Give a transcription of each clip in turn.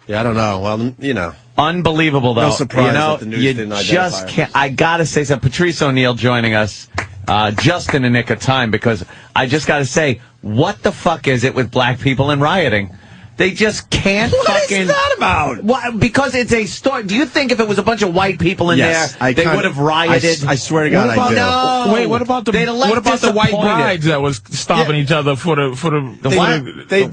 Yeah, I don't know. Well, you know. Unbelievable, though. No surprise that the news didn't identify just can't. I got to say something. Patrice O'Neal joining us just in the nick of time, because I just got to say, what the fuck is it with black people and rioting? They just can't fucking... What is that about? Why? Because it's a story. Do you think if it was a bunch of white people in there, they would have rioted? I swear to God, I do. No. Wait, what about the white brides that was stopping each other for the sale, the bridal they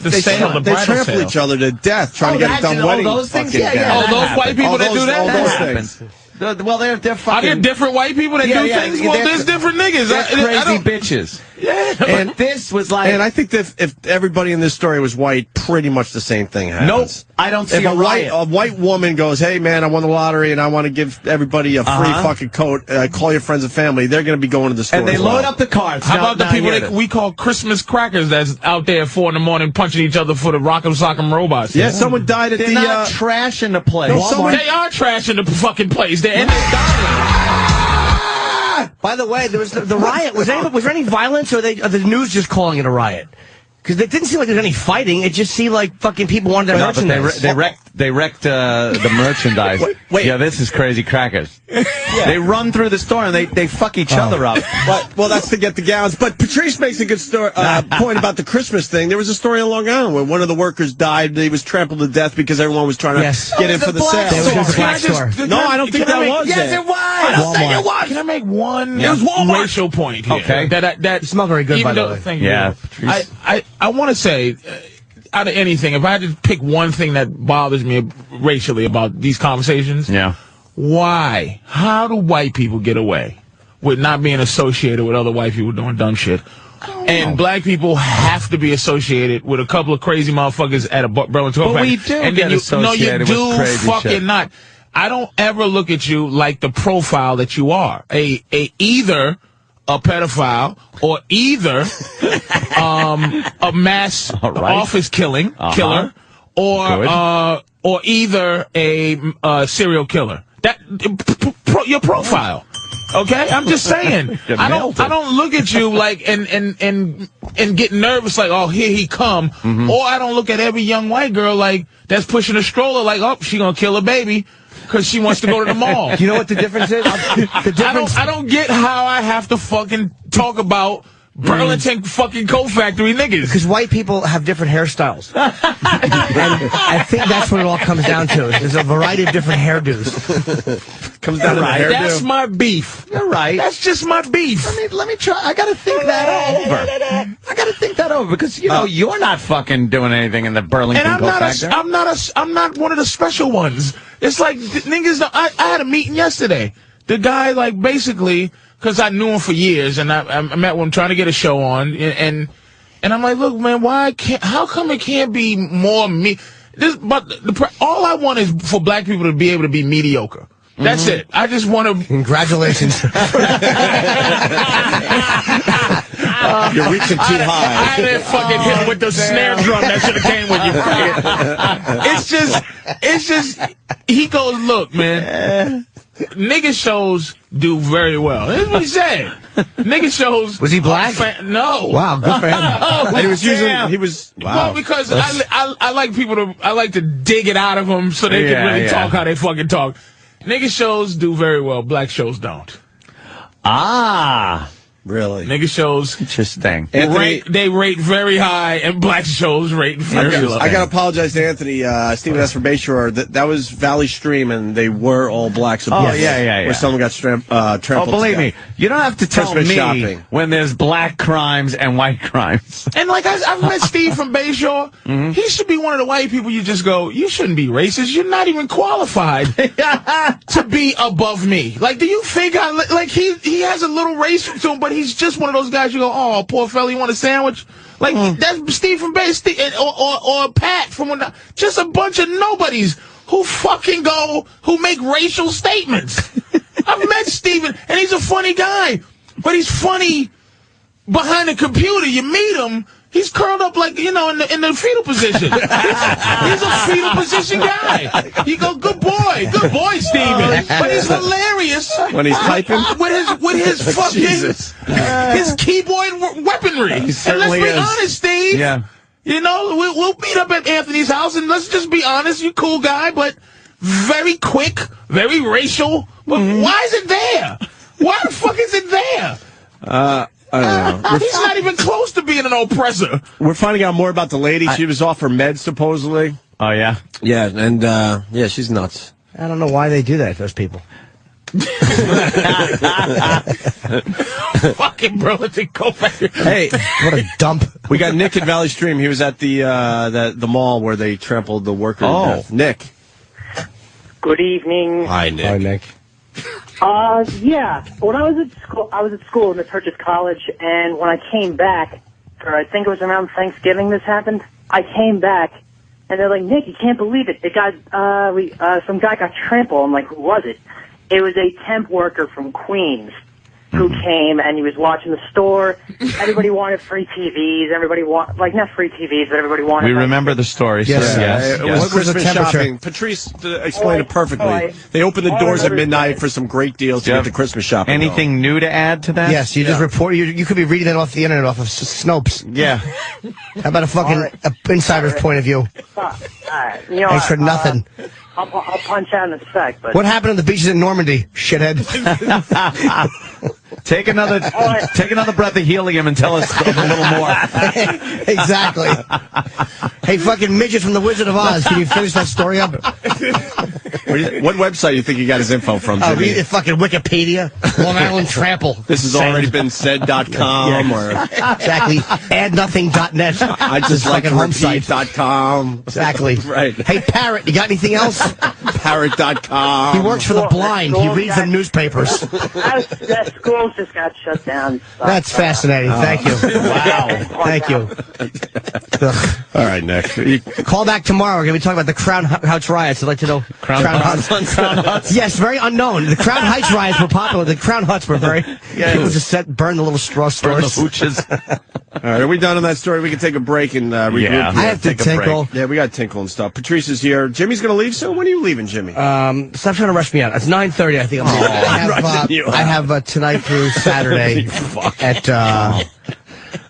trample sale? each other to death trying to get it done wedding. Those things, those white people that do that? All those things. Well, they're fucking... Are there different white people that do things? Well, there's different niggas. They're crazy bitches. Yeah. And this was like... And I think that if everybody in this story was white, pretty much the same thing happens. Nope. I don't see if a white woman goes, hey, man, I won the lottery and I want to give everybody a free fucking coat, call your friends and family, they're going to be going to the store. And they load up the carts. How about the people that we call Christmas crackers that's out there at 4 in the morning punching each other for the Rock'em Sock'em robots? Yeah, someone died at They're not trashing the place. No, they are trashing the fucking place. They're dying. By the way, there was the riot. Was there any violence, or are the news just calling it a riot? Because it didn't seem like there was any fighting. It just seemed like fucking people wanted their merchandise. They wrecked the merchandise. Wait. Yeah, this is crazy crackers. They run through the store and they fuck each other up. Well, that's to get the gowns. But Patrice makes a good point about the Christmas thing. There was a story in Long Island where one of the workers died. He was trampled to death because everyone was trying to get in for the sale. No, I don't think that was Yes, it was. I don't think it was. Can I make one racial point here? Okay. That you smell very good, by the way. Thank you. Yeah. I want to say, out of anything, if I had to pick one thing that bothers me racially about these conversations, why? How do white people get away with not being associated with other white people doing dumb shit? And black people have to be associated with a couple of crazy motherfuckers at a Burlington But factory. we do and get then associated with crazy fucking shit. not. I don't ever look at you like the profile that you are. Either a pedophile or either a mass office killer or either a serial killer. That your profile. Okay, I'm just saying. I don't look at you like and get nervous like, oh, here he come. Or I don't look at every young white girl like that's pushing a stroller like, oh, she gonna kill a baby because she wants to go to the mall. You know what the difference is? I don't get how I have to fucking talk about Burlington fucking coat factory niggas. Because white people have different hairstyles. And I think that's what it all comes down to. There's a variety of different hairdos. Comes down to the hairdo. That's my beef. You're right. That's just my beef. Let me try. I got to think that over. Because you're not fucking doing anything in the Burlington and coat factory. I'm not one of the special ones. It's like niggas. I had a meeting yesterday. The guy like basically. Because I knew him for years, and I met him trying to get a show on, and I'm like, look, man, how come it can't be more me? All I want is for black people to be able to be mediocre. That's it. I just want to. Congratulations. You're reaching too high. I didn't fucking hit with the snare drum that should have came with you. It's just. He goes, look, man. Nigga shows do very well. That's what he said. Nigga shows. Was he black? No. Wow, good for him. And he was wow. Well, because I like people to, I like to dig it out of them so they can really talk how they fucking talk. Nigga shows do very well. Black shows don't. Really? Nigga shows. Interesting. They rate very high, and black shows rate very low. I gotta apologize to Anthony. Stephen S. from Bayshore. That was Valley Stream, and they were all black supporters. Where someone got trampled. Oh, believe me, you don't have to tell Christmas me shopping. when there's black crimes and white crimes. And like I've met Steve from Bayshore. He should be one of the white people you just go, you shouldn't be racist. You're not even qualified to be above me. Like, do you think he has a little race to him, but he's just one of those guys you go, oh, poor fella, you want a sandwich? Like, that's Steve from Bay, or Pat from just a bunch of nobodies who make racial statements. I've met Steven, and he's a funny guy, but he's funny behind the computer. You meet him, he's curled up like, in the fetal position. He's a fetal position guy. You go, good boy, Steven. But he's hilarious when he's typing with his fucking his keyboard weaponry. And let's be honest, Steve. Yeah. You know, we'll meet up at Anthony's house, and let's just be honest. You're a cool guy, but very quick, very racial. But why is it there? Why the fuck is it there? I don't know. He's not even close to being an oppressor. We're finding out more about the lady. She was off her meds, supposedly. Oh, yeah? Yeah, and, yeah, she's nuts. I don't know why they do that, those people. Fucking bro, let's go back. Hey, what a dump. We got Nick at Valley Stream. He was at the mall where they trampled the worker to death. Nick. Good evening. Hi, Nick. Hi, Nick. Yeah. When I was at school in the Purchase College, and when I came back, I think it was around Thanksgiving this happened, I came back, and they're like, Nick, you can't believe it. Some guy got trampled. I'm like, who was it? It was a temp worker from Queens who came, and he was watching the store. Everybody wanted free TVs. Everybody not free TVs, but everybody wanted... We remember the story. Yes. It was What was the Christmas temperature? shopping. Patrice explained it perfectly. They opened the doors at midnight for some great deals to get the Christmas shopping. Anything new to add to that? Yes, you just report. You could be reading it off the internet, off of Snopes. Yeah. How about a fucking insider's point of view? Thanks for nothing. I'll punch out in a sec, but... What happened on the beaches in Normandy, shithead? Take another breath of helium and tell us a little more. Exactly. Hey, fucking midget from the Wizard of Oz, can you finish that story up? What website do you think you got his info from, Jimmy? Fucking Wikipedia. Long Island Trample. This has already been said.com or... Exactly. Addnothing.net. I just like repeat.com. Exactly. Right. Hey, Parrot, you got anything else? Parrot.com. He works for the blind. He reads the newspapers. That school just got shut down. That's fascinating. Thank you. Wow. Thank you. All right, Nick. Call back tomorrow. We're going to be talking about the Crown Heights riots. I'd like to know. Crown Huts. Yes, very unknown. The Crown Heights riots were popular. The Crown Huts were very... People just burn the little straw stores. Burn the hooches. All right, are we done on that story? We can take a break and regroup. Yeah, I have to tinkle. Yeah, we got tinkle and stuff. Patrice is here. Jimmy's going to leave soon? When are you leaving, Jimmy? Stop trying to rush me out. It's 9:30, I think I'm leaving. I have tonight through Saturday at...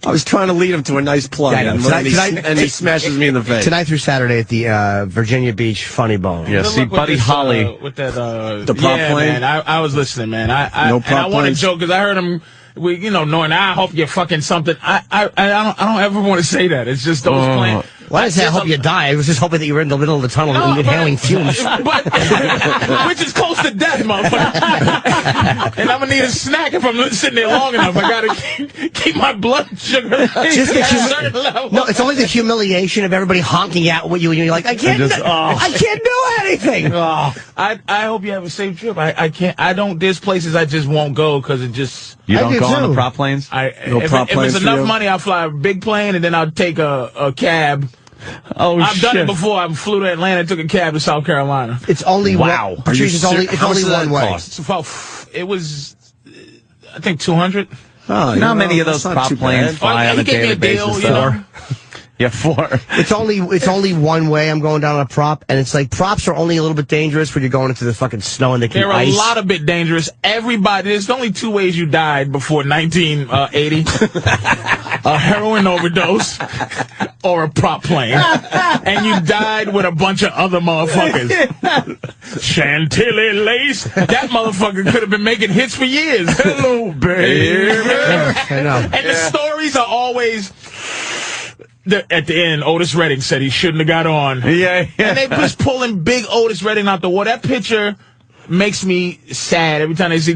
I was trying to lead him to a nice plug, and he smashes me in the face. Tonight through Saturday at the Virginia Beach Funny Bone. Yeah, see Buddy Holly. With that, the prop plane? Man, I was listening, man. I want to planes? joke because I heard him... knowing I hope you're fucking something. I don't ever want to say that. It's just those planes. Well, I didn't say I hope you die. I was just hoping that you were in the middle of the tunnel inhaling fumes. Which is close to death, motherfucker. And I'm going to need a snack if I'm sitting there long enough. I got to keep my blood sugar at a certain level. No, it's only the humiliation of everybody honking at you, and you're like, I can't do anything. I hope you have a safe trip. There's places I just won't go because it just... You don't go on the prop planes? If it's enough money, I'll fly a big plane, and then I'll take a cab. I've done it before. I flew to Atlanta, took a cab to South Carolina. It's only wow. Patrice, it's only one way. It's about, it was, I think, 200. Oh, not many of those prop planes fly on a daily basis, though. Yeah, 4. It's only one way. I'm going down on a prop, and it's like props are only a little bit dangerous when you're going into the fucking snow and they can ice. They're a lot of bit dangerous. There's only 2 ways you died before 1980. A heroin overdose or a prop plane. And you died with a bunch of other motherfuckers. Chantilly lace. That motherfucker could have been making hits for years. Hello, baby. I know. And the stories are always... at the end, Otis Redding said he shouldn't have got on. Yeah. And they just pulling big Otis Redding out the water. That picture makes me sad every time they see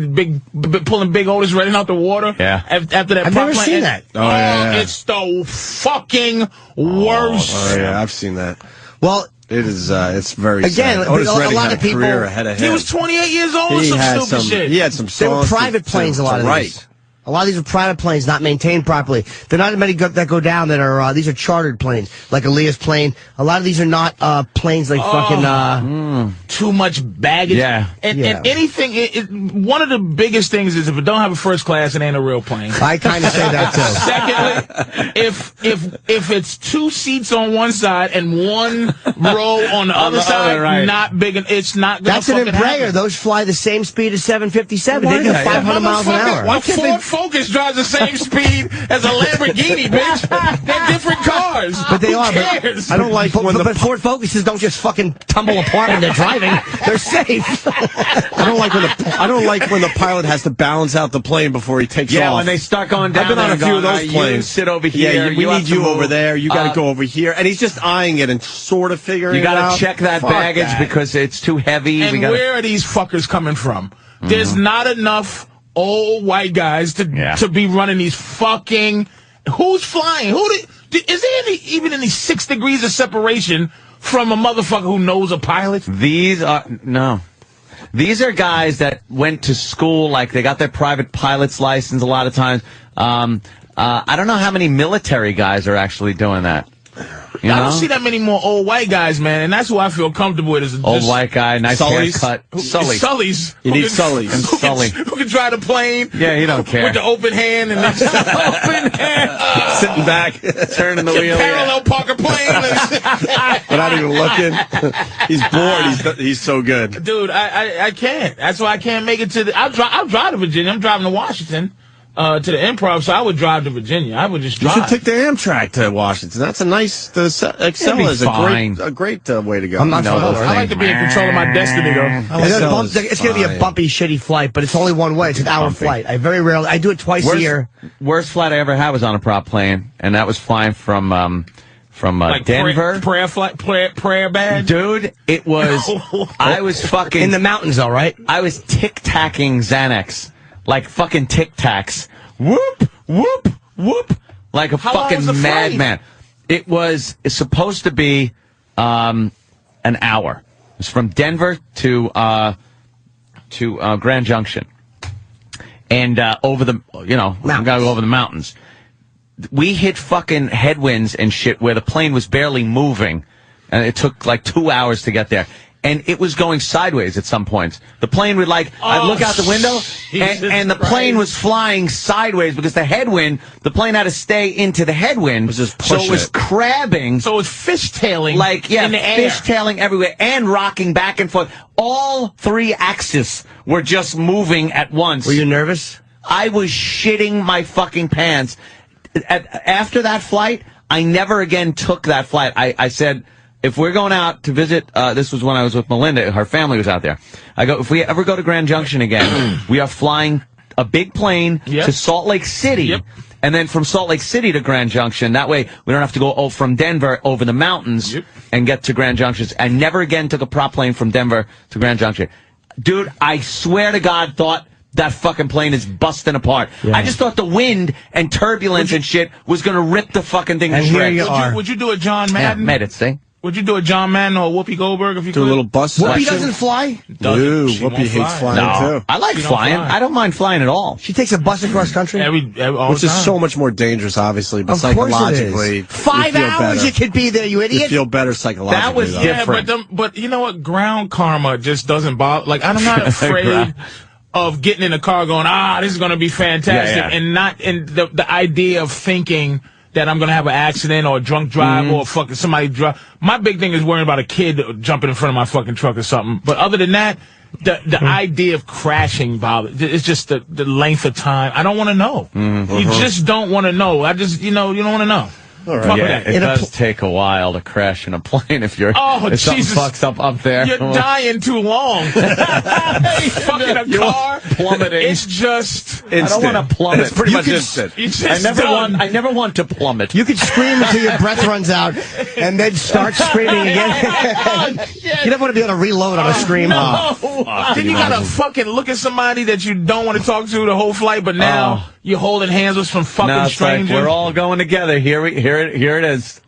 pulling big Otis Redding out the water. Yeah. After that, I've never seen that. It's the fucking worst. Oh yeah, I've seen that. Well, it is. It's very again. sad. Otis Redding a lot had of people. Career ahead of him. He was 28 years old or some stupid shit. He had some They were songs. private planes. A lot of these. A lot of these are private planes, not maintained properly. They're not many that go down that are, these are chartered planes, like Aaliyah's plane. A lot of these are not planes like fucking... Too much baggage. Yeah. And anything, one of the biggest things is if it don't have a first class, it ain't a real plane. I kind of say that, too. Secondly, if it's 2 seats on one side and 1 row on the other side, right. not big, it's not going to That's an Embraer. Those fly the same speed as 757. They do 500 miles an hour. A Ford Focus drives the same speed as a Lamborghini, bitch. They're different cars. But they are. Cares? I don't like but Ford Focuses don't just fucking tumble apart when they're driving. They're safe. I don't like when the pilot has to balance out the plane before he takes off. Yeah, when they start going down. I've been on a few of those planes. You sit over here. Yeah, we need you over there. You got to go over here. And he's just eyeing it and sort of figuring it out. You got to check that baggage because it's too heavy. And where are these fuckers coming from? There's not enough old white guys to be running these fucking. Who's flying? Is there even any 6 degrees of separation from a motherfucker who knows a pilot? These are guys that went to school, like they got their private pilot's license a lot of times. I don't know how many military guys are actually doing that. I don't see that many more old white guys, man, and that's who I feel comfortable with. Is old white guy, nice haircut. Sullies. You need Sullies. And Sully. Who can drive the plane. Yeah, he don't care. With the open hand and open hand. Sitting back, turning the wheel. Parallel park a plane. Without even looking. He's bored. He's so good. Dude, I can't. That's why I can't make it to the... I'll drive to Virginia. I'm driving to Washington. To the Improv, so I would drive to Virginia. I would just drive. You should take the Amtrak to Washington. That's a nice. Excel is a great way to go. I'm not I like to be in control of my destiny, though. It's going to be a bumpy, shitty flight, but it's only one way. It's an hour flight. I do it twice a year. Worst flight I ever had was on a prop plane, and that was flying from like Denver. Prayer bad? Dude, it was. I was fucking in the mountains, all right. I was tic-tacking Xanax. Like fucking tic-tacs. Whoop, whoop, whoop. Like a fucking madman. It's supposed to be an hour. It's from Denver to Grand Junction. And over the, we gotta go over the mountains. We hit fucking headwinds and shit where the plane was barely moving. And it took like 2 hours to get there. And it was going sideways at some points. The plane would I'd look out the window, and the plane was flying sideways because the headwind, the plane had to stay into the headwind. So it was crabbing. So it was fishtailing. In the air. Fishtailing everywhere and rocking back and forth. All 3 axes were just moving at once. Were you nervous? I was shitting my fucking pants. After that flight, I never again took that flight. I said, if we're going out to visit, this was when I was with Melinda, her family was out there. I go, if we ever go to Grand Junction again, we are flying a big plane to Salt Lake City, and then from Salt Lake City to Grand Junction. That way, we don't have to go from Denver over the mountains and get to Grand Junction. I never again took a prop plane from Denver to Grand Junction. Dude, I swear to God, thought that fucking plane is busting apart. Yeah. I just thought the wind and turbulence and shit was going to rip the fucking thing to shreds. Would you do a John Madden? Yeah, made it, see? Would you do a John Madden or a Whoopi Goldberg if you could? Do a little bus Whoopi doesn't fly? Dude, Whoopi hates flying, too. I like flying. I don't mind flying at all. She takes a bus across country? Which is so much more dangerous, obviously, but psychologically. 5 hours you could be there, you idiot. You feel better psychologically. That was different. But you know what? Ground karma just doesn't bother. Like, I'm not afraid of getting in the car going, this is going to be fantastic, and not in the idea of thinking that I'm going to have an accident or a drunk drive or fucking somebody drive. My big thing is worrying about a kid jumping in front of my fucking truck or something. But other than that, the idea of crashing bothers. It's just the length of time. I don't want to know. You just don't want to know. You don't want to know. All right. Yeah, it does take a while to crash in a plane if something fucks up there. You're dying too long. Fucking a car plummeting. It's just instant. I don't want to plummet. It's pretty much instant. I never want to plummet. You could scream until your breath runs out and then start screaming again. You never want to be able to reload on a scream. No. Then you gotta fucking look at somebody that you don't want to talk to the whole flight, but now you're holding hands with some fucking strangers. Like we're all going together. Here it is.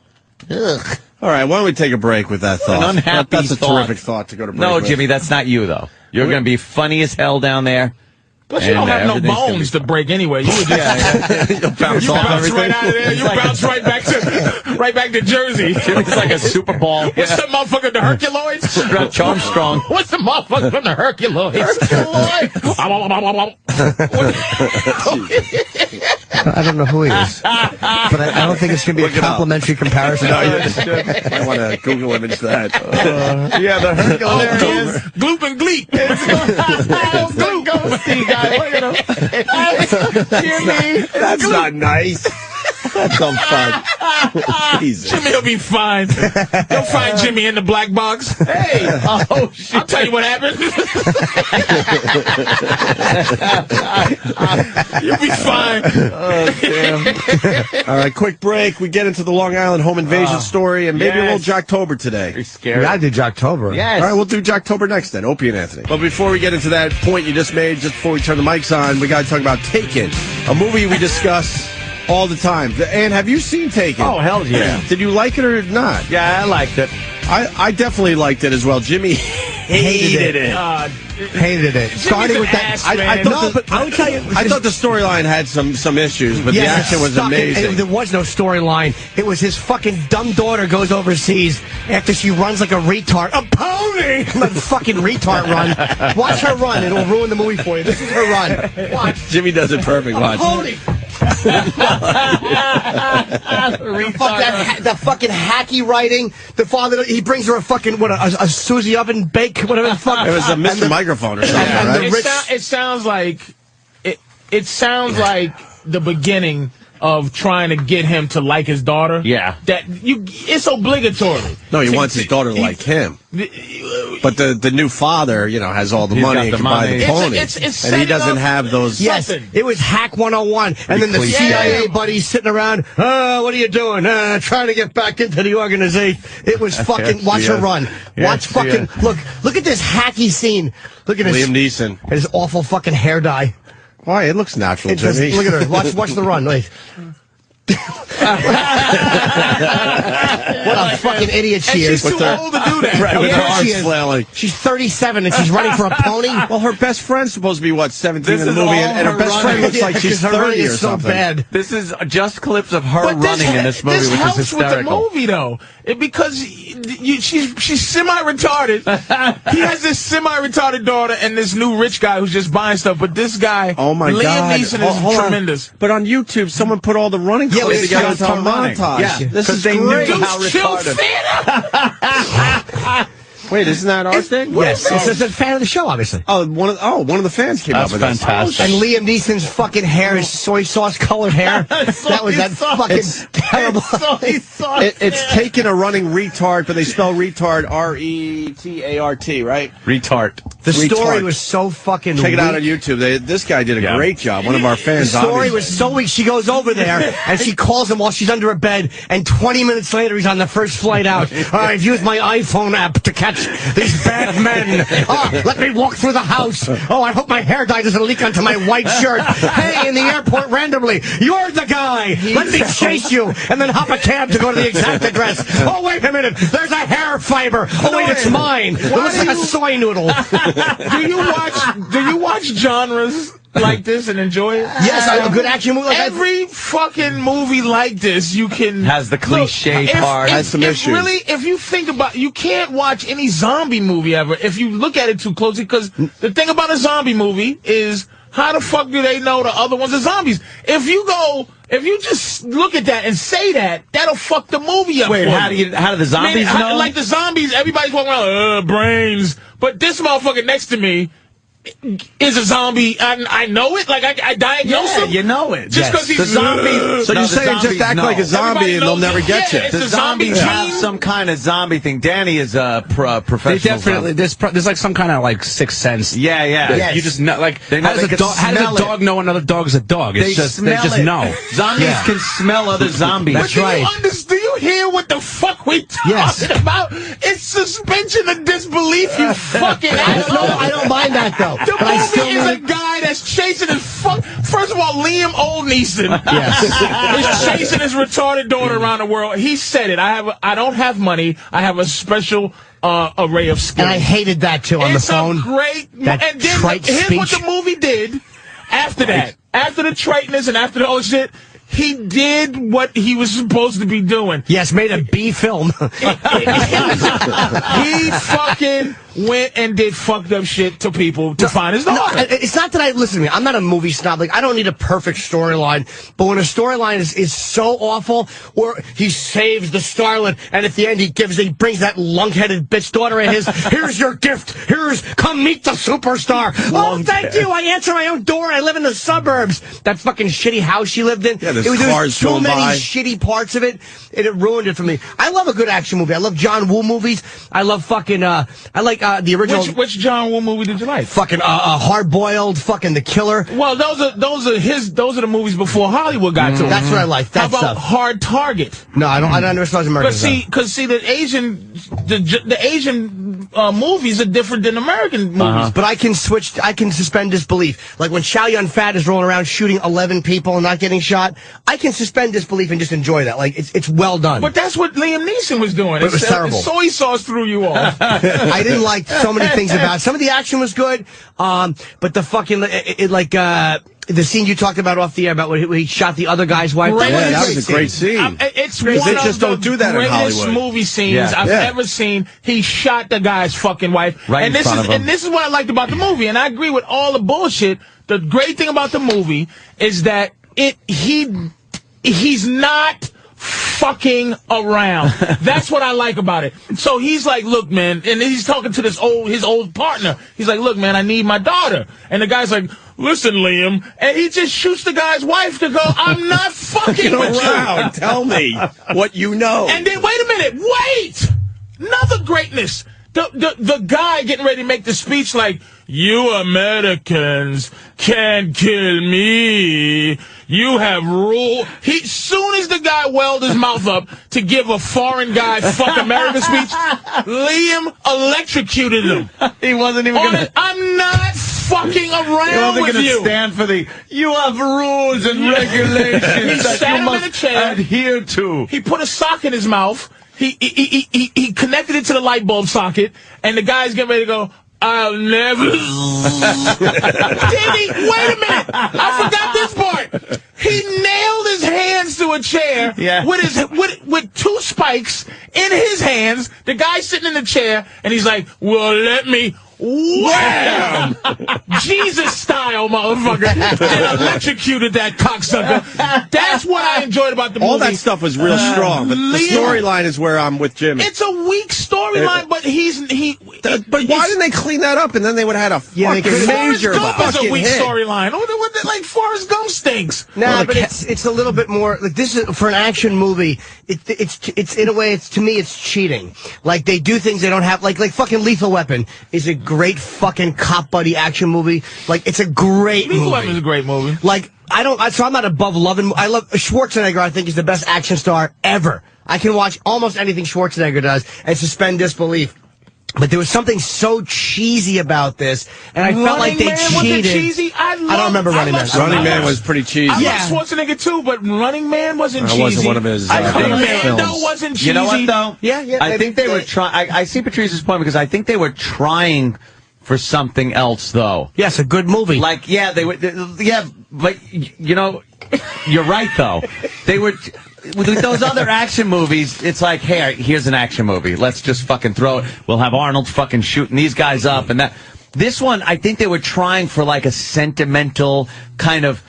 Ugh. All right, why don't we take a break with that thought? An unhappy That's a terrific thought to go to break No, with. Jimmy, that's not you, though. You're going to be funny as hell down there. Plus, you don't have no bones to break anyway. You would just you'll bounce right out of there. You bounce right back to Jersey. It's like a Super Bowl. What's the motherfucker, the Herculoids? Stretch Armstrong. What's the motherfucker from the Herculoids? I don't know who he is. But I don't think it's going to be a complimentary comparison. No, I want to Google image that. Yeah, the Hercules. Gloop and Gleep. Gloop ghosty guy. Look at him. Jimmy. That's not nice. That's no fun. Jesus. Jimmy will be fine. You'll find Jimmy in the black box. Hey, shit. I'll tell you what happened. You'll be fine. Oh, damn. All right, quick break. We get into the Long Island home invasion story and maybe a little Jocktober today. You're scared. We gotta do Jocktober. Yes. All right, we'll do Jocktober next then. Opie and Anthony. But before we get into that point you just made, just before we turn the mics on, we got to talk about Taken, a movie we discuss all the time. And have you seen Taken? Oh, hell yeah. Did you like it or not? Yeah, I liked it. I definitely liked it as well. Jimmy hated it. Hated it. Starting with that. I would tell you. I thought the storyline had some issues, but the action was amazing. There was no storyline. It was his fucking dumb daughter goes overseas after she runs like a retard. A pony! Let the fucking retard run. Watch her run. It'll ruin the movie for you. This is her run. Watch. Jimmy does it perfect. Watch. Pony! The fucking hacky writing. The father, he brings her a fucking, a Susie oven bake, whatever the fuck. It was a Mr. Microphone or something, right? It sounds like it sounds like the beginning of trying to get him to like his daughter. Yeah. It's obligatory. No, he wants his daughter to like him. But the new father, has all the money and can buy the pony. And he doesn't have those. Yes, it was Hack 101. And then the CIA buddies sitting around, what are you doing? Trying to get back into the organization. It was fucking, watch her run. Watch fucking, look at this hacky scene. Look at Liam Neeson. His awful fucking hair dye. Why? It looks natural, Jimmy. Look at her. Watch the run. Wait. What a fucking idiot she is. She's too old to do that. Right, with her arms flailing. She's 37 and she's running for a pony. Well, her best friend's supposed to be, 17 in the movie, and her best friend looks like she's 30 or something. So bad. This is just clips of her running in this movie, which is hysterical. This helps with the movie, though, because she's semi-retarded. He has this semi-retarded daughter and this new rich guy who's just buying stuff, but this guy, oh my God, Liam Neeson is tremendous. But on YouTube, someone put all the running clips together into a montage. Yeah, this is they great. knew how retarded. Wait, isn't that our thing? Yes, it's a fan of the show, obviously. One of the fans came up with that. Fantastic. This. And Liam Neeson's fucking hair is soy sauce colored hair. That was that fucking terrible. It's taken a running retard, but they spell retard R-E-T-A-R-T, right? Retard. The story was so fucking Check it out weak. on YouTube. This guy did a great job. One of our fans. The story was so weak. She goes over there and she calls him while she's under a bed, and 20 minutes later he's on the first flight out. I've used my iPhone app to catch these bad men. Let me walk through the house. I hope my hair dye doesn't leak onto my white shirt. Hey, in the airport randomly, you're the guy. Let me chase you and then hop a cab to go to the exact address. Oh, wait a minute. There's a hair fiber. Oh, wait, it's mine. It looks like a soy noodle. Do you watch genres like this and enjoy it? Yes, a good action movie. Every fucking movie like this, you can has the cliche part. Has some issues. Really, if you think about, you can't watch any zombie movie ever if you look at it too closely. Because the thing about a zombie movie is, how the fuck do they know the other ones are zombies? If you just look at that and say that, that'll fuck the movie up. Wait, how do the zombies know? Like the zombies, everybody's walking around, brains. But this motherfucker next to me is a zombie. I know it. Like I diagnose him. You know it. Just because he's the zombie. So you're saying just act like a zombie and they'll never get you. The zombies have some kind of zombie thing. Danny is a professional. They definitely. There's like some kind of like sixth sense. Yeah. Yes. You just know. Like how does a dog know another dog's a dog? It's they just know. Zombies can smell other zombies. That's right. Do you hear what the fuck we talking about? It's suspension of disbelief, you fucking asshole. No, I don't mind that though. The movie is a guy that's chasing his First of all, Liam Neeson is chasing his retarded daughter around the world. He said it. I don't have money. I have a special array of skills. And I hated that too on the phone. It's a great. That and then trite here's speech. what the movie did after that. After the triteness and after the shit, he did what he was supposed to be doing. Yes, made a B film. He fucking went and did fucked up shit to people to find his daughter. No, it's not that listen to me, I'm not a movie snob. Like, I don't need a perfect storyline. But when a storyline is so awful, or he saves the starlet, and at the end he brings that lunk-headed bitch daughter of his, here's your gift, come meet the superstar. Oh, thank you, I answer my own door, I live in the suburbs. That fucking shitty house she lived in. Yeah, there's cars so going many by. shitty parts of it, and it ruined it for me. I love a good action movie. I love John Woo movies. I love fucking, I like the original. Which John Woo movie did you like? Fucking Hard Boiled, fucking The Killer. Well, those are the movies before Hollywood got to them. That's what I like. That How about stuff. Hard Target? No, I don't understand American. Because the Asian movies are different than American movies. But I can suspend disbelief. Like when Chow Yun Fat is rolling around shooting 11 people and not getting shot, I can suspend disbelief and just enjoy that. Like it's well done. But that's what Liam Neeson was doing. It was terrible. Soy sauce threw you off. I didn't like so many things about it. Some of the action was good, but the fucking the scene you talked about off the air about when he shot the other guy's wife. That was a great scene. It's one one of just don't do that in greatest Hollywood. movie scenes I've ever seen. He shot the guy's fucking wife. Right in front of him. And this is what I liked about the movie, and I agree with all the bullshit. The great thing about the movie is that he's not fucking around. That's what I like about it. So he's like, look, man, and he's talking to his old partner. He's like, look, man, I need my daughter. And the guy's like, listen, Liam. And he just shoots the guy's wife to go, I'm not fucking with you. Tell me what you know. And then, wait a minute, wait! Another greatness. The guy getting ready to make the speech like, you Americans can't kill me. You have rule. Soon as the guy welled his mouth up to give a foreign guy fuck America speech, Liam electrocuted him. He wasn't even going to. I'm not fucking around with you. Stand for you have rules and regulations that sat you him must in a chair. adhere to. He put a sock in his mouth. He connected it to the light bulb socket, and the guy's getting ready to go, I'll never. Did he? Wait a minute. I forgot this part. He nailed his hands to a chair with two spikes in his hands. The guy's sitting in the chair, and he's like, well, let me. Wham! Jesus style, motherfucker. And electrocuted that cocksucker. That's what I enjoyed about the movie. All that stuff was real strong, but the storyline is where I'm with Jimmy. It's a weak storyline, but But why didn't they clean that up, and then they would have had a fucking major Forrest Gump is a weak hit. storyline. Like Forrest Gump stinks. Nah, but it's a little bit more like this is for an action movie. It's in a way, to me it's cheating. Like they do things they don't have. Like fucking Lethal Weapon is a great fucking cop buddy action movie. Like it's a great movie. Lethal Weapon is a great movie. Like so I'm not above loving. I love Schwarzenegger. I think is the best action star ever. I can watch almost anything Schwarzenegger does and suspend disbelief. But there was something so cheesy about this, and I felt like they cheated. Cheesy? I don't remember Running Man. Running Man was pretty cheesy. I love Schwarzenegger too, but Running Man wasn't cheesy. That wasn't one of his Commando wasn't cheesy. You know what, though? Yeah. I think they were trying. I see Patrice's point because I think they were trying for something else, though. Yes, a good movie. Like, they were. Yeah, but, you know, you're right, though. They were. With those other action movies, it's like, hey, here's an action movie. Let's just fucking throw it. We'll have Arnold fucking shooting these guys up and that. This one, I think they were trying for like a sentimental kind of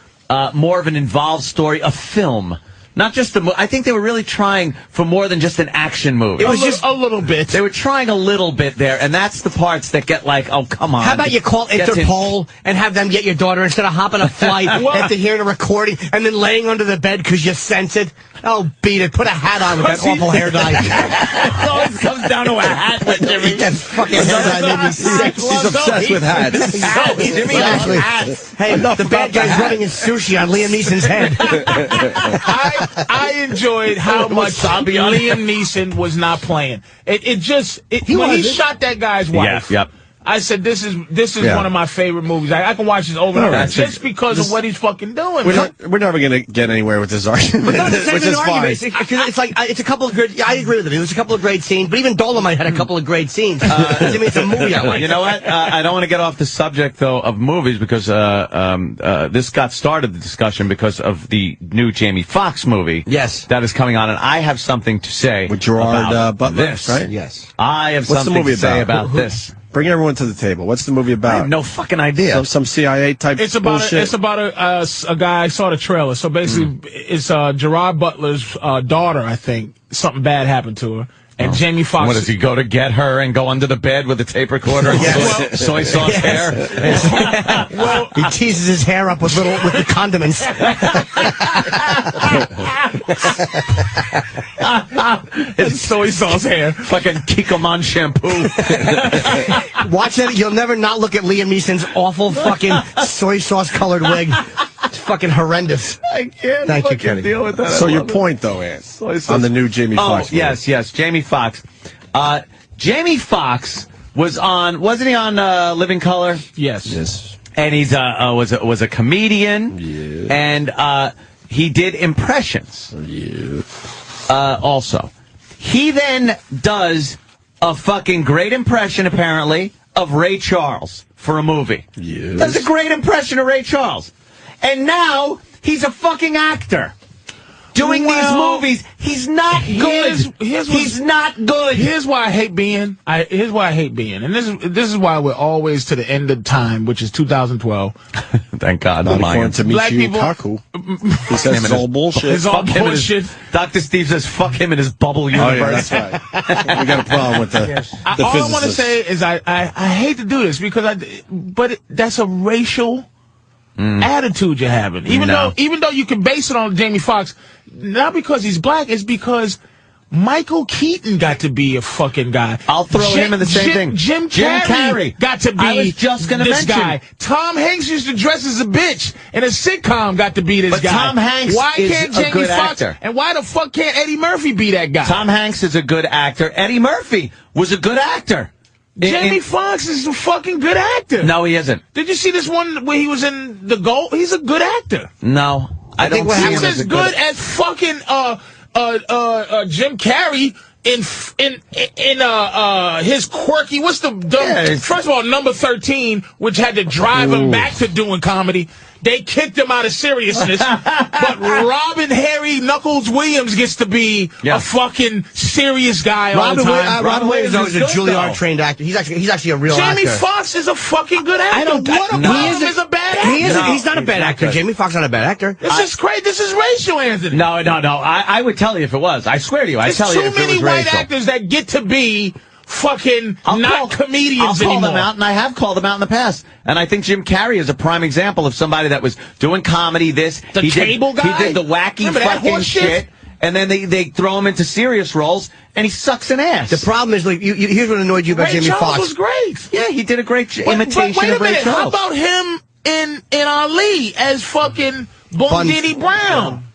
more of an involved story, a film. Not just I think they were really trying for more than just an action movie. It was just a little bit. They were trying a little bit there, and that's the parts that get like, oh, come on. How about you call Interpol and have them get your daughter instead of hopping a flight after hearing a recording and then laying under the bed because you sense it? Oh, beat it. Put a hat on with that awful hair dye. It always comes down to a hat with Jimmy. That fucking hair dye made me sick. He's obsessed with hats. Jimmy Exactly. hats. Hey, the bad guy's running his sushi on Liam Neeson's head. I enjoyed how much Liam Neeson was not playing. When he shot that guy's wife. Yep. I said, this is one of my favorite movies. I can watch this over and over just because of what he's fucking doing. We're never going to get anywhere with this argument, which is fine. It's like, it's a couple of good, I agree with him. There's a couple of great scenes, but even Dolomite had a couple of great scenes. I mean, it's a movie I like. You know what? I don't want to get off the subject, though, of movies, because this got started, the discussion, because of the new Jamie Foxx movie. Yes. That is coming on, and I have something to say with Gerard Butler, this. right? Yes. I have something to say about this. Bring everyone to the table. What's the movie about? I have no fucking idea. Some CIA type bullshit? It's about a guy. I saw the trailer. So basically, it's Gerard Butler's daughter, I think. Something bad happened to her. And Jamie Foxx. What, does he go to get her and go under the bed with a tape recorder and soy sauce hair? Well, he teases his hair up with the condiments. His soy sauce hair. Fucking Kikkoman shampoo. Watch it. You'll never not look at Liam Neeson's awful fucking soy sauce colored wig. It's fucking horrendous. I can't Thank you, Kenny. deal with that. So your point, though, Ant, on the new Jamie Foxx movie. Yes, Jamie Foxx. Jamie Foxx wasn't he on Living Color? Yes. And he's was a comedian. Yeah. And he did impressions. Yeah. Also, he then does a fucking great impression, apparently, of Ray Charles for a movie. Yes. Does a great impression of Ray Charles. And now he's a fucking actor. Doing these movies, he's not good. He's not good. Here's why I hate being. Here's why I hate being, and this is why we're always to the end of time, which is 2012. Thank God. Not according to Black Michio people. Kaku. He says it's all bullshit. It's all bullshit. Dr. Steve says, "Fuck him in his bubble universe." Oh, yeah, that's right. We got a problem with the All I want to say is I hate to do this because but that's a racial attitude you're having. Even though you can base it on Jamie Foxx, not because he's black, it's because Michael Keaton got to be a fucking guy. I'll throw him in the same thing. Jim Carrey got to be I was just gonna this mention. guy. Tom Hanks used to dress as a bitch in a sitcom, got to be this But guy. Tom Hanks why is can't a Jamie good Foxx, actor. and why the fuck can't Eddie Murphy be that guy? Tom Hanks is a good actor. Eddie Murphy was a good actor. Jamie Foxx is a fucking good actor. No, he isn't. Did you see this one where he was in The Goal? He's a good actor. No, I don't see him He's as good as fucking Jim Carrey in his quirky. What's the dumb? First of all, number 13, which had to drive him back to doing comedy. They kicked him out of seriousness. But Robin Harry Knuckles Williams gets to be a fucking serious guy all the time. Robin Williams is a Juilliard trained actor. He's actually a real actor. Jamie Foxx is a fucking good actor. He is a bad actor. He's not a bad actor. Jamie Foxx is not a bad actor. This is crazy. This is racial, Anthony. No. I would tell you if it was. I swear to you. I'd tell you if it was racial. There's too many white actors that get to be fucking comedians anymore. I'll call them out, and I have called them out in the past. And I think Jim Carrey is a prime example of somebody that was doing comedy. He did the wacky fucking shit. And then they throw him into serious roles, and he sucks an ass. The problem is, like, here's what annoyed you about Jamie Foxx. Ray Charles was great. Yeah, he did a great imitation wait a of Ray minute. Charles. How about him in Ali as fucking Bundini Brown?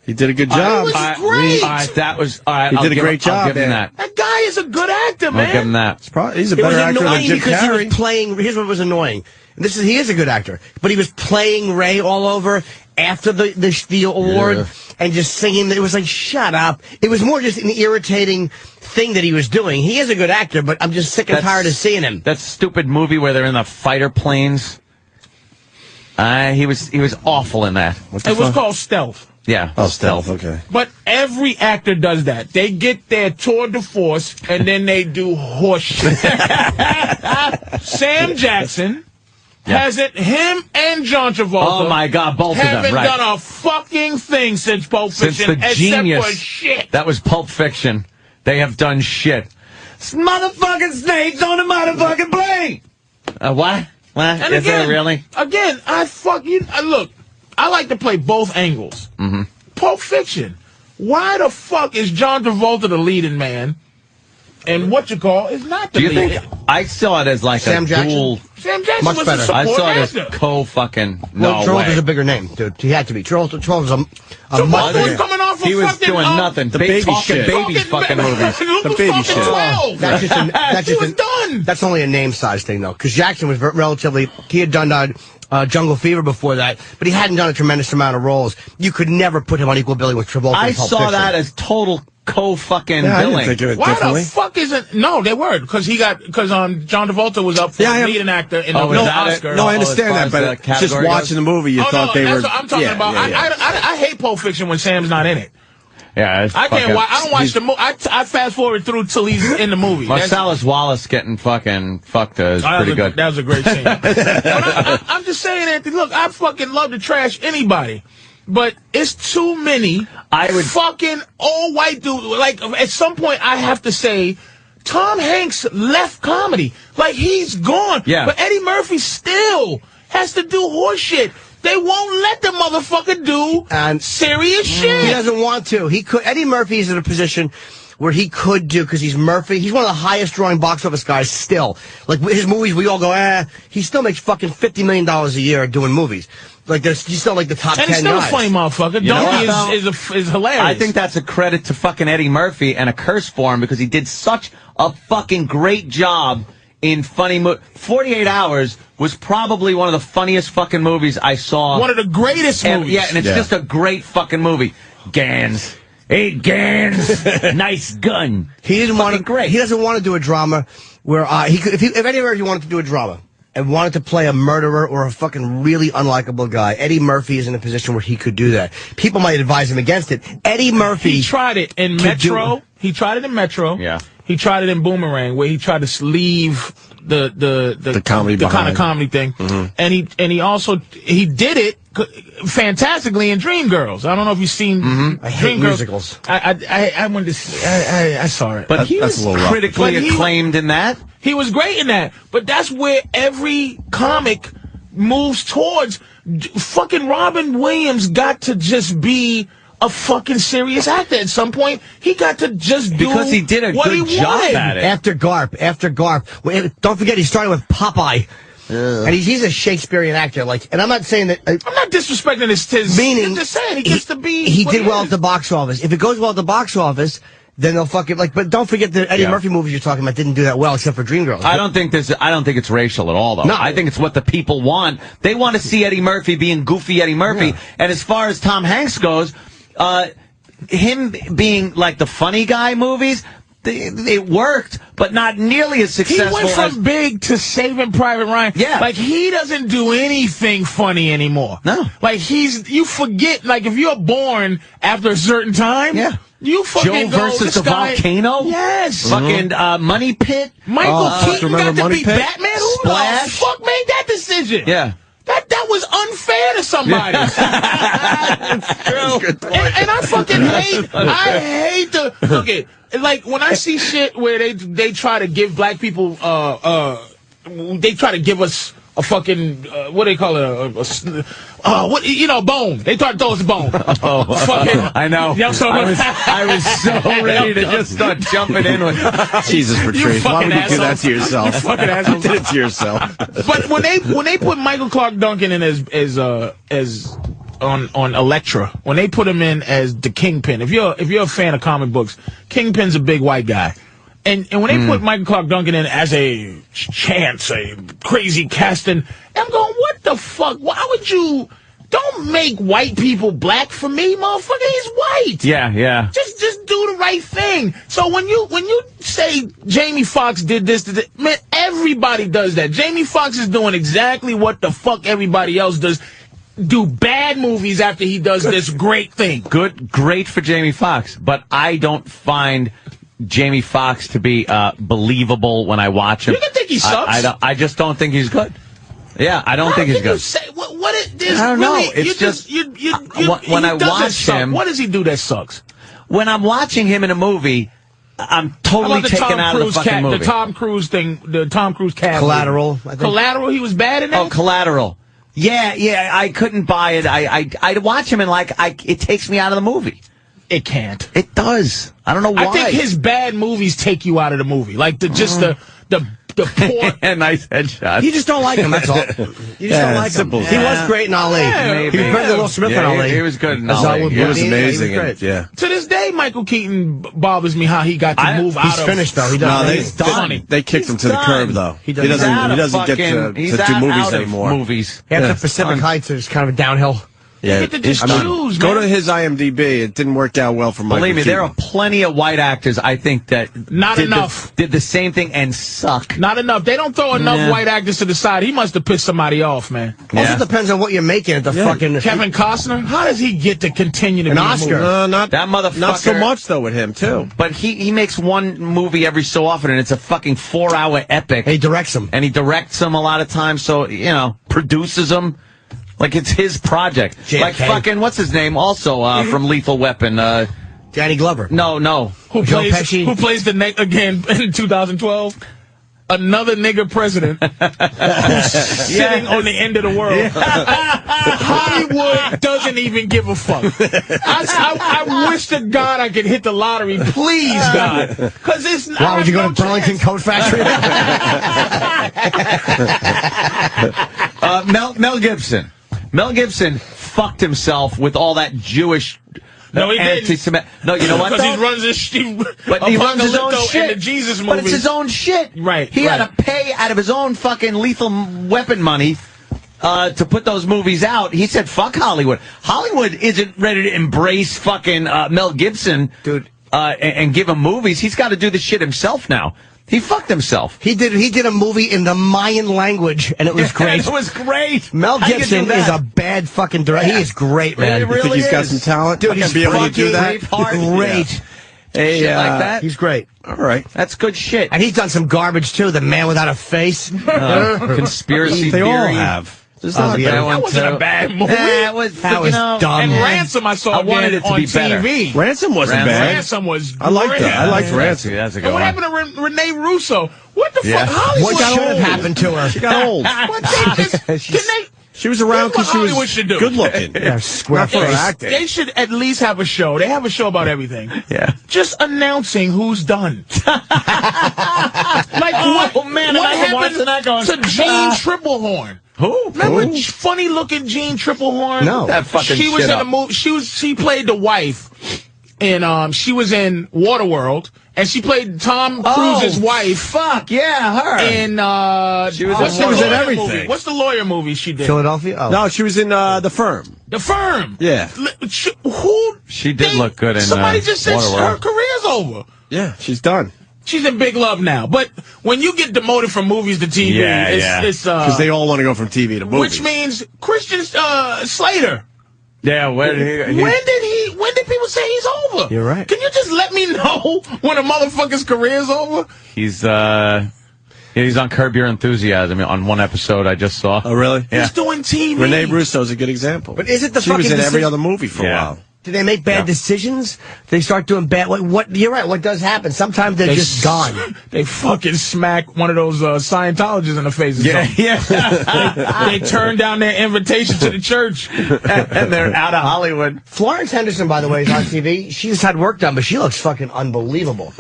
He did a good job. He was great. He did a great job. I'll give him that. That guy is a good actor, man. I'll give him that. He's a better actor than Jim Carrey. He was playing. Here's what was annoying. He is a good actor, but he was playing Ray all over after the award and just singing. It was like, shut up. It was more just an irritating thing that he was doing. He is a good actor, but I'm just sick and tired of seeing him. That stupid movie where they're in the fighter planes. He was awful in that. It was called Stealth. Yeah. Oh, Stealth, okay. But every actor does that. They get their tour de force, and then they do horse shit. Sam Jackson hasn't, him and John Travolta. Oh, my God, both of them, haven't done a fucking thing since Pulp Fiction, except for shit. That was Pulp Fiction. They have done shit. Motherfucking snakes on a motherfucking plane! What? And is again, it really? Again, look, I like to play both angles. Pulp Fiction. Why the fuck is John Travolta the leading man? And what you call is not the lead. Do you think I saw it as like Sam a dual. Sam Jackson much was better. a support I saw it actor. as co-fucking. Well, No Charles way. is a bigger name, dude. He had to be. Charles is a much was bigger. coming off of He was fucking, doing nothing. the baby talking shit. babies fucking movies. The baby shit. 12. That's He was done. That's only a name size thing, though, because Jackson was relatively. He had done Jungle Fever before that, but he hadn't done a tremendous amount of roles. You could never put him on equal billing with Travolta. I in Pulp saw Fiction. that as total co-fucking I didn't billing. think of it Why differently. the fuck isn't? No, they were because John Travolta was up for leading actor in the Oscar. No, I understand that, but just watching the movie, you thought they were. That's what I'm talking about. Yeah. I hate Pulp Fiction when Sam's not in it. Yeah, I can't watch. I don't watch the movie. I fast forward through till he's in the movie. Marcellus Wallace getting fucking fucked is pretty good. That was a great scene. But I'm just saying, Anthony. Look, I fucking love to trash anybody, but it's too many. Fucking old white dude. Like at some point, I have to say, Tom Hanks left comedy. Like he's gone. Yeah. But Eddie Murphy still has to do horse shit. They won't let the motherfucker do serious shit. He doesn't want to. He could. Eddie Murphy is in a position where he could do, because he's Murphy. He's one of the highest drawing box office guys still. Like his movies, we all go, he still makes fucking $50 million a year doing movies. Like he's still like the top 10 guys. And he's still a funny motherfucker. Donkey is hilarious. I think that's a credit to fucking Eddie Murphy and a curse for him because he did such a fucking great job in funny 48 Hours was probably one of the funniest fucking movies I saw. One of the greatest movies. Yeah, and it's just a great fucking movie. Gans. Hey, Gans. Nice gun. He didn't want to. Great. He doesn't want to do a drama where he could. If Eddie Murphy wanted to do a drama and wanted to play a murderer or a fucking really unlikable guy, Eddie Murphy is in a position where he could do that. People might advise him against it. Eddie Murphy. He tried it in Metro. He tried it in Metro. Yeah. He tried it in Boomerang, where he tried to leave the comedy kind of comedy thing, and he also did it fantastically in Dreamgirls. I don't know if you've seen I hate musicals. I wanted to. I saw it, but he was critically acclaimed in that. He was great in that, but that's where every comic moves towards. Fucking Robin Williams got to just be a fucking serious actor. At some point, he got to just do because he did a good job at it. After Garp. Well, don't forget, he started with Popeye. And he's a Shakespearean actor. And I'm not saying that. I'm not disrespecting his meaning. I'm just saying he gets to be. He did well at the box office. If it goes well at the box office, then they'll fucking But don't forget the Eddie Murphy movies you're talking about didn't do that well, except for Dreamgirls. I don't think it's racial at all, though. No. I think it's what the people want. They want to see Eddie Murphy being goofy Eddie Murphy. Yeah. And as far as Tom Hanks goes, him being like the funny guy movies, it worked, but not nearly as successful. He went from Big to Saving Private Ryan. Yeah. Like, he doesn't do anything funny anymore. No. Like, you forget, like, if you're born after a certain time, you fucking Joe versus the Volcano? Yes. Fucking Money Pit. Michael Keaton got to be Pit? Batman? Who Splash? the fuck made that decision? Yeah. That was unfair to somebody. That's true. And I fucking hate look at, like, when I see shit where they try to give black people, they try to give us a fucking, what do they call it? Bone. They try to throw us a bone. Fucking, I know. I was so ready to just start jumping in with. Jesus, Patrice, why would you do that to yourself? You fucking asshole. You did it to yourself. But when they put Michael Clark Duncan in as on Elektra, when they put him in as the Kingpin, if you're a fan of comic books, Kingpin's a big white guy. And when they put Michael Clark Duncan in as a chance, a crazy casting, I'm going, what the fuck? Why would you? Don't make white people black for me, motherfucker. He's white. Yeah. Just do the right thing. So when you say Jamie Foxx did this, man, everybody does that. Jamie Foxx is doing exactly what the fuck everybody else does. Do bad movies after he does this great thing. Great for Jamie Foxx, but I don't find Jamie Foxx to be believable when I watch him. You can think he sucks. I just don't think he's good. Yeah, I don't think he's good. I don't know. It's just when I watch him. What does he do that sucks? When I'm watching him in a movie, I'm totally taken out of the fucking movie. The Tom Cruise thing, the Tom Cruise cast. Collateral. Collateral. He was bad in that. Oh, Collateral. Yeah. I couldn't buy it. I watch him and it takes me out of the movie. It can't. It does. I don't know why. I think his bad movies take you out of the movie. Like the poor. Nice headshot. You just don't like him, that's all. You just don't like him. simple. He was great in Ali. Yeah, He was better than Will Smith in Ali. He was good in Ali. He was amazing. He was great. Yeah. To this day, Michael Keaton bothers me how he got to move out of. He's finished, though. He No, does. they kicked him to the curb, though. He doesn't get to do movies anymore. Yeah. After Pacific Heights, it's kind of a downhill. Yeah, You get to just choose, go man. to his IMDb. It didn't work out well for Michael Believe me, Keaton. there are plenty of white actors, I think, that did the same thing and suck. Not enough. They don't throw enough white actors to the side. He must have pissed somebody off, man. Also depends on what you're making at the fucking... Kevin Costner, how does he get to continue to An be in Oscar? movies? Not That motherfucker. Not so much though with him too. But he makes one movie every so often, and it's a fucking 4-hour epic. He directs them. And he directs them a lot of times, so, produces them. Like it's his project. JFK. Like fucking, what's his name? Also from Lethal Weapon. Danny Glover. No. Who plays the neck again in 2012? Another nigger president who's sitting on the end of the world. Hollywood doesn't even give a fuck. I wish to God I could hit the lottery. Please, God. Because it's not. Why would you go to Burlington Coat Factory? Mel Gibson. Mel Gibson fucked himself with all that Jewish. No, he didn't. No, you know what? Because he runs his own shit. In the Jesus movie. But it's his own shit. Right. He had to pay out of his own fucking Lethal Weapon money to put those movies out. He said, "Fuck Hollywood." Hollywood isn't ready to embrace fucking Mel Gibson, dude, and give him movies. He's got to do the shit himself now. He fucked himself. He did a movie in the Mayan language, and it was great. It was great. Mel Gibson is a bad fucking director. He is great, man. You think he's got some talent? Dude, he's be able to do that. Great. Hey, shit like that. He's great. All right. That's good shit. And he's done some garbage, too. The Man Without a Face. Conspiracy They theory. all have. That wasn't a bad movie. That was dumb. And Ransom, I saw wanted it to on be better. TV. Ransom wasn't bad. Ransom was great. I liked that. I liked Ransom. That's a good And what one. happened to Renee Russo? What the fuck? Hollywood What should have happened to her? She got old. She was around because she was good looking. Yeah, square for face. acting. They should at least have a show. They have a show about everything. Yeah. Just announcing who's done. Like what happened to Jean Triplehorn? Who? Remember funny-looking Jean Triplehorn? No. That fucking She was shit in up. a movie. She played the wife, and she was in Waterworld, and she played Tom Cruise's wife. Fuck yeah, her. And she was in everything. Movie? What's the lawyer movie she did? Philadelphia? Oh. No, she was in The Firm. The Firm. Yeah. She did look good in Somebody just said Waterworld. her career's over. Yeah, she's done. She's in Big Love now. But when you get demoted from movies to TV, it's because they all want to go from TV to movies. which means Christian Slater. Yeah, When did people say he's over? You're right. Can you just let me know when a motherfucker's career's over? He's on Curb Your Enthusiasm on one episode I just saw. Oh, really? Yeah. He's doing TV. Renee Russo's a good example. But is it the she was fucking in every other movie for a while. Do they make bad decisions? They start doing bad. What? You're right. What does happen? Sometimes they're just gone. They fucking smack one of those Scientologists in the face. They turn down their invitation to the church, and they're out of Hollywood. Florence Henderson, by the way, is on TV. She's had work done, but she looks fucking unbelievable.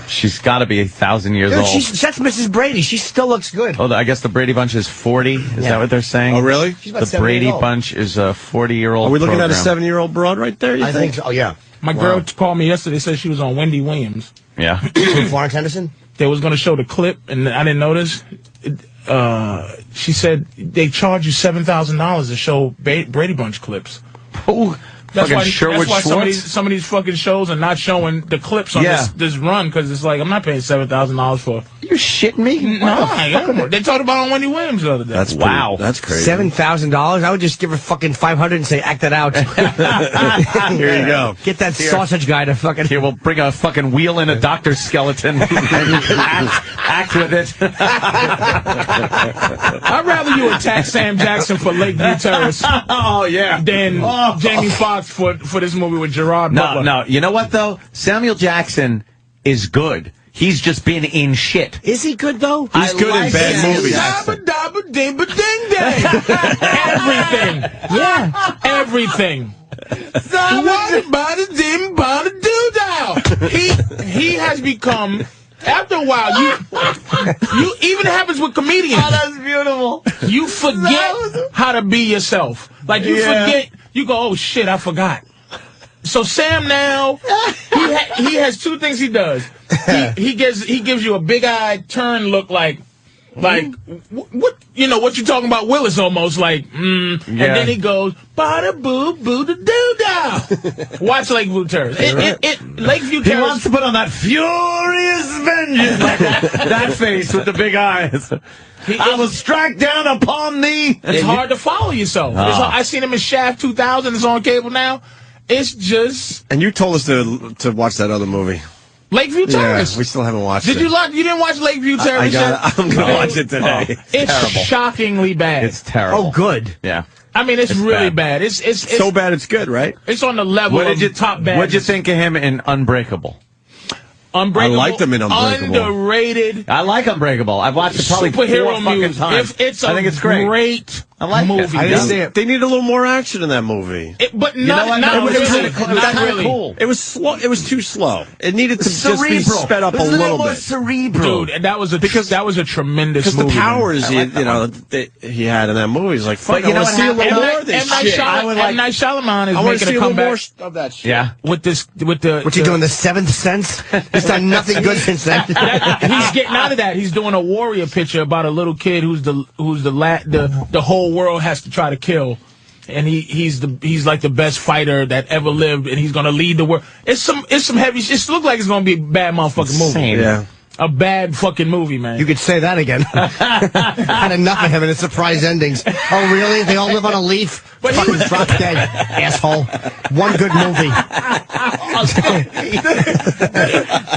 She's got to be 1,000 years Dude, old. that's Mrs. Brady. She still looks good. Oh, I guess the Brady Bunch is 40. Is that what they're saying? Oh, really? She's about The Brady 7 years old. Bunch is a 40-year-old. Are we looking program. at a 7-year-old broad right there? I think so. Oh, yeah. My girl called me yesterday, said she was on Wendy Williams. Yeah. Florence Henderson? They was going to show the clip, and I didn't notice. She said they charge you $7,000 to show Brady Bunch clips. Ooh, That's why Schwartz? some of these fucking shows are not showing the clips on this run, because it's like, I'm not paying $7,000 for. You shitting me? No, I am. They talked about it on Wendy Williams the other day. That's wow. That's crazy. $7,000? I would just give her fucking $500 and say, act it out. Here you go. Get that sausage guy to fucking... Here, we'll bring a fucking wheel and a doctor's skeleton and act with it. I'd rather you attack Sam Jackson for Lakeview Terrace than Jamie Foxx for this movie with Gerard Butler. No, you know what, though? Samuel Jackson is good. He's just been in shit. Is he good, though? He's good in bad movies. Dabba-dabba-ding-ba-ding-dang. Everything. Yeah. Everything. He has become. After a while, you even happens with comedians. Oh, that's beautiful. You forget how to be yourself. Like you forget. You go, oh shit, I forgot. So Sam now, he has two things he does. He gives you a big eyed turn look like what what you talking about, Willis, almost like and then he goes bada boo boo da doo da. Watch Lakeview Terrace. Lakeview Terrace. He wants to put on that furious vengeance, like that face with the big eyes. I will strike down upon thee. It's hard to follow yourself. I seen him in Shaft 2000. It's on cable now. It's just. And you told us to watch that other movie. Lakeview Terrace. Yeah, we still haven't watched it. You didn't watch Lakeview Terrace? I'm going to watch it today. It's terrible. Shockingly bad. It's terrible. Oh, good. Yeah. I mean, it's really bad. It's so bad it's good, right? It's on the level of top bad. What did you think of him in Unbreakable? Unbreakable. I liked him in Unbreakable. Underrated. I like Unbreakable. I've watched it probably superhero 4 fucking times. I think it's great. I like movie. I didn't see it. They need a little more action in that movie. But not really. Cool. It was slow. It was too slow. It needed to just be sped up a little bit. Cerebral. Dude, that was a tremendous movie. Because the powers he had in that movie is like, fuck, I want to see a little more of this shit. M. Night Shyamalan is making a comeback of that shit. Yeah. With the. What's he doing? The Seventh Sense? He's done nothing good since then. He's getting out of that. He's doing a warrior picture about a little kid who's the whole world has to try to kill, and he's like the best fighter that ever lived, and he's gonna lead the world. It's some heavy. It looks like it's gonna be a bad motherfucking movie. Yeah. A bad fucking movie, man. You could say that again. Had enough of him and his surprise endings. Oh, really? They all live on a leaf? But fucking drop dead, asshole. One good movie.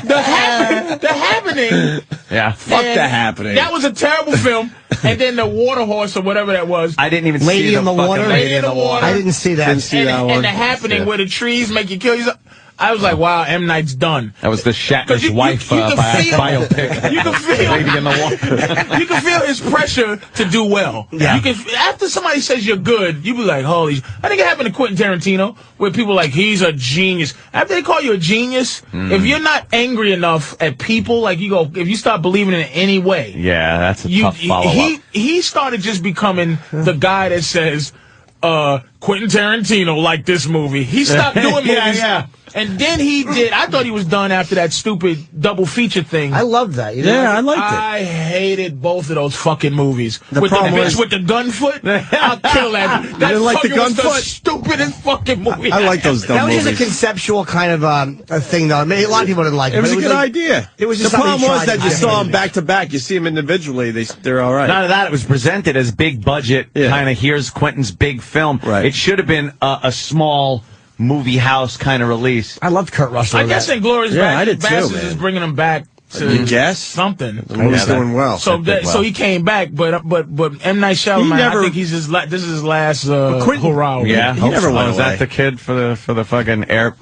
The Happening. Yeah. Fuck The Happening. That was a terrible film. And then The Water Horse or whatever that was. I didn't even see Lady in the Water. Lady in the Water. I didn't see that. Didn't see that one. And The Happening where the trees make you kill yourself. I was like, wow, M. Night's done. That was the Shatner's wife biopic. You can feel Lady in the Water. You can feel his pressure to do well. Yeah. After somebody says you're good, you be like, holy. I think it happened to Quentin Tarantino, where people are like, he's a genius. After they call you a genius, if you're not angry enough at people, like you go, if you start believing in any way. Yeah, that's a tough follow-up. He started just becoming the guy that says, Quentin Tarantino liked this movie. He stopped doing movies. Yeah. And then he did. I thought he was done after that stupid double feature thing. I loved that. I liked it. I hated both of those fucking movies. With the bitch with the gun foot, I'll kill that. That like the gun was foot? the stupidest fucking movie. I like those dumb movies. That was just a conceptual kind of a thing, though. I mean, a lot of people didn't like it. It was a good idea. It was just the problem was that you saw them to back to back. You see them individually, they're all right. None of that. It was presented as big budget, kind of here's Quentin's big film. Right. It should have been a small movie house kind of release. I loved Kurt Russell. I guess Inglourious Basterds is bringing him back to something. He was doing well. So he came back, but M. Night Shyamalan, I think this is his last hurrah. Yeah, he never went away. Is that the kid for the fucking the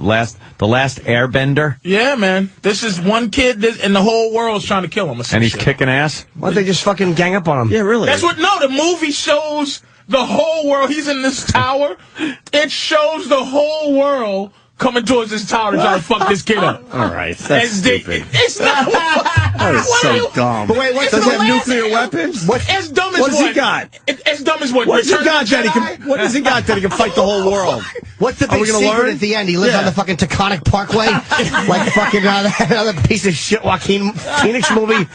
last Airbender? Yeah, man. This is one kid and the whole world's trying to kill him. And he's kicking ass? Why don't they just fucking gang up on him? Yeah, really. The movie shows the whole world. He's in this tower. It shows the whole world coming towards this tower to try to fuck this kid up. All right, that's stupid. It's not. That is so dumb. But wait, does he have nuclear weapons? As dumb as what? What does he got? As dumb as what? What does he got that he can? What does he got that he can fight the whole world? What's the big secret at the end? He lives on the fucking Taconic Parkway, like fucking another piece of shit Joaquin Phoenix movie.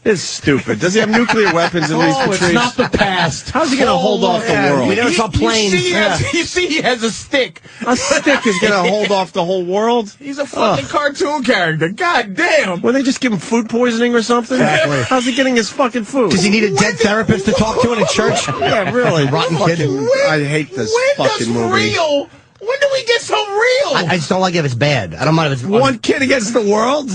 It's stupid. Does he have nuclear weapons at least? It's not the past. How's he going to hold off the world? We never saw planes. You see, he has a stick. A stick is going to hold off the whole world? He's a fucking cartoon character. God damn. Will they just give him food poisoning or something? Exactly. How's he getting his fucking food? Does he need a dead therapist to talk to in a church? Yeah, really. Rotten kid. I hate this fucking movie. When do we get so real? I just don't like it if it's bad. I don't mind if it's one kid against the world.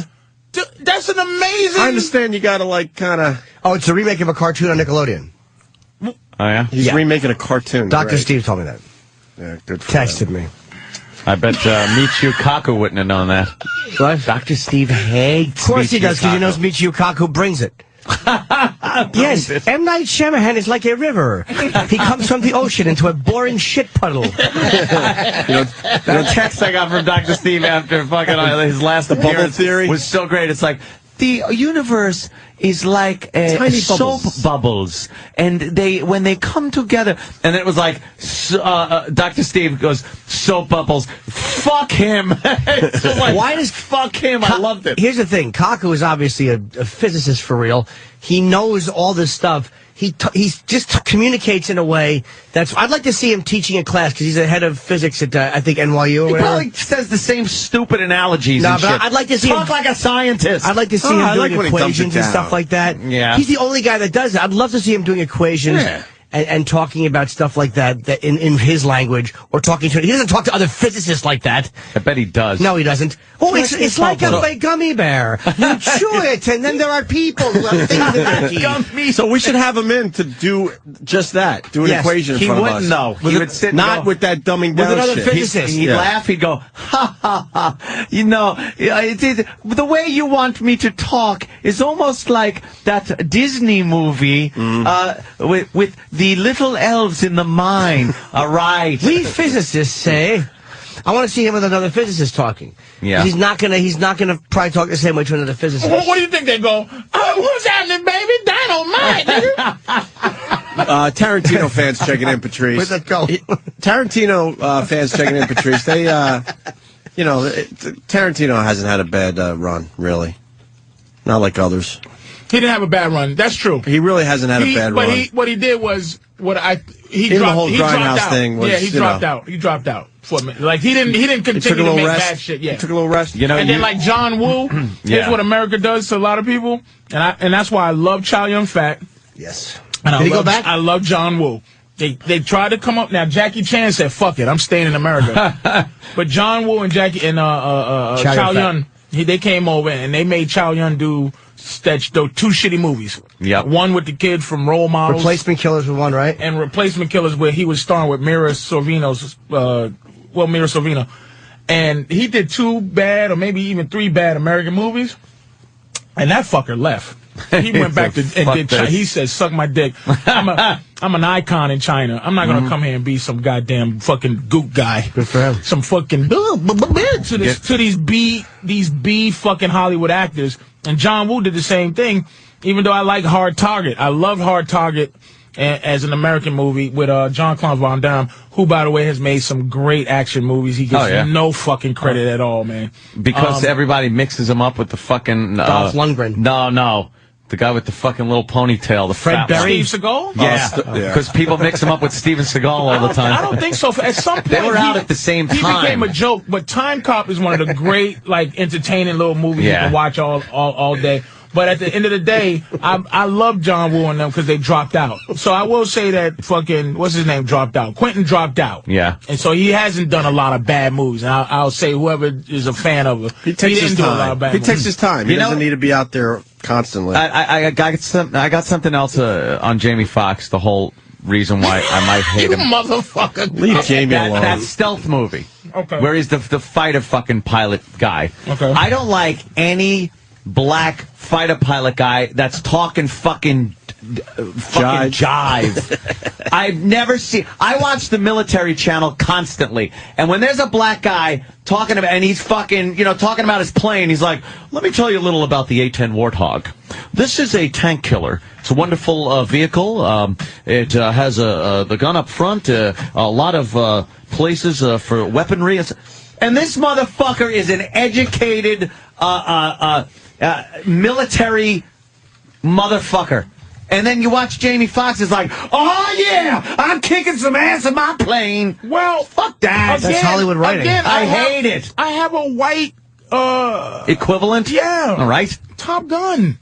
That's an amazing. I understand you got to kind of. Oh, it's a remake of a cartoon on Nickelodeon. Oh yeah, he's remaking a cartoon. Dr. Steve told me that. Yeah, good. Texted me. I bet Michio Kaku wouldn't have known that. What? Dr. Steve hates. Of course he does, because he knows Michio Kaku brings it. Yes, M. Night Shyamalan is like a river. He comes from the ocean into a boring shit puddle. The text I got from Dr. Steve after fucking his last appearance was so great. It's like, the universe is like tiny soap bubbles, and when they come together, and it was like Dr. Steve goes, soap bubbles. Fuck him. It's just like, why does fuck him? I loved it. Here's the thing: Kaku is obviously a physicist for real. He knows all this stuff. He just communicates in a way that's... I'd like to see him teaching a class, because he's the head of physics at, I think, NYU or whatever. He probably says the same stupid analogies and shit. I'd like to see Talk like a scientist. I'd like to see him doing equations and stuff like that. Yeah. He's the only guy that does it. I'd love to see him doing equations. Yeah. And talking about stuff like that in his language, or talking to... He doesn't talk to other physicists like that. I bet he does. No, he doesn't. Oh, it's like a gummy bear. You chew it, and then there are people who have things in their teeth. So we should have him in to do just that. Do an equation in front of us. He wouldn't know. He would sit not with that dumbing down with another shit. physicist. He'd laugh. He'd go, ha, ha, ha. You know, the way you want me to talk is almost like that Disney movie with the little elves in the mine. All right. We physicists say... I want to see him with another physicist talking. Yeah. He's not gonna probably talk the same way to another physicist. What do you think they go? What's happening, baby? Dynamite, nigga. Tarantino fans checking in, Patrice. Where'd that go? Tarantino fans checking in, Patrice. They, Tarantino hasn't had a bad run, really. Not like others. He didn't have a bad run. That's true. He really hasn't had a bad run. But what he did was the whole Grindhouse thing was, he dropped out. He dropped out for a minute. Like he didn't continue to make bad shit. Yeah, he took a little rest. Then like John Woo, here's what America does to a lot of people, and that's why I love Chow Yun-Fat. Yes. And did he go back? I love John Woo. They tried to come up. Now Jackie Chan said, "Fuck it, I'm staying in America." But John Woo and Chow Yun, they came over and they made Chow Yun do two shitty movies. Yeah. One with the kid from Role Models. Replacement Killers was one, right? And Replacement Killers, where he was starring with Mira Sorvino. And he did 2 bad or maybe even 3 bad American movies. And that fucker left. He went back to and did China. He said, suck my dick. I'm an icon in China. I'm not going to come here and be some goddamn fucking gook guy. Good for him. Some fucking to these B fucking Hollywood actors. And John Woo did the same thing, even though I like Hard Target. I love Hard Target as an American movie with Jean-Claude Van Damme, who, by the way, has made some great action movies. He gets no fucking credit at all, man. Because everybody mixes him up with the fucking... Dolph Lundgren. No. The guy with the fucking little ponytail. The Fred Berry. Steve Seagal? Yeah, because people mix him up with Steven Seagal all the time. I don't think so. At some point, they were out at the same time. He became a joke, but Time Cop is one of the great, like, entertaining little movies you can watch all day. But at the end of the day, I love John Woo and them because they dropped out. So I will say that fucking, what's his name, dropped out. Quentin dropped out. Yeah. And so he hasn't done a lot of bad movies. And I'll say whoever is a fan of it, he takes his time. He takes his time. He doesn't need to be out there constantly. I got something else on Jamie Foxx, the whole reason why I might hate him. You motherfucker. Leave Jamie alone. That stealth movie. Okay. Where he's the fighter fucking pilot guy. Okay. I don't like any black fighter pilot guy that's talking fucking jive. I've never seen... I watch the military channel constantly, and when there's a black guy talking about... And he's fucking, talking about his plane, he's like, let me tell you a little about the A-10 Warthog. This is a tank killer. It's a wonderful vehicle. It has the gun up front, a lot of places for weaponry. And this motherfucker is an educated... military motherfucker. And then you watch Jamie Foxx is like, oh yeah, I'm kicking some ass in my plane. Well, fuck that. That's Hollywood writing. I hate it. I have a white equivalent? Yeah. All right. Top Gun.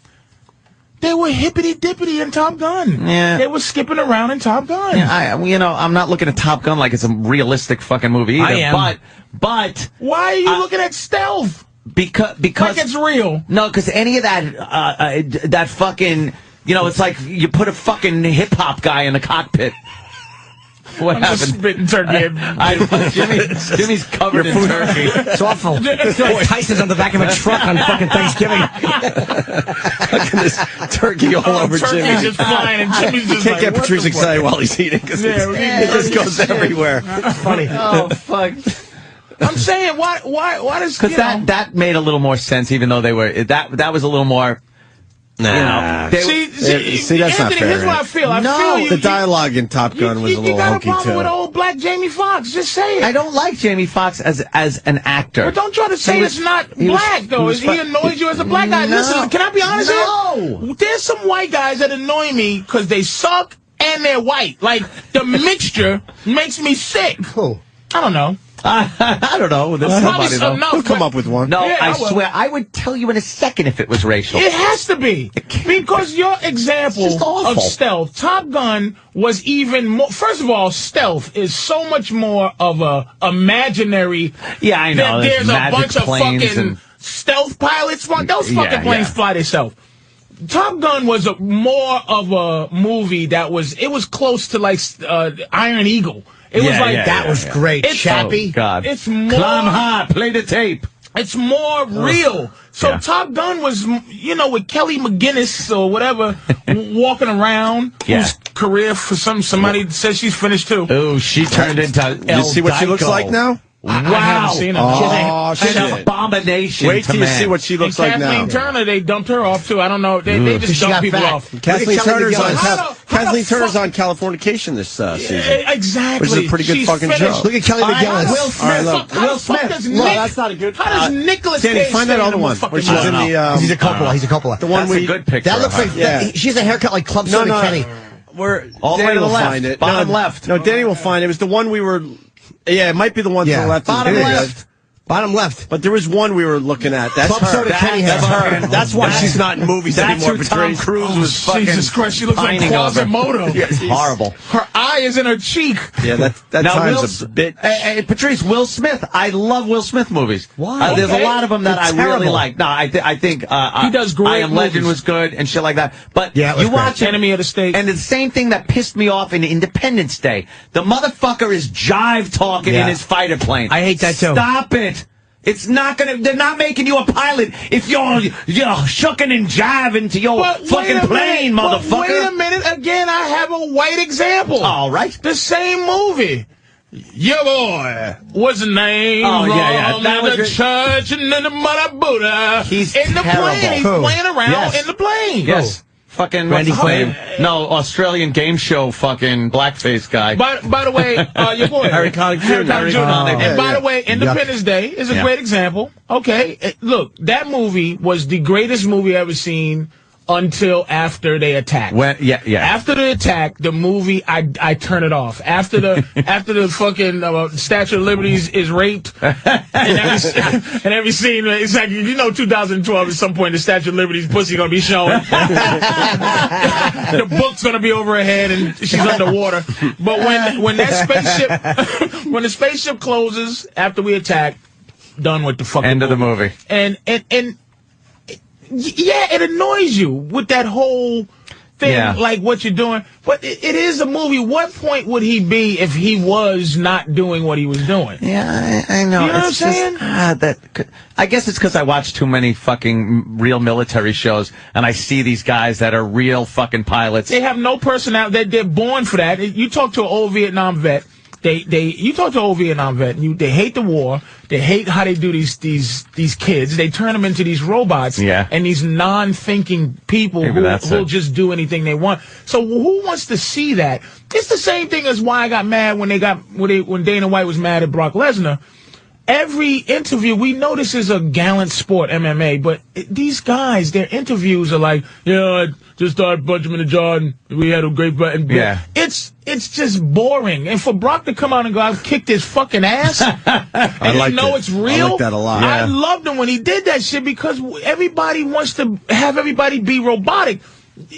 They were hippity-dippity in Top Gun. Yeah. They were skipping around in Top Gun. Yeah, I'm not looking at Top Gun like it's a realistic fucking movie either. I am. But why are you looking at stealth? Because like it's real. No, because any of that fucking, it's like you put a fucking hip hop guy in the cockpit. What I'm happened? just spitting turkey. Jimmy's covered in turkey. It's awful. It's like Tyson's on the back of a truck on fucking Thanksgiving. Look at this turkey all over Jimmy. Turkey's just flying, and Jimmy's just Can't like, get what Patrice the excited fuck? while he's eating because Yeah, it just goes everywhere. Funny. Oh, fuck. I'm saying, why does... Because that made a little more sense, even though they were... That was a little more... Nah. See, that's not Anthony, fair. here's what I feel. I feel the dialogue in Top Gun was a little You got a hokey, problem too. with old black Jamie Foxx. Just say it. I don't like Jamie Foxx as an actor. But don't try to say it's not black, though. He annoys you as a black guy. Listen, can I be honest here? There's some white guys that annoy me because they suck and they're white. Like, the mixture makes me sick. Cool. I don't know. I don't know. There's somebody, though. We'll come up with one. No, Yeah, I I will. swear, I would tell you in a second if it was racial. It has to be. Because your example It's just awful. of stealth, Top Gun was even more... First of all, stealth is so much more of a imaginary... Yeah, I know. There's a magic bunch of planes fucking and stealth pilots. Those fucking planes fly themselves. Top Gun was more of a movie that was... It was close to like Iron Eagle. It was like... That was great. It's Chappie. Oh, God. It's more... Climb high, play the tape. It's more real. So Top Gun was, with Kelly McGinnis or whatever, walking around, whose career for somebody says she's finished too. Oh, she turned into You see what she looks like now? Wow. I haven't seen her. Oh, shit. An abomination. Wait till you see what she looks like now. Kathleen Turner, they dumped her off too. I don't know. They just She dump got people fat. off. Kathleen Turner's on How the fuck- on Californication this season. Exactly. Which is a pretty good She's fucking finished. joke. Look at Kelly McGillis. Will Smith. All right, look. How the fuck does Nick... that's not a good... How does Nicolas Danny, Cage find that stay other in one the fucking where she's movie? in the... He's a Coppola. He's a Coppola. The one That's where a good picture. That looks like... Yeah. She has a haircut like Club Soda Kenny. We're All the way Danny to the will left. find it. Bottom left. No, Danny will find it. It was the one we were... Yeah, it might be the one to the left. Bottom It is. left. Bottom left. But there was one we were looking at. That's Club her. Soda Kenny has That's her. That's why she's not in movies That's anymore. who Tom Patrice. Cruise was fucking Jesus Christ, she looks like pining over. Quasimodo. It's horrible. Her eye is in her cheek. Yeah, that Now, time's a bit... Patrice, Will Smith. I love Will Smith movies. Why? There's a Okay. lot of them that They're I really terrible. like. No, I think He does great I Am Legend movies. was good and shit like that. But Yeah, it was you watch it, Enemy of the State. and it's the same thing that pissed me off in Independence Day. The motherfucker is jive talking in his fighter plane. I hate that too. Stop it. It's not gonna. They're not making you a pilot if you're shucking and jiving to your fucking plane, motherfucker. But wait a minute. Again, I have a white example. All right. The same movie. Your boy was named That was in the church and in the Mother Buddha. He's in the terrible. plane. He's Who? playing around Yes. in the plane. Yes. Fucking Randy what's his Quaid? name? No, Australian game show fucking blackface guy. By the way, your boy Harry Connick Jr. And by the way, Independence Day is a great example. Okay, look, that movie was the greatest movie ever seen until after they attacked. After the attack, the movie, I turn it off. After the fucking Statue of Liberty is raped, and every scene, it's like 2012 at some point the Statue of Liberty's pussy gonna be showing. The book's gonna be over her head and she's underwater. But when that spaceship when the spaceship closes after we attack, done with the fucking End of the movie. And yeah, it annoys you with that whole thing, like what you're doing. But it is a movie. What point would he be if he was not doing what he was doing? Yeah, I know. You know what I'm It's saying? just, I guess it's because I watch too many fucking real military shows, and I see these guys that are real fucking pilots. They have no personality. They're born for that. You talk to an old Vietnam vet. You talk to an old Vietnam vet, and they hate the war. They hate how they do these kids. They turn them into these robots and these non-thinking people who'll just do anything they want. So who wants to see that? It's the same thing as why I got mad when Dana White was mad at Brock Lesnar. Every interview, we know this is a gallant sport, MMA, but these guys, their interviews are like, I just started punching him in the jaw and we had a great fight. It's just boring. And for Brock to come out and go out and kick this fucking ass, and it's real. I like that a lot. I loved him when he did that shit because everybody wants to have everybody be robotic.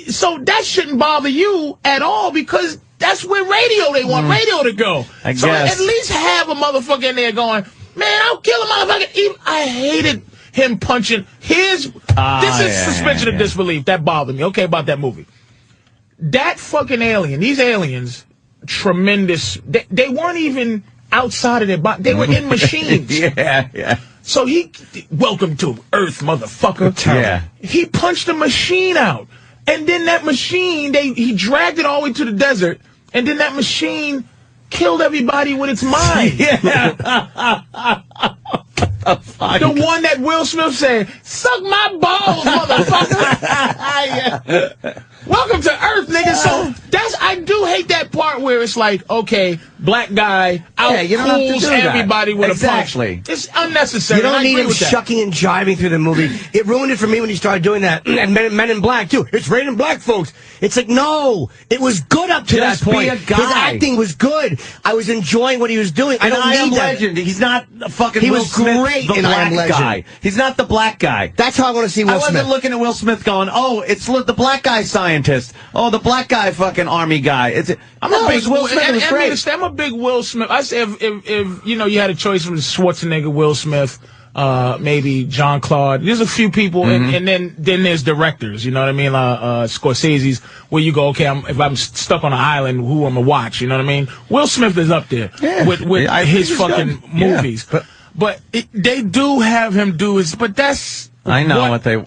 So that shouldn't bother you at all because that's where they want radio to go. I so guess. at least have a motherfucker in there going, man, I'll kill a motherfucker. I hated him punching. This is suspension of disbelief. That bothered me. Okay, about that movie. That fucking alien, these aliens, tremendous. They weren't even outside of their body. They were in machines. Yeah. So welcome to Earth, motherfucker. Yeah. He punched the machine out. And then that machine, he dragged it all the way to the desert. And then that machine killed everybody with its mind. Yeah. The one that Will Smith said, "Suck my balls, motherfucker." Yeah. Welcome to Earth, nigga. So I do hate that part where it's like, okay, black guy out-cools everybody with a punch. It's unnecessary. You don't need him shucking and jiving through the movie. It ruined it for me when he started doing that. And Men in Black, too. It's raining black folks. It's like, no. It was good up to that point. His acting was good. I was enjoying what he was doing. I don't need that. Legend. He's not fucking He Will was Smith, great the in I Am black Legend. guy. He's not the black guy. That's how I want to see Will Smith. I wasn't looking at Will Smith going, oh, it's the black guy scientist. Oh, the black guy fucking army guy. I'm a big Will Smith. Was great. I'm a big Will Smith. I say if you had a choice from Schwarzenegger, Will Smith, maybe Jean-Claude. There's a few people, and then there's directors. You know what I mean? Scorsese's, where you go, okay, if I'm stuck on an island, who I'm gonna watch? You know what I mean? Will Smith is up there with his fucking movies. Yeah. But they do have him do his. But that's. I know what people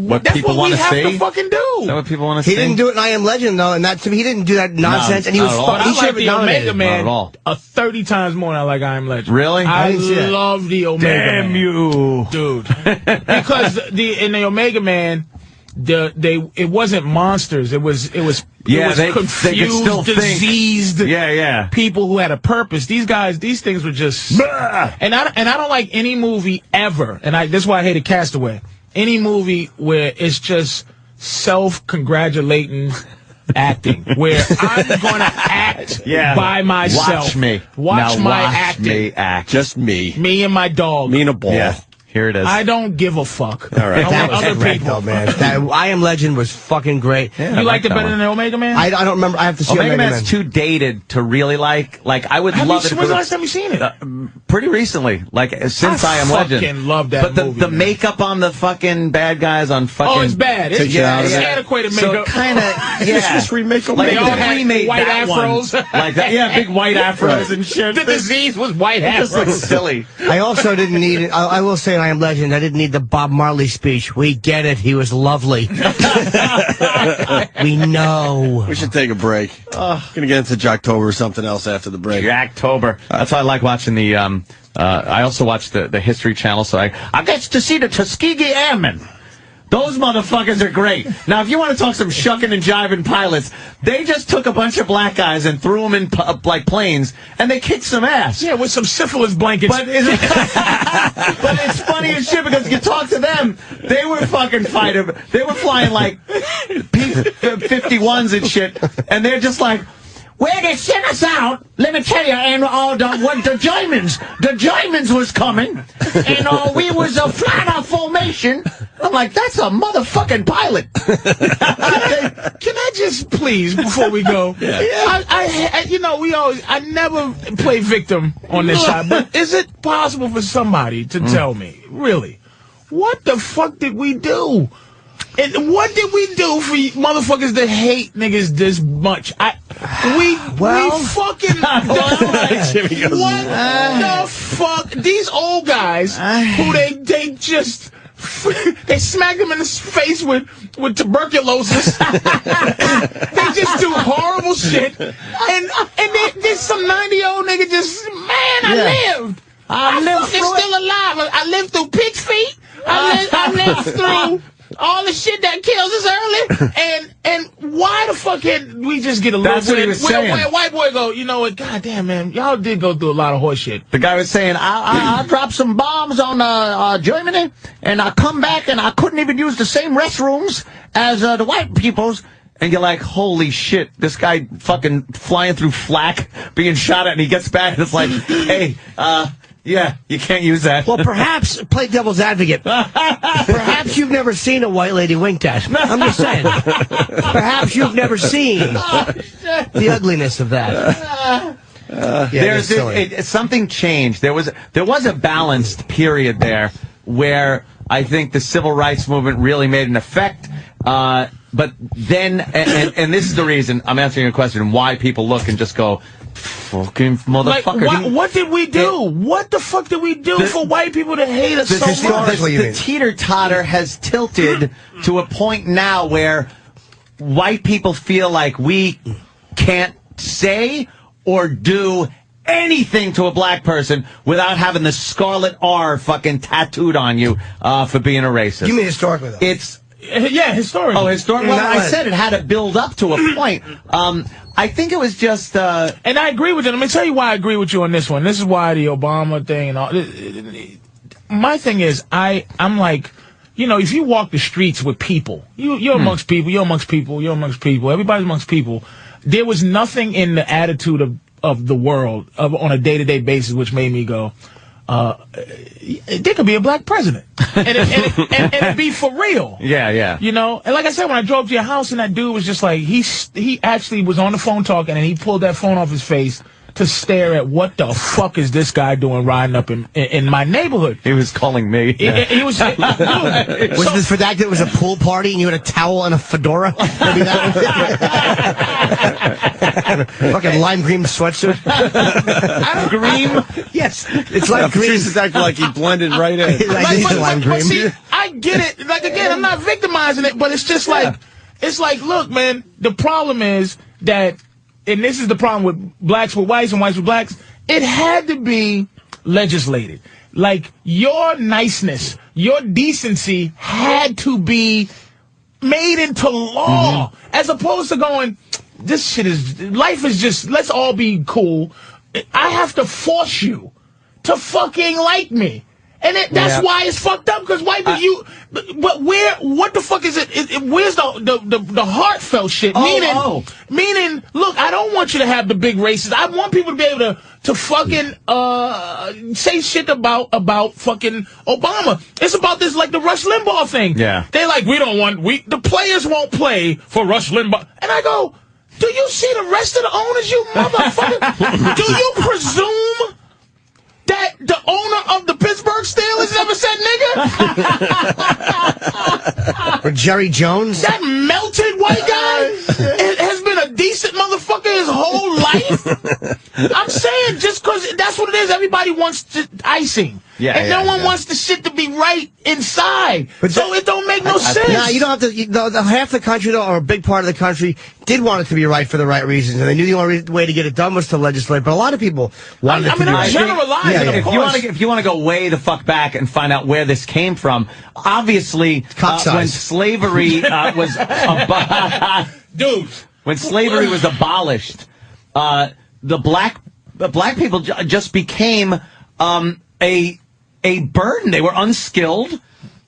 want to see. That's what we have to fucking do. Is that what people want to see? He didn't do it in I Am Legend, though, and he didn't do that nonsense. And he was he should have been nominated. Omega Man 30 times more than I like I Am Legend. Really? I love the Omega Man. Damn you, dude! Because in the Omega Man, it wasn't monsters. It was confused, diseased people who had a purpose. These things were just and I don't like any movie ever, and this is why I hated Castaway. Any movie where it's just self-congratulating acting, where I'm going to act by myself. Watch me. Watch my acting. Me act. Just me. Me and my dog. Me and a ball. Yeah. Here it is. I don't give a fuck. All right. I want other people. Man. I Am Legend was fucking great. Yeah, you liked it better than Omega Man? I don't remember. I have to see Omega Man's too dated to really like. I would love it. When's the last time you seen it? Pretty recently. Since I Am Legend. I fucking love that movie. But the makeup on the fucking bad guys on fucking... Oh, it's bad. It's antiquated makeup. So kind of, It's just remake They all had white afros. Like that. Yeah, big white afros and shit. The disease was white afros. Just looks silly. I also didn't need it. I will say in I Am Legend, I didn't need the Bob Marley speech. We get it. He was lovely. We know. We should take a break. Gonna get into Jocktober or something else after the break. Jocktober. That's why I like watching the. I also watch the History Channel, so I get to see the Tuskegee Airmen. Those motherfuckers are great. Now, if you want to talk some shucking and jiving pilots, they just took a bunch of black guys and threw them in planes, and they kicked some ass. Yeah, with some syphilis blankets. But it's funny as shit because you talk to them, they were fucking fighting. They were flying like P-51s and shit, and they're just like, where they sent us out, let me tell you, and the Germans was coming, and we was flying our formation. I'm like, that's a motherfucking pilot. Can I just please, before we go? I never play victim on this side, but is it possible for somebody to tell me, really, what the fuck did we do? And what did we do for you motherfuckers that hate niggas this much? We fucking Jimmy goes, what the fuck? These old guys who they just they smack them in the face with tuberculosis. They just do horrible shit. And there's some 90-year-old nigga just, man, I lived. I'm still alive. I lived through pig's feet. I lived through all the shit that kills us early, and why the fuck can't we just get a little bit? Where white boy go, you know what? Goddamn, man, y'all did go through a lot of horse shit. The guy was saying, I dropped some bombs on Germany, and I come back and I couldn't even use the same restrooms as the white people's. And you're like, holy shit, this guy fucking flying through flak, being shot at, and he gets back, and it's like, hey, yeah, you can't use that. Well, perhaps, play devil's advocate, perhaps you've never seen a white lady winked at. I'm just saying. Perhaps you've never seen the ugliness of that. Something changed. There was a balanced period there where I think the civil rights movement really made an effect. But then, and this is the reason I'm answering your question, why people look and just go, fucking motherfucker. Like, what did we do? What the fuck did we do for white people to hate us so much? The teeter-totter has tilted to a point now where white people feel like we can't say or do anything to a black person without having the scarlet R fucking tattooed on you for being a racist. You mean historically, though? Yeah, historically. Oh, historically? Well, I said it had to build up to a point. I think it was just... And I agree with you. Let me tell you why I agree with you on this one. This is why the Obama thing and all... My thing is, I'm like... You know, if you walk the streets with people, you're amongst people, you're amongst people, you're amongst people, everybody's amongst people. There was nothing in the attitude of the world on a day-to-day basis which made me go... there could be a black president, and it'd be for real. Yeah. You know, and like I said, when I drove to your house, and that dude was just like, he actually was on the phone talking, and he pulled that phone off his face to stare at what the fuck is this guy doing riding up in my neighborhood. He was calling me. He was. Was this for that? It was a pool party, and you had a towel and a fedora. Maybe that. Fucking lime green sweatshirt. Green? Yes, it's like green. Patrice is acting like he blended right in. Lime green. See, I get it. Like again, I'm not victimizing it, but it's just like, it's like, look, man. The problem is that. And this is the problem with blacks with whites and whites with blacks. It had to be legislated. Like, your niceness, your decency had to be made into law. As opposed to going, this shit is, life is just, let's all be cool. I have to force you to fucking like me. And that's why it's fucked up, because white people, but what the fuck is it? Where's the heartfelt shit? Meaning, look, I don't want you to have the big races. I want people to be able to fucking, say shit about fucking Obama. It's about this, like the Rush Limbaugh thing. Yeah. They're like, the players won't play for Rush Limbaugh. And I go, do you see the rest of the owners, you motherfucker? Do you presume that the owner of the Pittsburgh Steelers never said nigga? Or Jerry Jones? That melted white guy has been a decent motherfucker his whole life? I'm saying, just because that's what it is, everybody wants icing. And no one wants the shit to be right inside. But so it don't make no sense. Nah, you don't have to. Half the country, though, or a big part of the country, did want it to be right for the right reasons, and they knew the only way to get it done was to legislate. But a lot of people wanted it to be right. Generalizing, of course. If you want to go way the fuck back and find out where this came from, obviously, when slavery was dude, when slavery was abolished, the black people just became a burden. They were unskilled.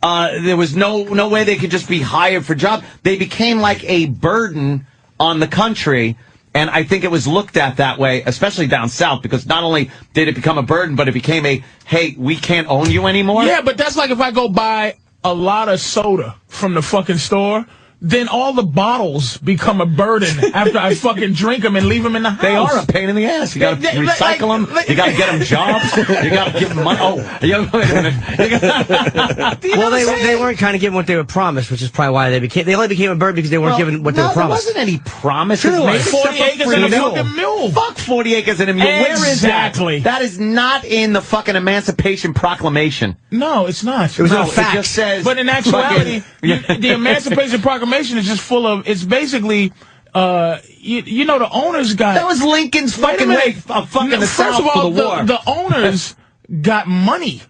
There was no way they could just be hired for jobs. They became like a burden on the country, and I think it was looked at that way, especially down south, because not only did it become a burden, but it became hey, we can't own you anymore. Yeah, but that's like if I go buy a lot of soda from the fucking store, then all the bottles become a burden after I fucking drink them and leave them in the house. They are a pain in the ass. You got to recycle them. You got to get them jobs. You got to give them money. Wait a minute. Well, they weren't kind of given what they were promised, which is probably why they only became a burden because they weren't given what they were promised. There wasn't any promise. Sure, made 40 acres and a fucking mule. Fuck 40 acres and a mule. Where is that? That is not in the fucking Emancipation Proclamation. No, it's not. It was a fact. It just says. But in actuality, the Emancipation Proclamation is just full of, it's basically, you know, the owners got... That was Lincoln's fucking way of fucking the South for the war. The owners got money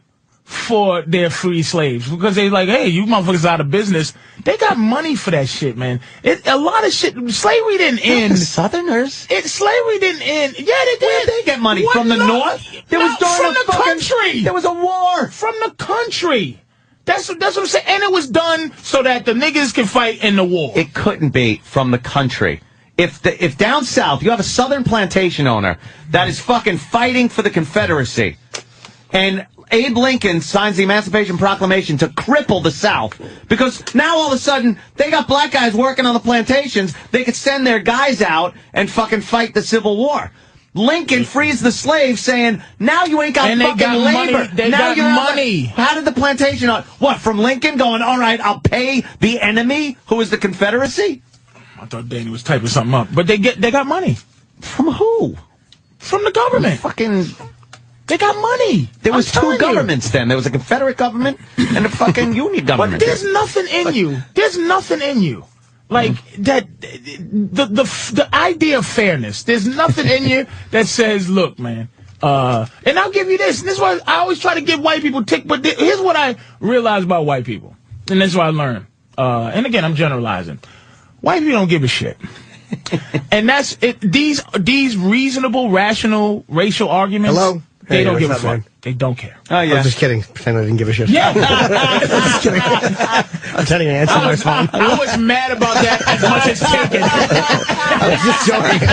for their free slaves because they like, hey, you motherfuckers out of business. They got money for that shit, man. A lot of shit. Slavery didn't end. Southerners? Slavery didn't end. Yeah, they did. Where did they get money? From the North? From the country. There was a war. From the country. That's what I'm saying. And it was done so that the niggas can fight in the war. It couldn't be from the country. If down south you have a southern plantation owner that is fucking fighting for the Confederacy, and Abe Lincoln signs the Emancipation Proclamation to cripple the South, because now all of a sudden they got black guys working on the plantations, they could send their guys out and fucking fight the Civil War. Lincoln frees the slaves, saying, now you ain't got fucking labor. They got money. How did the plantation... What, from Lincoln going, all right, I'll pay the enemy, who is the Confederacy? I thought Danny was typing something up. But they got money. From who? From the government. They got money. There was two governments then. There was a Confederate government and a fucking Union government. But there's nothing in you. There's nothing in you. Like, that, the idea of fairness. There's nothing in you that says, look, man, and I'll give you this. And this is why I always try to give white people tick. But here's what I realize about white people. And this is what I learned. And again, I'm generalizing. White people don't give a shit. And that's it. These reasonable, rational, racial arguments. Hello? They don't give a fuck. They don't care. Oh, yeah. I'm just kidding. Pretend I didn't give a shit. Yeah. Just kidding. I'm telling you, answer my phone. I was mad about that as much as taken. I was just joking.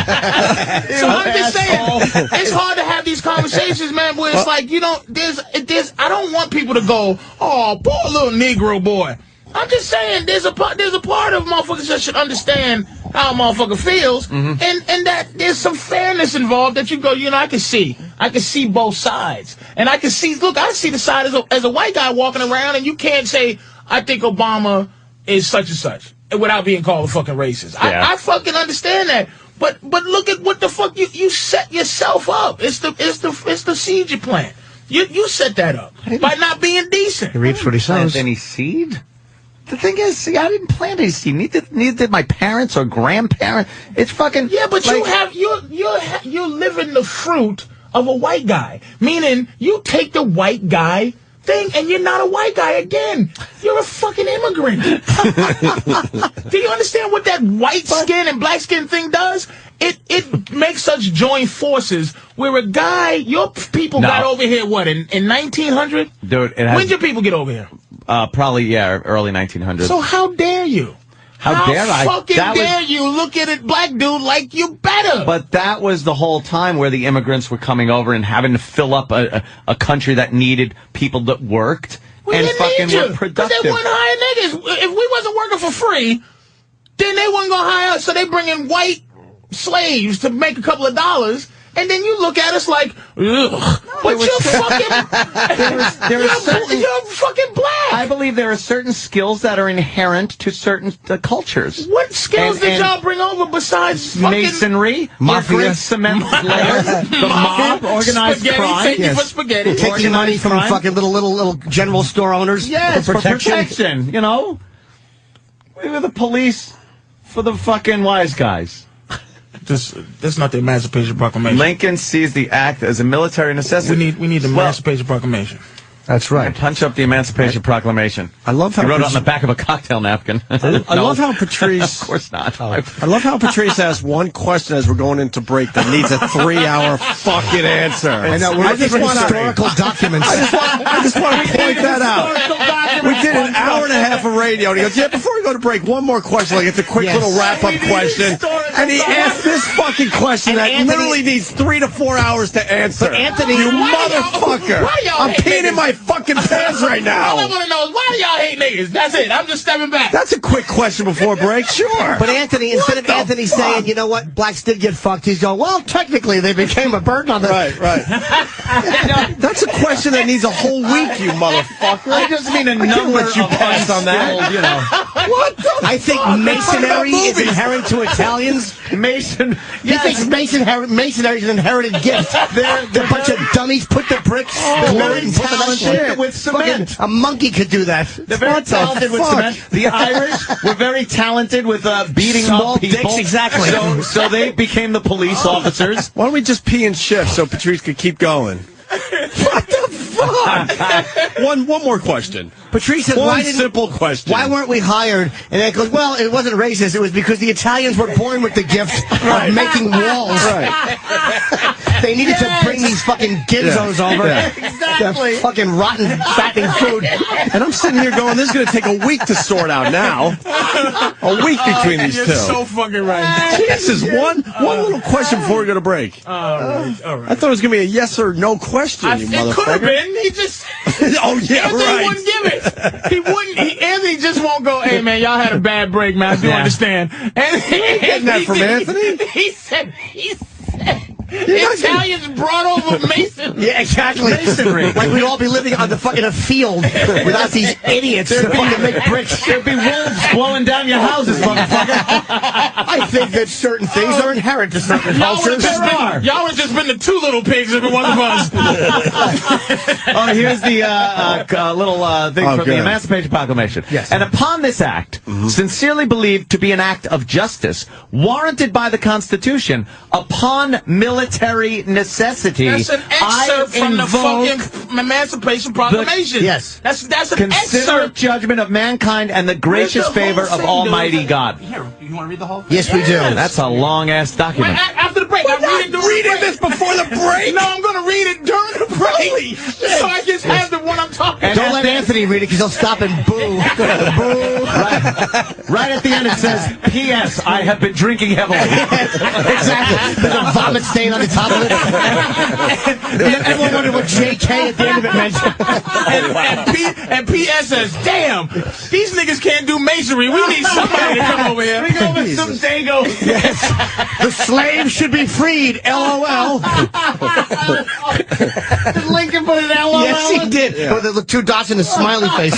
So I'm just saying, it's hard to have these conversations, man, where it's like, you know, I don't want people to go, oh, poor little Negro boy. I'm just saying, there's a part of motherfuckers that should understand how a motherfucker feels, and that there's some fairness involved that you go, you know, I can see both sides, and I can see, look, I see the side as a white guy walking around, and you can't say, I think Obama is such and such, without being called a fucking racist. Yeah. I fucking understand that, but look at what the fuck you set yourself up. It's the seed you plant. You set that up by not being decent. He reaps what he sows. Any seed? The thing is, see, I didn't plant any seed. Neither did my parents or grandparents. It's fucking... Yeah, but like, you're living the fruit of a white guy. Meaning, you take the white guy thing, and you're not a white guy again. You're a fucking immigrant. Do you understand what that white skin and black skin thing does? It makes us join forces where a guy, your people got over here, what, in 1900? Dude, when did your people get over here? Probably, yeah, early 1900s. So how dare you? How dare you look at a black dude like you better? But that was the whole time where the immigrants were coming over and having to fill up a country that needed people that worked and fucking were productive. They wouldn't hire niggas. If we wasn't working for free, then they wasn't going to hire us. So they bring in white slaves to make a couple of dollars. And then you look at us like, ugh, but you're fucking, you're fucking black. I believe there are certain skills that are inherent to certain cultures. What skills did y'all bring over besides fucking... Masonry, mafia, cement layers, the mob, organized crime. Take you for spaghetti. Taking money from fucking little general store owners for protection. You know? We were the police for the fucking wise guys. That's not the Emancipation Proclamation. Lincoln sees the act as a military necessity. We need the Emancipation Proclamation. That's right. Punch up the Emancipation Proclamation. I love how he wrote it on the back of a cocktail napkin. I love how Patrice... Of course not. I love how Patrice asked one question as we're going into break that needs a 3-hour fucking answer. I know. We're looking for historical documents. I just want to point that out. We did an hour and a half of radio, and he goes, yeah, before we go to break, one more question. Like, it's a quick little wrap-up question. And he asked this fucking question that literally needs 3 to 4 hours to answer. But Anthony, you motherfucker. I'm peeing in my fucking pants right now. All I want to know is, why do y'all hate niggas? That's it. I'm just stepping back. That's a quick question before break. Sure. But Anthony, instead of Anthony saying, you know what, blacks did get fucked, he's going, well, technically they became a burden on the... Right. That's a question that needs a whole week, you motherfucker. I just mean a number you passed on that. You know. What the I think masonry is inherent to Italians. He thinks masonry is an inherited gift. They're a bunch of dummies. Put the bricks, very talented with cement. A monkey could do that. They're very talented with cement. The Irish were very talented with beating small up people. Dicks, exactly. So they became the police officers. Why don't we just pee and shift so Patrice could keep going? What the fuck? One more question. Patrice said, one simple question. Why weren't we hired? And then it goes, well, it wasn't racist. It was because the Italians were born with the gift of making walls. Right. They needed to bring these fucking ginzos over. Yeah. Exactly. The fucking rotten, fattening food. And I'm sitting here going, this is going to take a week to sort out now. A week between these two. You're so fucking right. Jesus, one little question before we go to break. All right. I thought it was going to be a yes or no question, you motherfucker. It could have been. He just... Oh, yeah, Anthony right. wouldn't give it. He wouldn't. Anthony just won't go, hey, man, y'all had a bad break, man. I do understand. And getting that from Anthony? He said... Italians brought over Masonry. Yeah, exactly. Masonry. Like we'd all be living on the fucking field without these idiots to fucking make bricks. There'd be wolves blowing down your houses, motherfucker. I think that certain things are inherent to certain cultures. Y'all would have just been the two little pigs every one of us. Oh, here's the little thing from the Emancipation Proclamation. Yes. And upon this act, sincerely believed to be an act of justice, warranted by the Constitution, upon military necessity, That's an excerpt from the fucking Emancipation Proclamation. Yes. That's an considerate excerpt. judgment of mankind and the gracious favor of Almighty God. Here, you want to read the whole thing? Yes, we do. That's a long-ass document. After the break, I'm reading this before the break. No, I'm going to read it during the break. Holy shit. So I just have the one I'm talking about. Don't let Anthony read it because he'll stop and boo. Boo. Right at the end it says, P.S. I have been drinking heavily. Exactly. There's a vomit stain on the top of it. Everyone wondered what J.K. at the end of it meant. And P.S. says, damn, these niggas can't do masonry. We need somebody to come over here. We go with some Dagos. Yes. The slaves should be freed. LOL. Did Lincoln put an LOL? Yes, he did. With the two dots in the smiley face.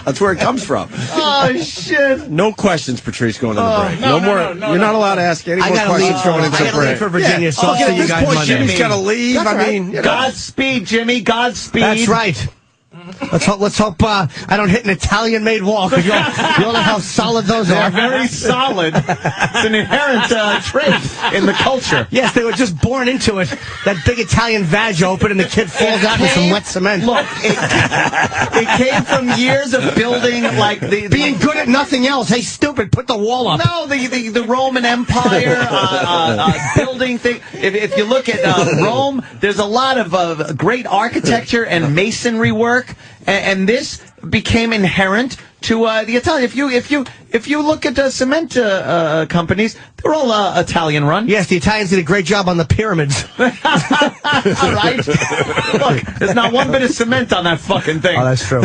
That's where it comes from. Oh, shit. No questions, Patrice, going to the break. No more. You're not allowed to ask any more questions going into the break. I gotta leave for Virginia, so I'll At see you this guys point, Monday. Jimmy's got to leave. That's I right. mean, you know. Godspeed, Jimmy. Godspeed. That's right. Let's hope I don't hit an Italian-made wall, because you all know how solid those They're are. very solid. It's an inherent trait in the culture. Yes, they were just born into it. That big Italian vag open, and the kid falls out in some wet cement. Look, it came from years of building, like being good at nothing else. Hey, stupid, put the wall up. No, the Roman Empire building thing. If you look at Rome, there's a lot of great architecture and masonry work, and this became inherent to the Italian. If you look at cement companies, they're all Italian run. Yes, the Italians did a great job on the pyramids. All right. Look, there's not one bit of cement on that fucking thing. Oh, that's true.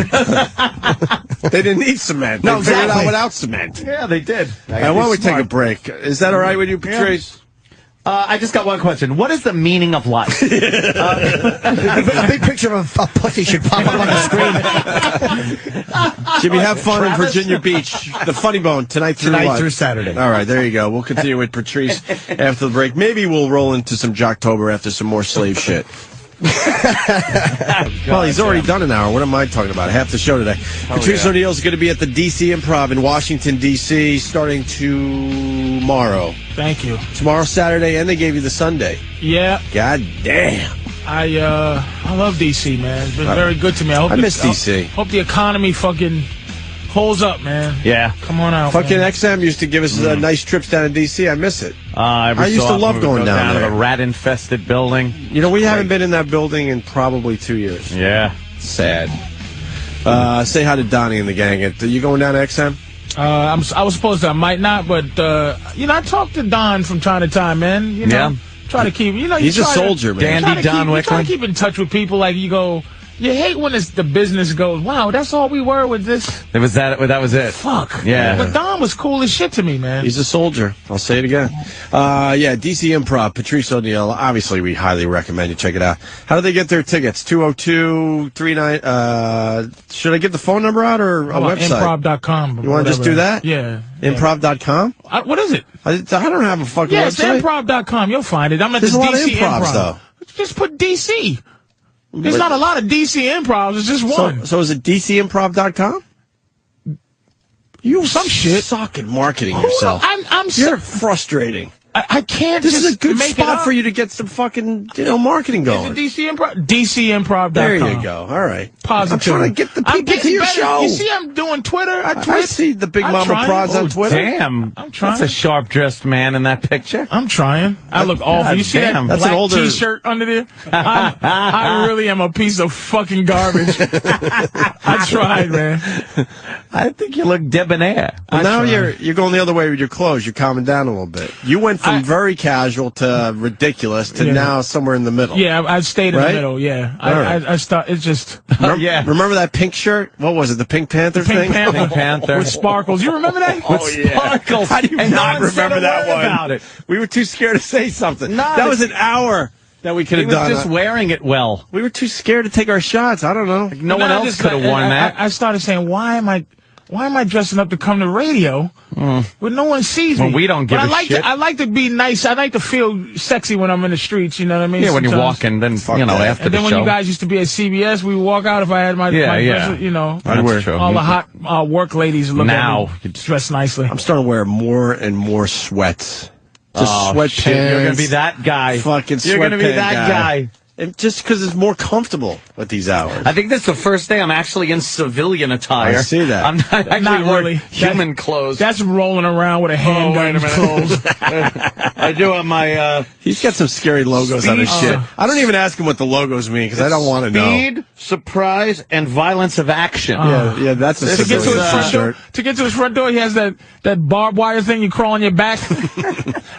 They didn't need cement. No, they figured it exactly. out without cement. Yeah, they did. And why don't we take a break? Is that all right with you, Patrice? I just got one question. What is the meaning of life? A big picture of a pussy should pop up on the screen. Jimmy, have fun Travis? in Virginia Beach. The Funny Bone tonight through Saturday. All right, there you go. We'll continue with Patrice after the break. Maybe we'll roll into some Jocktober after some more slave shit. Well, he's already done an hour. What am I talking about? Half the show today. Patrice O'Neal is going to be at the D.C. Improv in Washington, D.C. starting tomorrow. Thank you. Tomorrow, Saturday, and they gave you the Sunday. Yeah. God damn. I love D.C., man. It's been very good to me. I miss D.C. Hope the economy fucking holds up, man. Yeah. Come on out, Fucking man. XM used to give us nice trips down in D.C. I miss it. I used to love going down there. To the rat-infested building. You know, we haven't been in that building in probably 2 years. Yeah. Sad. Say hi to Donnie and the gang. Are you going down to XM? I was supposed to. I might not, but I talk to Don from time to time, man. You know, try to keep. He's a soldier, man. Dandy Don You try Wickland. to keep in touch with people. Like you go. You hate when the business goes, wow, that's all we were with this. That was it. Fuck. Yeah. But Don was cool as shit to me, man. He's a soldier. I'll say it again. Yeah, DC Improv, Patrice O'Neal. Obviously, we highly recommend you check it out. How do they get their tickets? 202-39. Should I give the phone number out or a website? Improv.com. You want to just do that? Yeah. Improv.com? What is it? I don't have a fucking Yeah, it's website. improv.com. You'll find it. I'm at There's the a lot of DC improvs, Improv. though. Just put DC. There's not a lot of DC improvs. It's just one. So is it DCimprov.com? You some shit. suck at marketing yourself. You're frustrating. I can't. This just is a good make spot for you to get some fucking marketing going. Is it DC Improv? DCimprov.com. There you go. All right. Positive. I'm trying to get the people to your show. You see, I'm doing Twitter. I see the Big Mama Prods on Twitter. Damn. I'm trying. That's a sharp-dressed man in that picture. I'm trying. I look awful. You see that That's black an older T-shirt under there? I really am a piece of fucking garbage. I tried, man. I think you look debonair. Well, now you're going the other way with your clothes. You're calming down a little bit. You went from very casual to ridiculous to now somewhere in the middle. Yeah, I stayed in the middle. Yeah, I start. It's just. Remember that pink shirt? What was it? The Pink Panther thing? Pink Panther with sparkles. You remember that? With sparkles. How do you not remember that one? About it. We were too scared to say something. That was an hour that we could have done. He was just wearing it well. We were too scared to take our shots. I don't know. No one else could have worn that. I started saying, why am I dressing up to come to radio when no one sees me? Well, we don't give a shit. I like to be nice. I like to feel sexy when I'm in the streets. You know what I mean? Yeah, when you're walking, then after the show. And then when you guys used to be at CBS, we would walk out if I had my dress, you know. All the hot work ladies look at me dressed nicely. I'm starting to wear more and more sweats. Just sweatpants. You're going to be that guy. Fucking You're going to be that guy. And just because it's more comfortable at these hours. I think this is the first day I'm actually in civilian attire. I see that. I'm not actually wearing human clothes. That's rolling around with a handgun clothes. I do have my... He's got some scary logos on his shit. I don't even ask him what the logos mean because I don't want to know. Speed, surprise, and violence of action. Yeah, that's a civilian shirt. To get to his front door, he has that barbed wire thing you crawl on your back.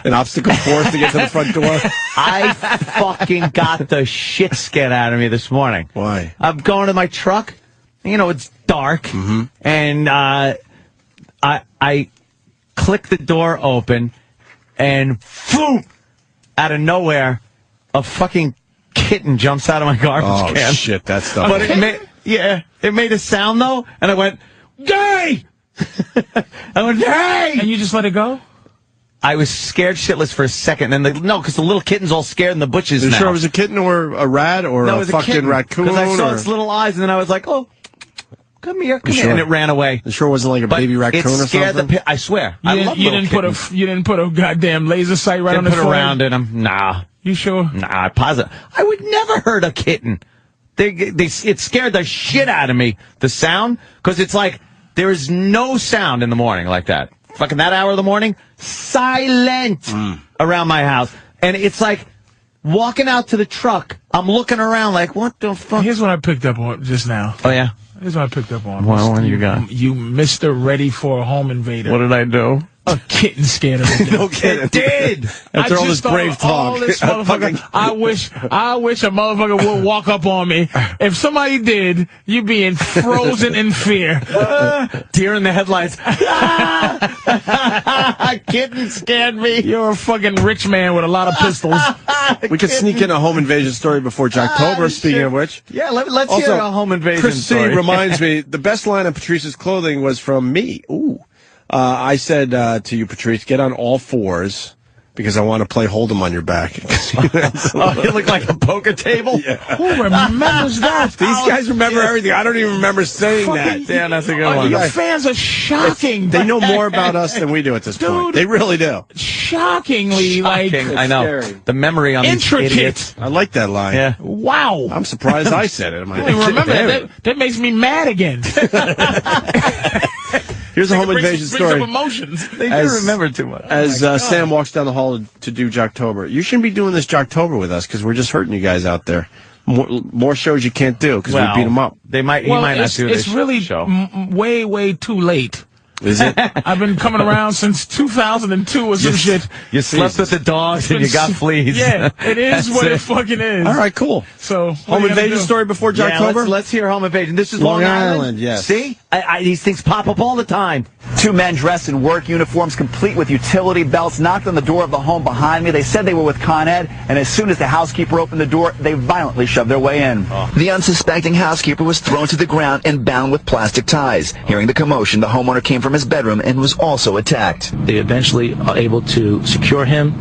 An obstacle course to get to the front door. I fucking got the shit scared out of me this morning. Why? I'm going to my truck. You know, it's dark. And I click the door open, and boom, out of nowhere, a fucking kitten jumps out of my garbage can. Oh, shit, that's stuff. But it made a sound, though, and I went, "Gay!" I went, "Hey!" And you just let it go? I was scared shitless for a second, and because the little kitten's all scared in the bushes now. You sure it was a kitten or a rat or a fucking raccoon? Because I saw its little eyes, and then I was like, "Oh, come here, come here," and it ran away. You sure it wasn't like a baby raccoon or something? I swear. You didn't put a goddamn laser sight right on his forehead? Around in him. Nah. You sure? Nah, positive. I would never hurt a kitten. It scared the shit out of me, the sound, because it's like there is no sound in the morning like that. Fucking that hour of the morning, silent around my house. And it's like walking out to the truck, I'm looking around like, what the fuck? Here's what I picked up on just now. Oh, yeah? Here's what I picked up on. What do you got? You Mr. Ready for a Home Invader. What did I do? A kitten scared of me. No kidding. It did. After all this brave talk. I wish a motherfucker would walk up on me. If somebody did, you'd be frozen in fear. Deer in the headlights. Kitten scared me. You're a fucking rich man with a lot of pistols. We could sneak in a home invasion story before Jocktober, speaking of which. Yeah, let's hear a home invasion Chris story. C. reminds me, the best line of Patrice's clothing was from me. Ooh. I said to you, Patrice, get on all fours because I want to play Hold'em on your back. You look like a poker table? Yeah. Who remembers that? These guys remember everything. I don't even remember saying that. Yeah, that's a good one. Your fans are shocking. They know more about us than we do at this point. They really do. Shockingly, Shocking. I know. Scary. The memory on Intricate. these idiots. I like that line. Yeah. Wow. I'm surprised I said it. I remember that. That makes me mad again. Here's a home invasion story. Brings up emotions. They do remember too much. As Sam walks down the hall to do Jocktober, you shouldn't be doing this Jocktober with us because we're just hurting you guys out there. More shows you can't do because we beat them up. He might not do this It's really show. way, way too late. Is it? I've been coming around since 2002 or some shit. You slept with the dogs and you got fleas. Yeah, it is what it fucking is. All right, cool. So, home invasion story before Jocktober? Yeah, let's hear home invasion. This is Long Island, yes. See? These things pop up all the time. Two men dressed in work uniforms, complete with utility belts, knocked on the door of the home behind me. They said they were with Con Ed, and as soon as the housekeeper opened the door, they violently shoved their way in. The unsuspecting housekeeper was thrown to the ground and bound with plastic ties. Hearing the commotion, the homeowner came from his bedroom and was also attacked. They eventually are able to secure him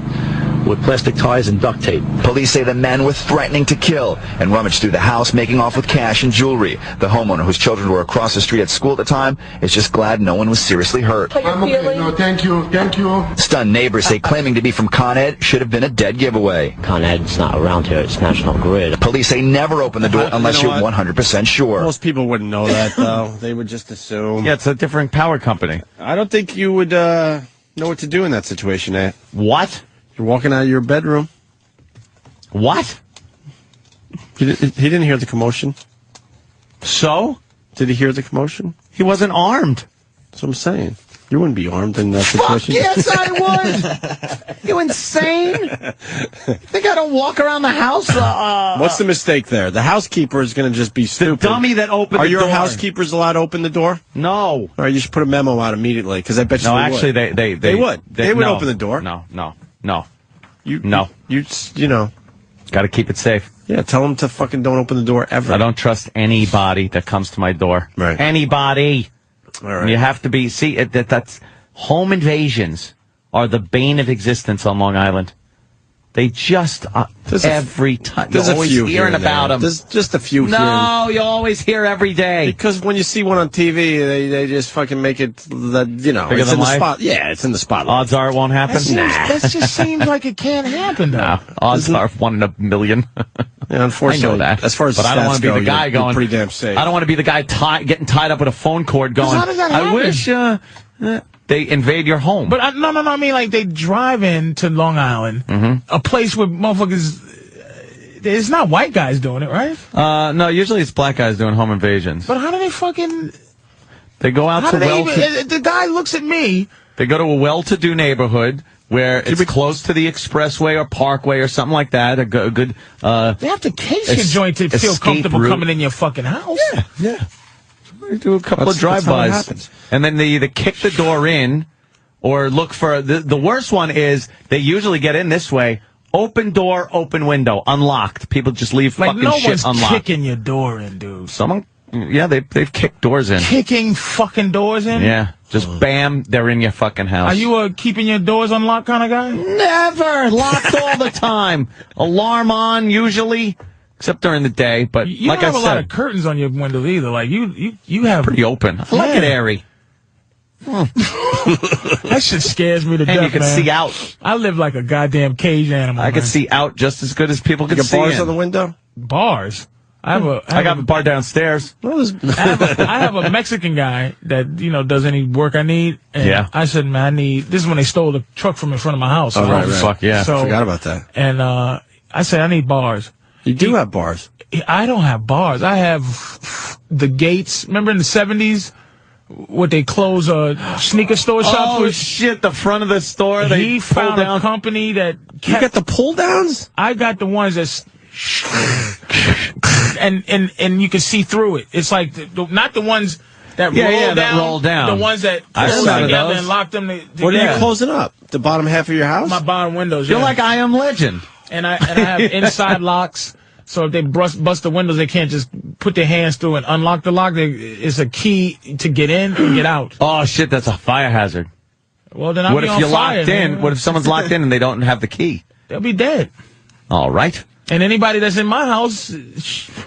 with plastic ties and duct tape. Police say the men were threatening to kill and rummaged through the house, making off with cash and jewelry. The homeowner, whose children were across the street at school at the time, is just glad no one was seriously hurt. I'm okay. No, thank you. Thank you. Stunned neighbors say claiming to be from Con Ed should have been a dead giveaway. Con Ed's not around here. It's National Grid. Police say never open the door unless you're 100% sure. Most people wouldn't know that, though. They would just assume. Yeah, it's a different power company. I don't think you would know what to do in that situation, eh? What? You're walking out of your bedroom. What? He didn't hear the commotion. So? Did he hear the commotion? He wasn't armed. That's what I'm saying. You wouldn't be armed in that situation. Yes, I would. You insane? You think I don't walk around the house? What's the mistake there? The housekeeper is going to just be stupid. The dummy that opened the door. Are your housekeepers allowed to open the door? No. All right, you should put a memo out immediately, because I bet you they would. No, actually, they would. They would open the door. No. You know. Got to keep it safe. Yeah, tell them to fucking don't open the door ever. I don't trust anybody that comes to my door. Right. Anybody. All right. You have to be, that's home invasions are the bane of existence on Long Island. They just, every time, you're always hearing about them. There's just a few here. No, you always hear every day. Because when you see one on TV, they just fucking make it, bigger it's than in the life? spot. Yeah, it's in the spotlight. Odds are it won't happen? That just seems like it can't happen, though. No, odds are 1 in a million. Yeah, unfortunately, I know that. As far as but I don't want to be the guy you're going. Pretty damn safe. I don't want to be the guy getting tied up with a phone cord going. How does that happen? I wish they invade your home. But no. I mean, like they drive into Long Island, a place where motherfuckers. It's not white guys doing it, right? No, usually it's black guys doing home invasions. But how do they fucking? They go out to the guy looks at me. They go to a well-to-do neighborhood where it's close to the expressway or parkway or something like that. A good. They have to case your joint to feel comfortable coming in your fucking house. Yeah. They do a couple of drive-bys, and then they either kick the door in or look for the worst one is they usually get in this way. Open door, open window, unlocked. People just leave fucking shit unlocked. No one's kicking your door in, dude. They've kicked doors in. Kicking fucking doors in? Yeah. Just bam, they're in your fucking house. Are you a keeping your doors unlocked kind of guy? Never. Locked all the time. Alarm on, usually. Except during the day, but you like I said. You don't have a lot of curtains on your windows either. Like, you have... Pretty open. I like it airy. That shit scares me to death, And you can see out. I live like a goddamn cage animal. I can see out just as good as people can see bars in. on the window? Bars? I got a bar downstairs. I have a Mexican guy that, does any work I need. And yeah. I said, man, this is when they stole the truck from in front of my house. Oh, right. Fuck, yeah. So, I forgot about that. And I said, I need bars. You do have bars. I don't have bars. I have the gates. Remember in the 70s? What they close sneaker store shops? Oh shit! The front of the store. He found a company that you got the pull downs. I got the ones that and you can see through it. It's like not the ones that roll down. The ones that pull together and lock them together. What are you closing up? The bottom half of your house? My bottom windows. You're like I Am Legend. And I have inside locks. So if they bust the windows, they can't just put their hands through and unlock the lock. It's a key to get in and get out. Oh, shit, that's a fire hazard. Well, then I'll be on fire. What if you're locked in? What if someone's locked in and they don't have the key? They'll be dead. All right. And anybody that's in my house is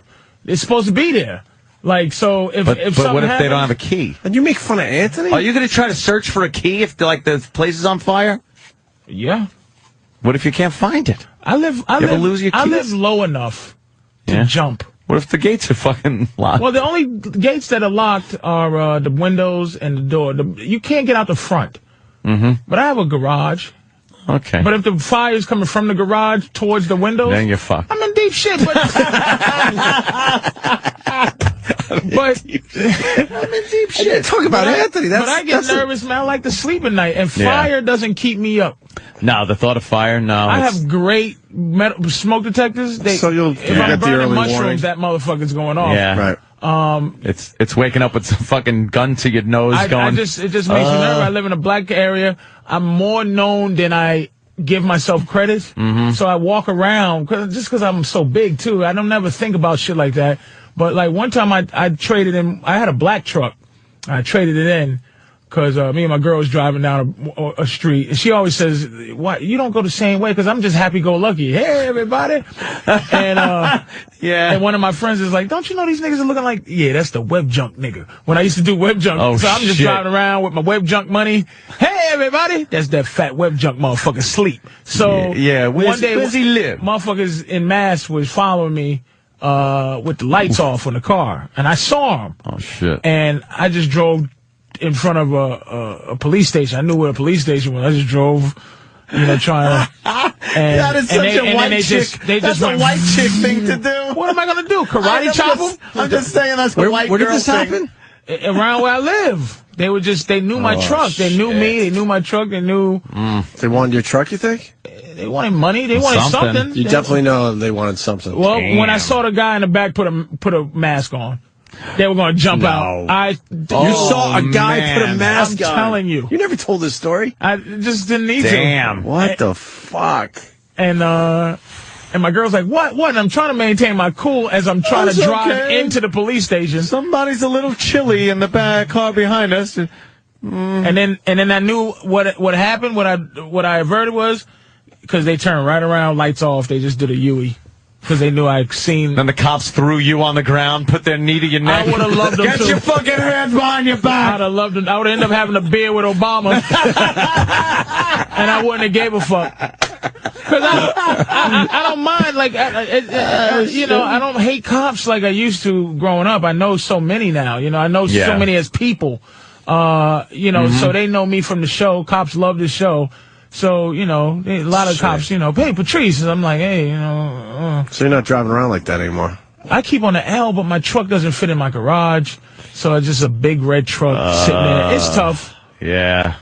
supposed to be there. Like, so if what if they don't have a key? And you make fun of Anthony? Are you going to try to search for a key if the place is on fire? Yeah. What if you can't find it? I live low enough to jump. What if the gates are fucking locked? Well, the only gates that are locked are the windows and the door. You can't get out the front. Mm-hmm. But I have a garage. Okay. But if the fire is coming from the garage towards the windows, then you're fucked. I'm in deep shit. But I'm in deep shit. Talk about Anthony. But I get nervous, man. I like to sleep at night, and fire doesn't keep me up. No, the thought of fire, no. I have great smoke detectors. If I'm burning mushrooms, that motherfucker's going off. Yeah. Right. It's waking up with some fucking gun to your nose going. It just makes me nervous. I live in a black area. I'm more known than I give myself credit. Mm-hmm. So I walk around just because I'm so big too. I don't never think about shit like that. But like one time I traded in. I had a black truck. I traded it in. Because me and my girl was driving down a street, and she always says, "Why you don't go the same way?" Because I'm just happy-go-lucky. Hey, everybody! And and one of my friends is like, "Don't you know these niggas are looking like?" Yeah, that's the web junk nigga. When I used to do web junk, so I'm just driving around with my web junk money. Hey, everybody! That's that fat web junk motherfucker sleep. So one day, where's he live? Motherfuckers in mass was following me with the lights off on the car, and I saw him. Oh shit! And I just drove in front of a police station. I knew where a police station was. I just drove, trying to. And, that is such a white chick. That's a white chick thing to do. What am I going to do? Karate chop him? I'm just saying that's the white girl thing. Where did this happen? around where I live. They knew my truck. They knew me. They knew my truck. They knew. They wanted your truck, you think? They wanted money. They wanted something. You definitely know they wanted something. Well, when I saw the guy in the back put a mask on, they were going to jump out. You saw a guy put a mask on. I'm telling you. You never told this story? I just didn't need to. Damn. What the fuck? And my girl's like, what? And I'm trying to maintain my cool as I'm trying to drive into the police station. Somebody's a little chilly in the back car behind us. And then I knew what happened. What I averted was, because they turned right around, lights off. They just did a Yui. Because they knew I'd seen. Then the cops threw you on the ground, put their knee to your neck. I would have loved them Get your fucking hands behind your back. I'd have loved them. I would end up having a beer with Obama. And I wouldn't have gave a fuck. Because I don't mind, like, I don't hate cops like I used to growing up. I know so many now, I know so many as people, so they know me from the show. Cops love the show. So, a lot of cops, hey, Patrice. I'm like, hey, So you're not driving around like that anymore? I keep on the L, but my truck doesn't fit in my garage. So it's just a big red truck sitting there. It's tough. Yeah.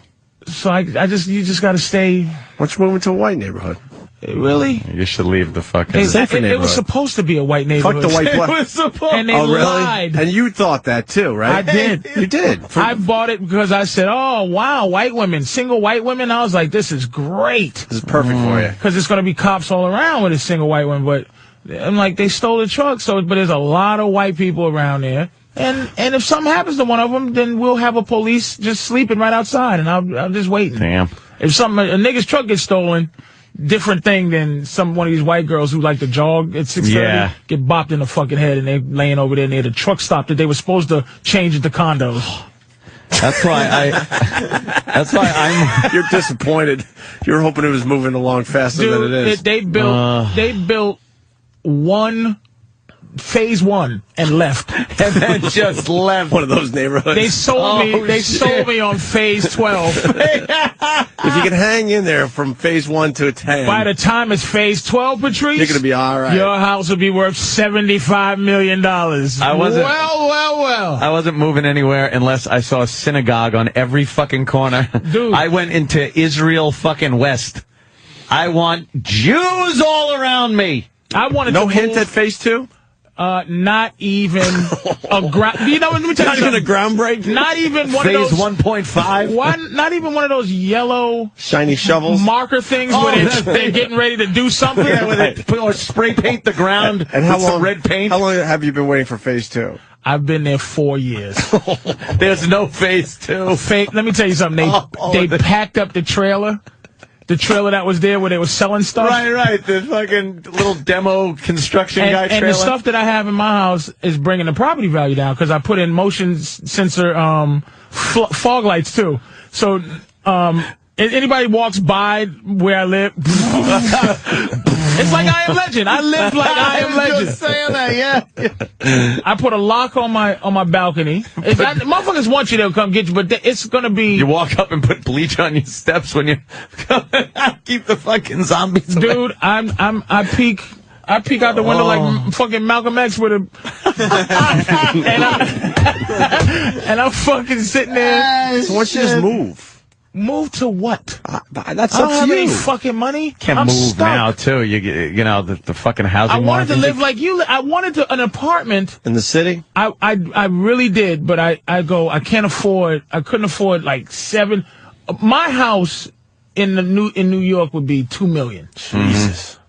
So you just got to stay. Why don't you move into a white neighborhood? Really? You should leave the fucking... It was supposed to be a white neighborhood. Fuck the white It was supposed. And they lied. And you thought that too, right? I did. You did. I bought it because I said, oh, wow, white women, single white women. I was like, this is great. This is perfect for you. Because it's going to be cops all around with a single white woman. But I'm like, they stole the truck. But there's a lot of white people around there. And if something happens to one of them, then we'll have a police just sleeping right outside. And I'm just waiting. Damn. If a nigga's truck gets stolen, different thing than one of these white girls who like to jog at 6:30 get bopped in the fucking head and they laying over there near the truck stop that they were supposed to change into condos. That's why I'm. You're disappointed. You're hoping it was moving along faster than it is. They built phase 1 and left. And then just left. One of those neighborhoods. They sold me on phase 12. If you can hang in there from phase 1 to 10. By the time it's phase 12, Patrice, you're going to be all right. Your house will be worth $75 million. Well. I wasn't moving anywhere unless I saw a synagogue on every fucking corner. Dude. I went into Israel fucking West. I want Jews all around me. I wanted no hint at phase 2? Not even a ground. Let me tell you even a groundbreak. Not even one phase of those 1.5. Not even one of those yellow shiny shovels marker things where they're getting ready to do something. Yeah, where they or spray paint the ground. And how long? Red paint. How long have you been waiting for phase 2? I've been there 4 years. There's no phase 2. Let me tell you something. They packed up the trailer. The trailer that was there where they were selling stuff. Right. The fucking little demo construction guy trailer. And the stuff that I have in my house is bringing the property value down because I put in motion sensor fog lights too. So anybody walks by where I live, it's like I Am Legend. I live like I Am Legend. Just saying that, yeah. I put a lock on my balcony. Motherfuckers want you to come get you, but it's gonna be. You walk up and put bleach on your steps when you keep the fucking zombies away. Dude, I peek out the window like fucking Malcolm X with a, and I'm fucking sitting there. So why don't you just move? Move to what? That's I don't up to have you. any fucking money. Can't I'm move stuck. now too. You know the fucking housing. I wanted market. to live like you. I wanted an apartment in the city. I really did, but I can't afford. I couldn't afford like 7. My house in New York would be $2 million. Jesus.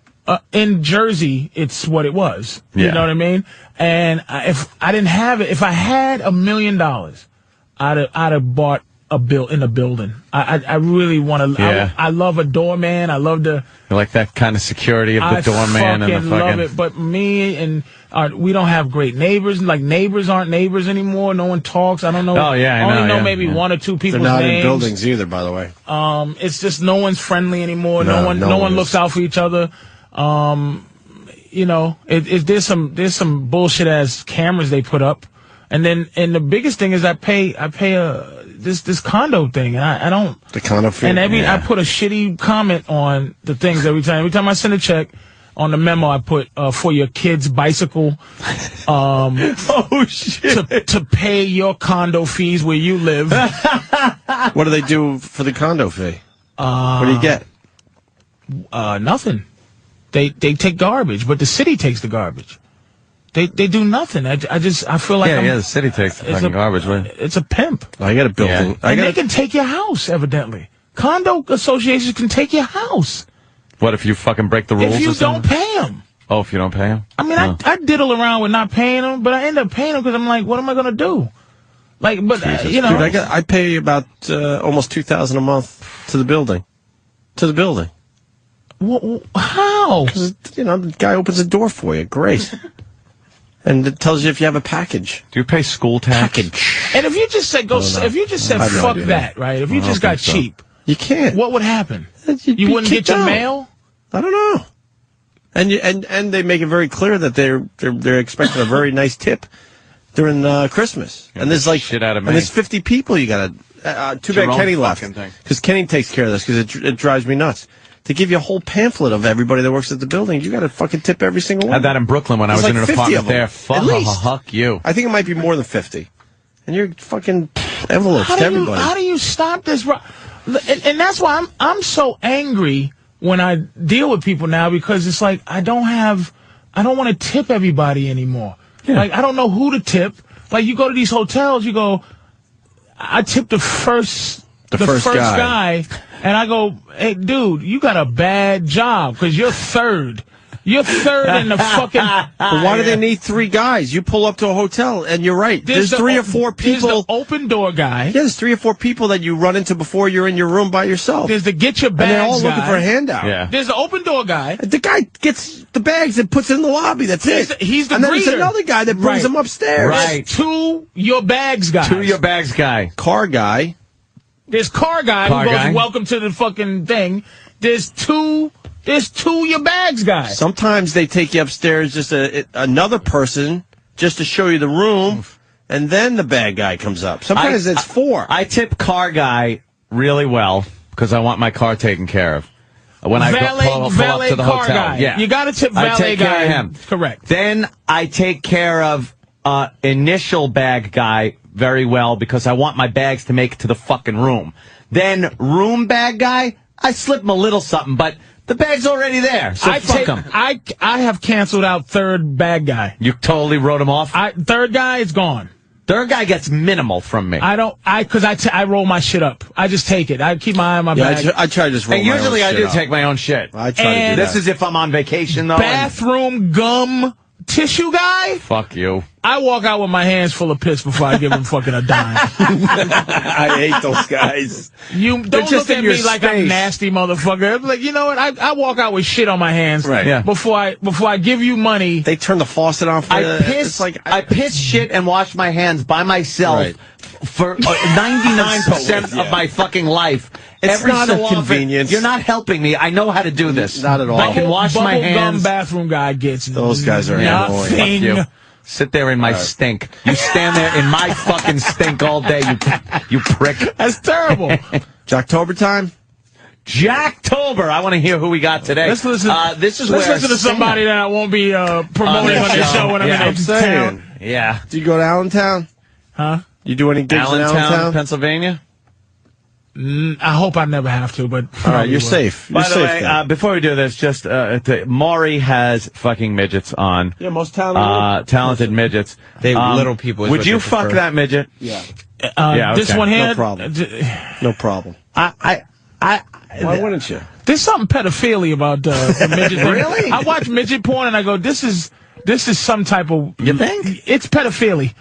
In Jersey, it's what it was. You know what I mean? And if I didn't have it, if I had $1 million, I'd have bought a building. I really want to. Yeah. I love a doorman. I love the. You like that kind of security of the doorman and the fucking. Love it. But me and we don't have great neighbors. Like neighbors aren't neighbors anymore. No one talks. I don't know. Oh yeah, I only know maybe 1 or 2 people's names. They're not names. in buildings either, by the way. It's just no one's friendly anymore. No one looks out for each other. There's some bullshit ass cameras they put up. And the biggest thing is I pay this condo thing, and I don't. The condo fee. And I put a shitty comment on the things every time. Every time I send a check, on the memo I put for your kid's bicycle. Oh shit! To pay your condo fees where you live. What do they do for the condo fee? What do you get? Nothing. They take garbage, but the city takes the garbage. They do nothing. I feel like the city takes the fucking garbage. Right? It's a pimp. I got a building. And they can take your house, evidently. Condo associations can take your house. What if you fucking break the rules? If you or something? don't pay them. Oh, if you don't pay them? I mean, I diddle around with not paying them, but I end up paying them because I'm like, what am I going to do? Like, but you know, dude, I pay about almost $2,000 a month to the building. How? Because the guy opens the door for you. Great. And it tells you if you have a package. Do you pay school tax? Package. And if you just said fuck that, right? If you just got cheap, you can't. What would happen? You wouldn't get your mail? I don't know. And they make it very clear that they're expecting a very nice tip during Christmas. And there's like shit out of me. And there's 50 people you got to. Too bad Kenny left because Kenny takes care of this because it drives me nuts. To give you a whole pamphlet of everybody that works at the building, you got to fucking tip every single one. I had that in Brooklyn when I was in an apartment there. Fuck you. I think it might be more than 50. And you're fucking envelopes to everybody. How do you stop this? And that's why I'm so angry when I deal with people now, because it's like I don't want to tip everybody anymore. Yeah. Like I don't know who to tip. Like you go to these hotels, you go, I tip the first guy. And I go, hey, dude, you got a bad job because you're third. You're third in the fucking... But why do they need 3 guys? You pull up to a hotel, and you're right. There's 3 or 4 people... There's the open door guy. Yeah, there's 3 or 4 people that you run into before you're in your room by yourself. There's the get your bags guy. And they're all looking for a handout. Yeah. There's the open door guy. The guy gets the bags and puts it in the lobby. That's it. He's the and then greeter. there's another guy that brings them upstairs. Right. To your bags guy. To your bags guy. Car guy. There's car guy who goes, welcome to the fucking thing. There's two your bags guys. Sometimes they take you upstairs, just another person, just to show you the room, and then the bag guy comes up. Sometimes it's 4. I tip car guy really well because I want my car taken care of. When I pull up to the car hotel. Guy. Yeah. You got to tip valet I take guy. Care of him. Correct. Then I take care of initial bag guy very well because I want my bags to make it to the fucking room. Then room bag guy, I slip him a little something, but the bag's already there, so fuck him. I have canceled out third bag guy. You totally wrote him off? Third guy is gone. Third guy gets minimal from me. I roll my shit up. I just take it. I keep my eye on my bag. I try to just roll my own shit up. Usually I do take my own shit. I try to do that. This is if I'm on vacation, though. Bathroom gum tissue guy? Fuck you. I walk out with my hands full of piss before I give him fucking a dime. I hate those guys. You don't look at me like I'm nasty motherfucker. Like, you know what? I walk out with shit on my hands before I give you money. They turn the faucet on for I piss shit and wash my hands by myself for 99% of my fucking life. It's not a convenience. You're not helping me. I know how to do this. Not at all. I can wash my hands. Bubblegum bathroom guy gets those guys are annoying. Fuck you. Sit there in my stink. You stand there in my fucking stink all day, you prick. That's terrible. Jocktober time? Jacktober. I want to hear who we got today. Let's listen. Let's listen to somebody that I won't be promoting on this show when I'm in town. Yeah. Do you go to Allentown? Huh? You do any gigs in Allentown, Pennsylvania? I hope I never have to, but all right, you're safe. By the way, before we do this, just Maury has fucking midgets on. Yeah, most talented midgets. They little people. Would you fuck that midget? Yeah. This one here. No problem. No problem. Why wouldn't you? There's something pedophilia about the midget thing. Really? I watch midget porn and I go, this is some type of. You think? It's pedophilia.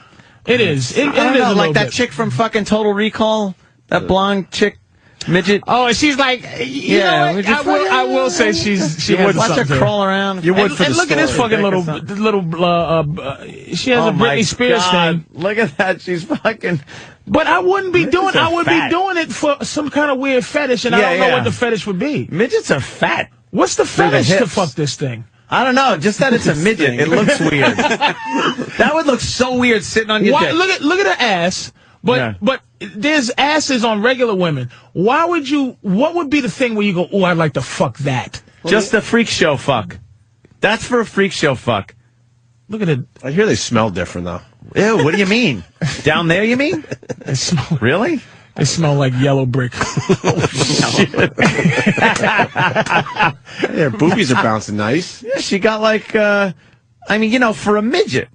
It is. It is like that chick from fucking Total Recall. That blonde chick, midget. Oh, and she's like, you know what? I will say she has watch something. her crawl around. You would for and the look at this fucking little. She has a Britney Spears thing. Look at that. She's fucking. But I wouldn't be doing. I would be doing it for some kind of weird fetish, and I don't know what the fetish would be. Midgets are fat. What's the fetish to fuck this thing? I don't know. Just that it's a midget. It looks weird. That would look so weird sitting on your dick. Look at her ass. But there's asses on regular women. Why would you? What would be the thing where you go, oh, I'd like to fuck that? Just a freak show fuck. That's for a freak show fuck. Look at it. I hear they smell different, though. Ew, what do you mean? Down there, you mean? They smell, really? They smell like yellow brick. Their boobies are bouncing nice. Yeah, she got like, I mean, you know, for a midget.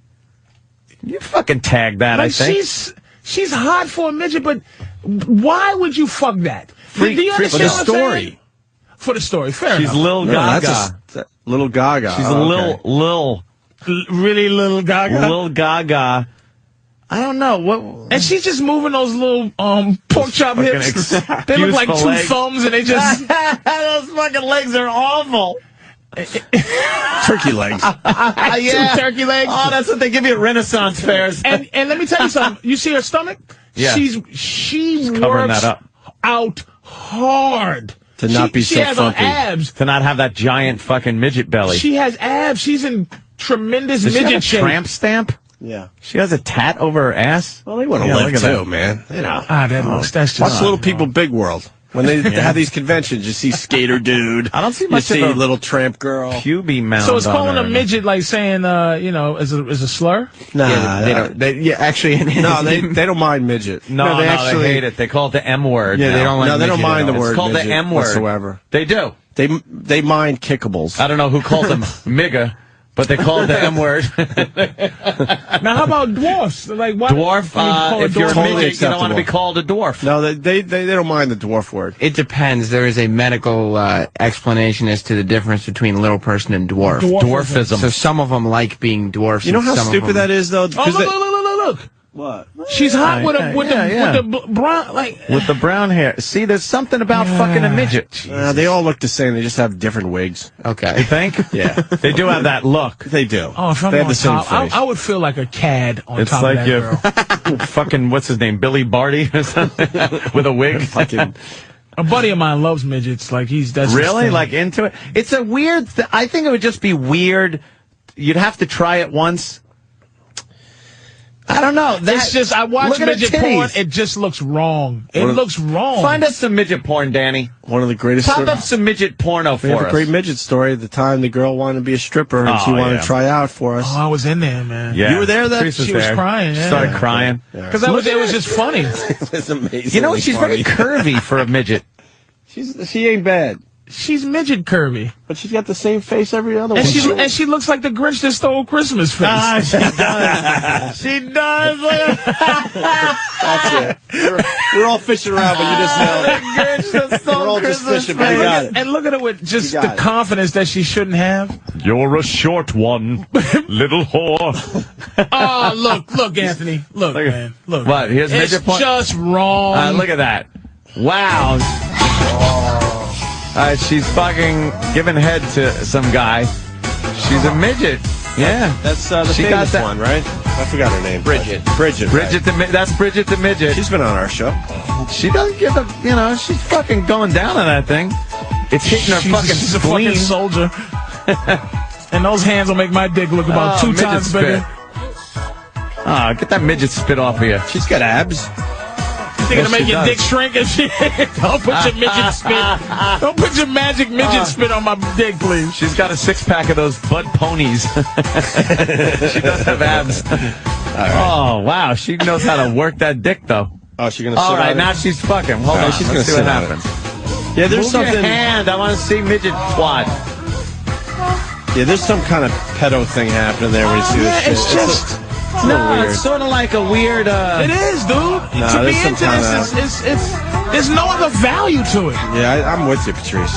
You fucking tagged that, like I think. She's hot for a midget, but why would you fuck that? Do you understand for the story. For the story, fair She's enough. Lil Gaga. Lil Gaga. She's a Lil. Really Lil Gaga? Lil Gaga. I don't know. What? And she's just moving those little pork chop hips. They look like two thumbs, and they just... Those fucking legs are awful. Turkey legs. Yeah. Two turkey legs. Oh, that's what they give you at Renaissance fairs. And let me tell you something. You see her stomach? Yeah. She covering works that up. out hard. To not be so She has frumpy. abs. To not have that giant fucking midget belly. She has abs. She's in tremendous Does she midget have a shape. tramp stamp? Yeah. She has a tat over her ass? Well, they want to live too, man. You know. That's just... Watch Little People Big World. When they have these conventions, you see Skater Dude. I don't see much You see of a Little Tramp Girl. Puby mound. So it's on calling her. a midget like saying, is a slur? Nah, Yeah, actually, no, they don't mind midget. No, they hate it. They call it the M word. Yeah, they don't like No, they don't midget mind at the all. word It's called the midget M word. whatsoever. They do. They mind kickables. I don't know who calls them Migga, but they call it the M word. Now, how about dwarfs? Like what? Dwarf, if you're a Totally midget, you don't want to be acceptable. called a dwarf. No, they don't mind the dwarf word. It depends. There is a medical explanation as to the difference between little person and dwarf. Dwarfism. So some of them like being dwarfs. You know and how some of stupid them... that is, though? Oh, look. What? She's hot with the brown, like... With the brown hair. See, there's something about fucking a midget. They all look the same. They just have different wigs. Okay. You think? Yeah. They do have that look. They do. Oh, if I'm they have on the same top, face. I would feel like a cad on It's top like of that girl. fucking, what's his name, Billy Barty or something? With a wig? Fucking... A buddy of mine loves midgets. Like, that's his Really? thing. Like, into it? It's a weird... I think it would just be weird. You'd have to try it once. I don't know. It's just, I watch midget porn, it just looks wrong. It looks wrong. Find us some midget porn, Danny. One of the greatest... Pop up some midget porno We for have us. a great midget story. The time the girl wanted to be a stripper and she wanted to try out for us. Oh, I was in there, man. Yeah. You were there then? Patrice She was there. crying, She yeah. started crying. Because it was just funny. It's amazing. You know what? She's very curvy for a midget. She ain't bad. She's midget curvy. But she's got the same face every other one. And she looks like the Grinch that stole Christmas face. She does. She does. That's it. We're all fishing around, but you just nailed it. We're all just fishing, but you got it. And look at her with just You the got it. confidence that she shouldn't have. You're a short one, little whore. Oh, look, Anthony. Look, man. Look. What? Here's It's midget porn? just wrong. Look at that. Wow. She's fucking giving head to some guy. She's a midget. Yeah. That's the She got famous that- one, right? I forgot her name. Bridget. Bridget. Bridget that's Bridget the midget. She's been on our show. She doesn't give a, she's fucking going down on that thing. It's hitting her She's a spleen. fucking soldier. And those hands will make my dick look about 2 midget times spit. bigger. Oh, get that midget spit off of you. She's got abs. You think it'll make she your does. dick shrink and shit? Don't put your midget spit. Don't put your magic midget spit on my dick, please. She's got a 6-pack of those Bud Ponies. She does have abs. Oh, wow. She knows how to work that dick, though. Oh, she's going to sit All right, on now it? she's fucking. Hold on. she's Let's gonna see what sit on it. happens. Yeah, there's Move something... your hand. I want to see midget twat. Yeah, there's some kind of pedo thing happening there when you see this shit. it's just... It's a little No, weird. it's sort of like a weird... It is, dude. To be there's some into kinda- this, it's there's no other value to it. Yeah, I'm with you, Patrice.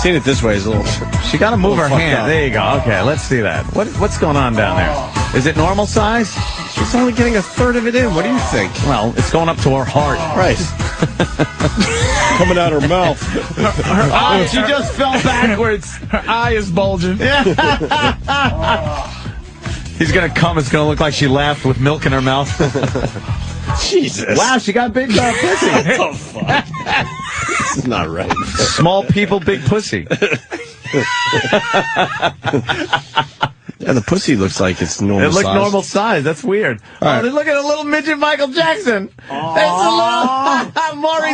Seeing it this way is a little... She got to move her fucked hand. up. There you go. Okay, let's see that. What's going on down there? Is it normal size? She's only getting a third of it in. What do you think? Well, it's going up to her heart. Right. Coming out her mouth. Oh, she just fell backwards. Her eye is bulging. He's going to come. It's going to look like she laughed with milk in her mouth. Jesus. Wow, she got big pussy. What the fuck? This is not right. Small people, big pussy. Yeah, the pussy looks like it's normal size. It looked normal size. That's weird. Right. Look at a little midget Michael Jackson. Maury's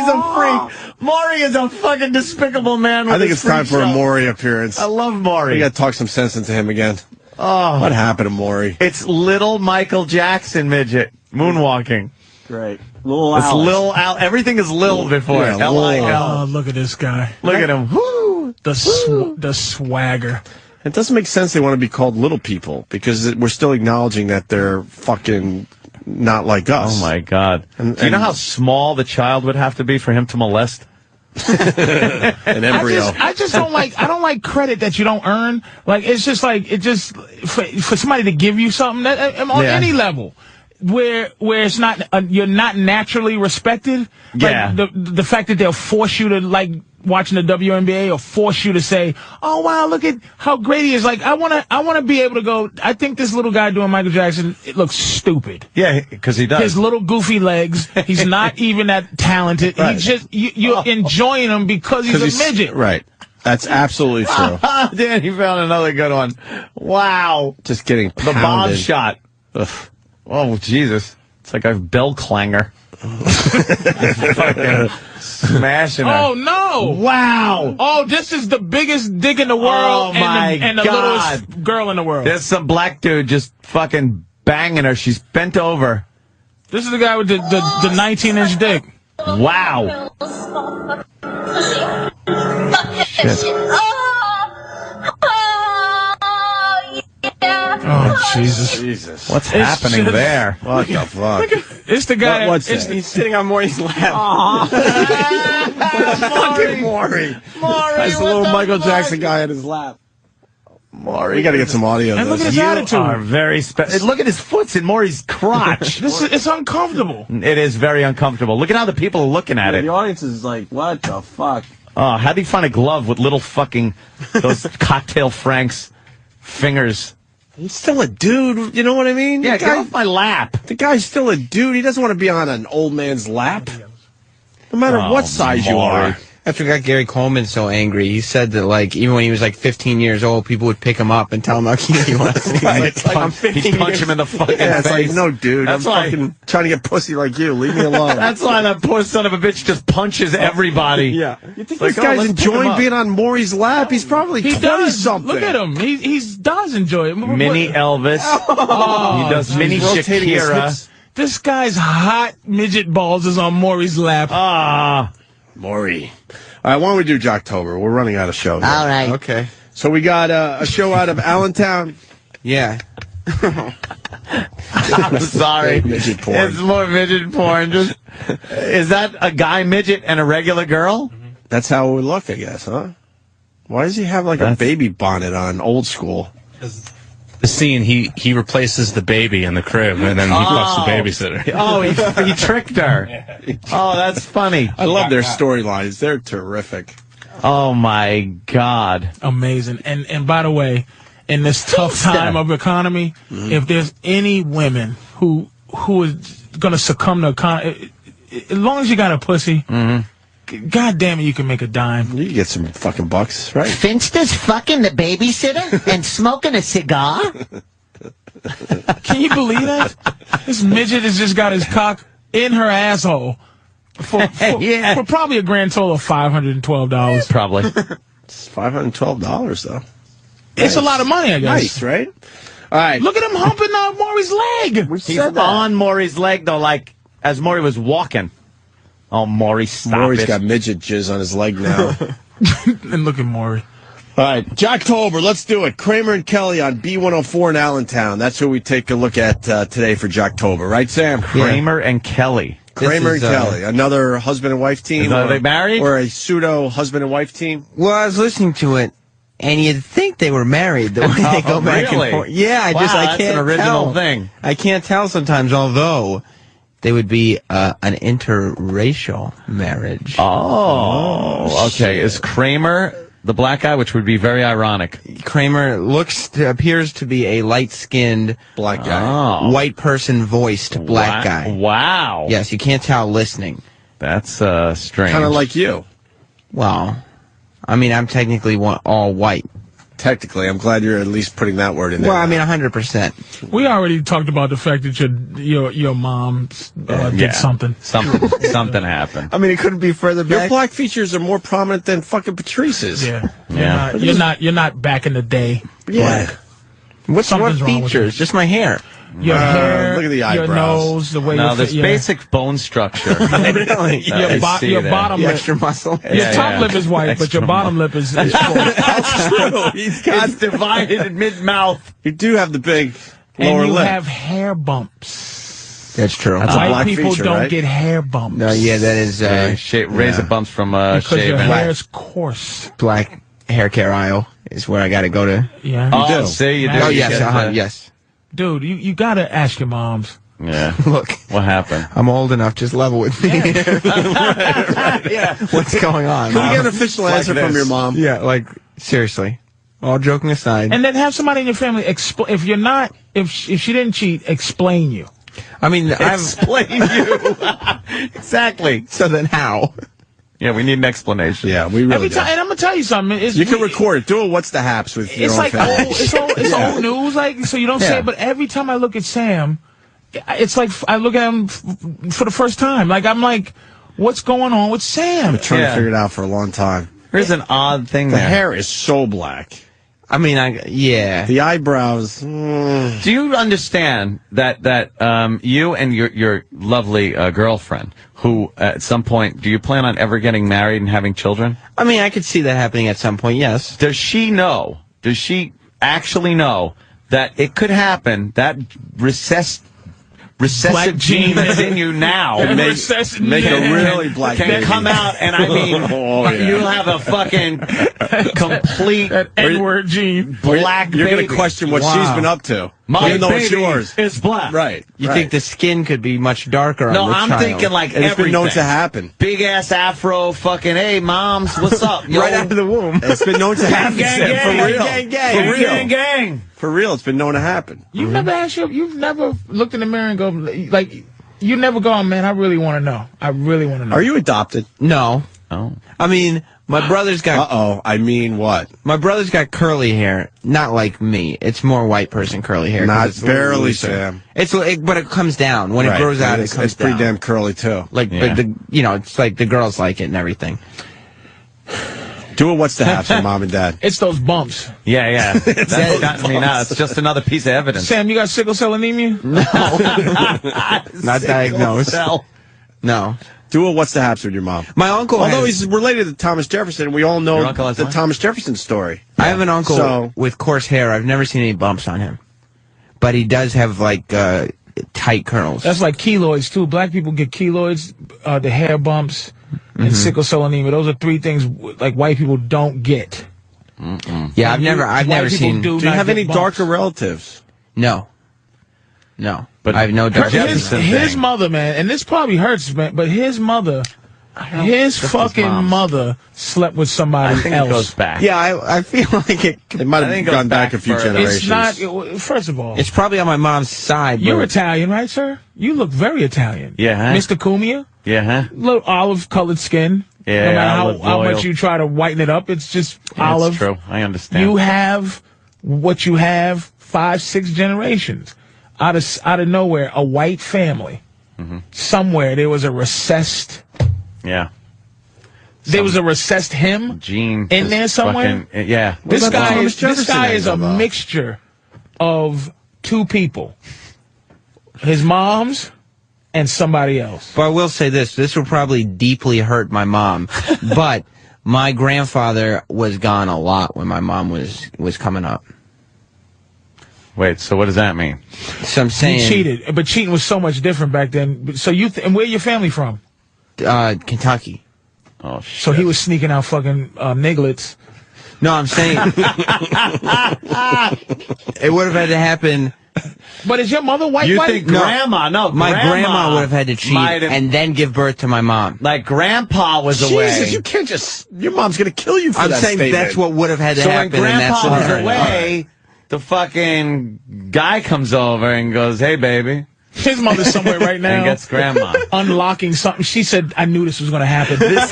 a freak. Maury is a fucking despicable man. I think it's time for a Maury appearance. I love Maury. We got to talk some sense into him again. Oh, what happened to Maury? It's little Michael Jackson midget moonwalking. Great. Lil Al. It's Lil Al. Everything is Lil before. Yeah, L-I-L. Oh, look at this guy. Look at him. Woo! The swagger. It doesn't make sense they want to be called little people because we're still acknowledging that they're fucking not like us. Oh, my God. Do you know how small the child would have to be for him to molest? An embryo. I just don't like credit that you don't earn. Like, it's just like, for somebody to give you something that, on any level. Where it's not you're not naturally respected. Yeah. Like the fact that they'll force you to like watching the WNBA or force you to say, "Oh wow, look at how great he is." Like I wanna be able to go. I think this little guy doing Michael Jackson, it looks stupid. Yeah, because he does. His little goofy legs. He's not even that talented. Right. He's just you're enjoying him because he's a midget. Right. That's absolutely true. Dan, he found another good one. Wow. Just getting pounded. The bomb shot. Ugh. Oh, Jesus. It's like a bell clanger. Fucking smashing her. Oh, no. Wow. Oh, this is the biggest dick in the world Oh, my and the God. littlest girl in the world. There's some black dude just fucking banging her. She's bent over. This is the guy with the 19-inch dick. Wow. Shit. Oh, Jesus. What's happening there? What the fuck? It's the guy What's that? He's sitting on Maury's lap. Fucking Maury. That's the little Michael Jackson guy at his lap. Maury. We got to get some audio. And look at his attitude. Are very look at his foot's in Maury's crotch. It's uncomfortable. It is very uncomfortable. Look at how the people are looking at it. The audience is like, what the fuck? Oh, how'd he find a glove with little fucking those cocktail Frank's fingers? He's still a dude, you know what I mean? Yeah, get off my lap. The guy's still a dude. He doesn't want to be on an old man's lap. No matter what size you are. After got Gary Coleman so angry, he said that, like, even when he was, like, 15 years old, people would pick him up and tell him how cute he was. I'm 15 He'd punch him in the fucking face. It's like, no, dude, That's I'm fucking trying to get pussy like you. Leave me alone. That's why that poor son of a bitch just punches everybody. Yeah. You think this guy's enjoying being on Maury's lap? He's probably 20-something. Look at him. He does enjoy it. Mini Elvis. He does mini Shakira. This guy's hot midget balls is on Maury's lap. Maury. All right, why don't we do Jocktober? We're running out of shows. All right. Okay. So we got a show out of Allentown. Yeah. I'm sorry. Midget porn. It's more midget porn. Is that a guy midget and a regular girl? That's how it would look, I guess, huh? Why does he have like a baby bonnet on, old school? The scene, he replaces the baby in the crib, and then he fucks the babysitter. Oh, he tricked her. Oh, that's funny. I love their storylines. They're terrific. Oh, my God. Amazing. And by the way, in this tough time of economy, if there's any women who is going to succumb to economy, as long as you got a pussy, God damn it, you can make a dime. You can get some fucking bucks, right? Finster's fucking the babysitter and smoking a cigar? Can you believe that? This midget has just got his cock in her asshole for probably a grand total of $512. Probably. It's $512, though. It's a lot of money, I guess. Nice, right? All right. Look at him humping Maury's leg. He's on Maury's leg, though, like, as Maury was walking. Oh, Maury, stop Maury's got midget jizz on his leg now. And look at Maury. All right, Jocktober, let's do it. Kramer and Kelly on B104 in Allentown. That's who we take a look at today for Jocktober, right, Sam? Kramer and Kelly. Kramer and Kelly, another husband and wife team. Are they married? Or a pseudo husband and wife team? Well, I was listening to it, and you'd think they were married the way they go back and forth. Yeah, I can't that's an original thing. I can't tell sometimes, although they would be an interracial marriage. Oh, okay. Is Kramer the black guy, which would be very ironic? Kramer appears to be a light-skinned black guy, white person-voiced black guy. Wow. Yes, you can't tell listening. That's strange. Kind of like you. Well, I mean, I'm technically all white. Technically, I'm glad you're at least putting that word in there. Well, I mean, 100%. We already talked about the fact that your mom did something. Something happened. I mean, it couldn't be further back. Your black features are more prominent than fucking Patrice's. Yeah. You're not back in the day. Yeah. Black. What Something's wrong with features? Just my hair. Your hair, look at the eyebrows. your nose, the way there's basic bone structure. Really? Your bottom lip. Extra muscle. Your top lip is white, but your bottom lip is full. That's true. It's divided in mid-mouth. You do have the big lower and you lip. have hair bumps. That's true. That's a White black people feature, don't right? get hair bumps. No, yeah, that is Razor bumps from because shaving. your hair is coarse. black hair care aisle is where I got to go to. Yeah. Oh, do. see, you do. Oh, You yes, get yes. Dude, you gotta ask your moms. Yeah. Look, What happened? I'm old enough. Just level with me. Yeah. What's going on? Can we get an official answer from your mom? Yeah, like, seriously. All joking aside. And then have somebody in your family explain. If she didn't cheat, explain you. I mean, Explain you. Exactly. So then how? Yeah, we need an explanation. Yeah, we really Every do. time, and I'm gonna tell you something. You can record it. Do a What's the Haps with your It's own like family. it's old news, like so you don't say it. But every time I look at Sam, it's like I look at him for the first time. Like I'm like, what's going on with Sam? I've been trying to figure it out for a long time. Here's an odd thing The there. hair is so black. I mean, yeah. The eyebrows. Do you understand that you and your lovely girlfriend, who at some point, do you plan on ever getting married and having children? I mean, I could see that happening at some point, yes. Does she know? Does she actually know that it could happen? That recessive gene that's in you now Make a really black can baby. come out, and I mean, you'll have a fucking complete N-word gene. black You're baby. going to question what she's been up to. My even though baby it's yours. is black. Right. You think the skin could be much darker No, on the I'm child. thinking like And it's everything. been known to happen. Big ass afro, fucking, hey, moms, what's up? Yo? right out of the womb. It's been known to happen. gang, Sam, gang, for real. gang, gang, For real. Gang, gang. For real, it's been known to happen. You've never asked you've never looked in the mirror and go like you never go, man. I really want to know. I really want to know. Are you adopted? No. Oh. I mean, my brother's got... Uh-oh. I mean what? My brother's got curly hair, not like me. It's more white person curly hair. 'cause Not it's a little barely, looser. Sam. But it comes down. When Right. it grows out, It's it comes down. pretty damn curly, too. Like, but it's like the girls like it and everything. Do a What's the Haps for mom and dad. It's those bumps. Yeah. That's gotten me now. It's just another piece of evidence. Sam, you got sickle cell anemia? Not diagnosed. Cell. No. Do a What's the Haps with your mom. My uncle Although has, he's related to Thomas Jefferson, we all know Your uncle has the what? Thomas Jefferson story. I have an uncle So- with coarse hair. I've never seen any bumps on him. But he does have, like, tight curls. That's like keloids too. Black people get keloids, the hair bumps, and sickle cell anemia. Those are three things like white people don't get. Yeah, I've never White people seen... Do Do you not have get any bumps. darker relatives? No. But I have no dark His mother, man, and this probably hurts, man, but his mother, his fucking mother slept with somebody I think else. it goes back. Yeah, I feel like it... It might I think have it gone goes back back a few further. generations. It's not. First of all, It's probably on my mom's side. you're but Italian, right, sir? You look very Italian. Yeah, huh? Mr. Cumia, Yeah, huh? little olive-colored skin. Yeah, no matter olive how oil. much you try to whiten it up, it's just Yeah, olive. That's true. I understand. You have what you have 5-6 generations out of nowhere. A white family. Somewhere there was a recessed. Yeah. There was a recessed him Gene in is there somewhere. fucking- yeah. This about guy Thomas is Jefferson a angle, though? mixture of two people. His mom's and somebody else. But I will say this will probably deeply hurt my mom. But my grandfather was gone a lot when my mom was coming up. Wait, so what does that mean? So I'm saying... He cheated, but cheating was so much different back then. So and where your family from? Kentucky. Oh, shit. So he was sneaking out fucking nigglets. No, I'm saying... it would have had to happen... But is your mother white? You white? think grandma? No, My grandma would have had to cheat might have- and then give birth to my mom. Like grandpa was away. Jesus, you can't just... Your mom's going to kill you for I'm that saying statement. that's what would have had to So when happen. And that's grandpa what was hurt. away, the fucking guy comes over and goes, "Hey, baby." His mother's somewhere right now. And gets grandma. Unlocking something. She said, I knew this was going to happen. This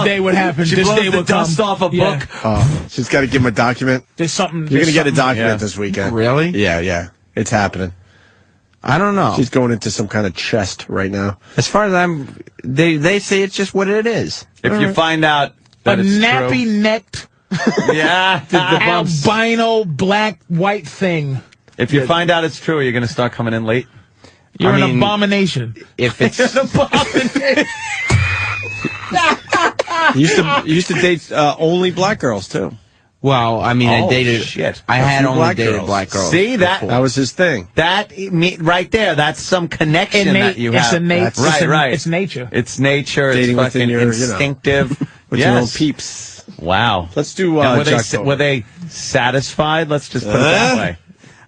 day would happen. She this blows day the would dust come. off a book. Oh, she's got to give him a document. There's something. You're going to get a document yeah. this weekend. Really? Yeah. It's happening. I don't know. She's going into some kind of chest right now. As far as they say it's just what it is. If you find out that a it's nappy-necked, yeah, albino, black, white thing. If you find out it's true, are you going to start coming in late? You're an abomination. If it's an abomination. You used to date only black girls too. Well, I mean, I dated. Shit. I had only black dated girls. black girls. See that? That was his thing. That right there. That's some connection that you have. It's innate. Right. It's nature. It's nature. Dating it's fucking within your, instinctive. With your own peeps. Wow. Let's do. Were they satisfied? Let's just put it that way.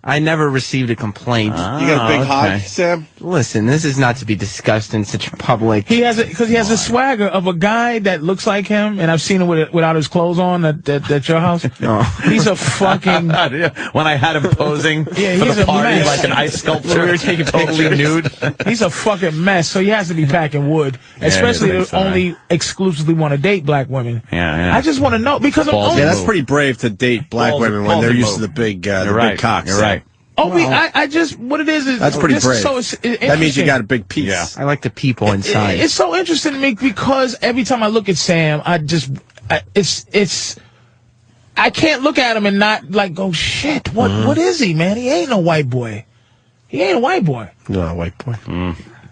I never received a complaint. You got a big hog, Sam? Listen, this is not to be discussed in such public. He has a swagger of a guy that looks like him, and I've seen him without his clothes on at your house. No. He's a fucking. When I had him posing for he's the a party mess. like an ice sculpture, We were taking totally nude. He's a fucking mess. So he has to be packing wood, especially to only exclusively want to date black women. Yeah. I just want to know because I'm Ballsy. only. Yeah, that's pretty brave to date black women when they're used to the big cocks. You're right. Oh, I just what it is that's pretty brave. So that means you got a big piece. Yeah. I like the people inside. It's so interesting to me because every time I look at Sam, I can't look at him and not like go shit. What is he, man? He ain't no white boy. He ain't a white boy. No, white boy.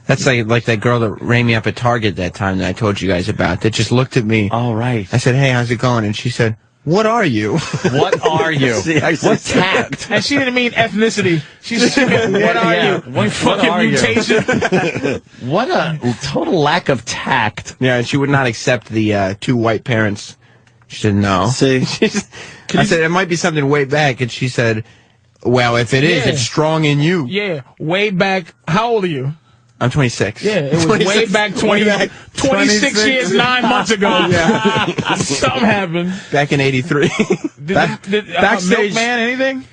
That's like that girl that ran me up at Target that time that I told you guys about. That just looked at me. All right. I said, "Hey, how's it going?" And she said, "What are you?" What are you? See, what tact? And she didn't mean ethnicity. She said, "What are you? What fucking are you? mutation?" What a total lack of tact. Yeah, she would not accept the two white parents. She said no. See, I said it might be something way back, and she said, "Well, if it is, it's strong in you." Yeah, way back. How old are you? I'm 26. Yeah, it was way back 26 years, 9 months ago. Yeah. Something happened. Back in '83. Backstage. Milkman, anything?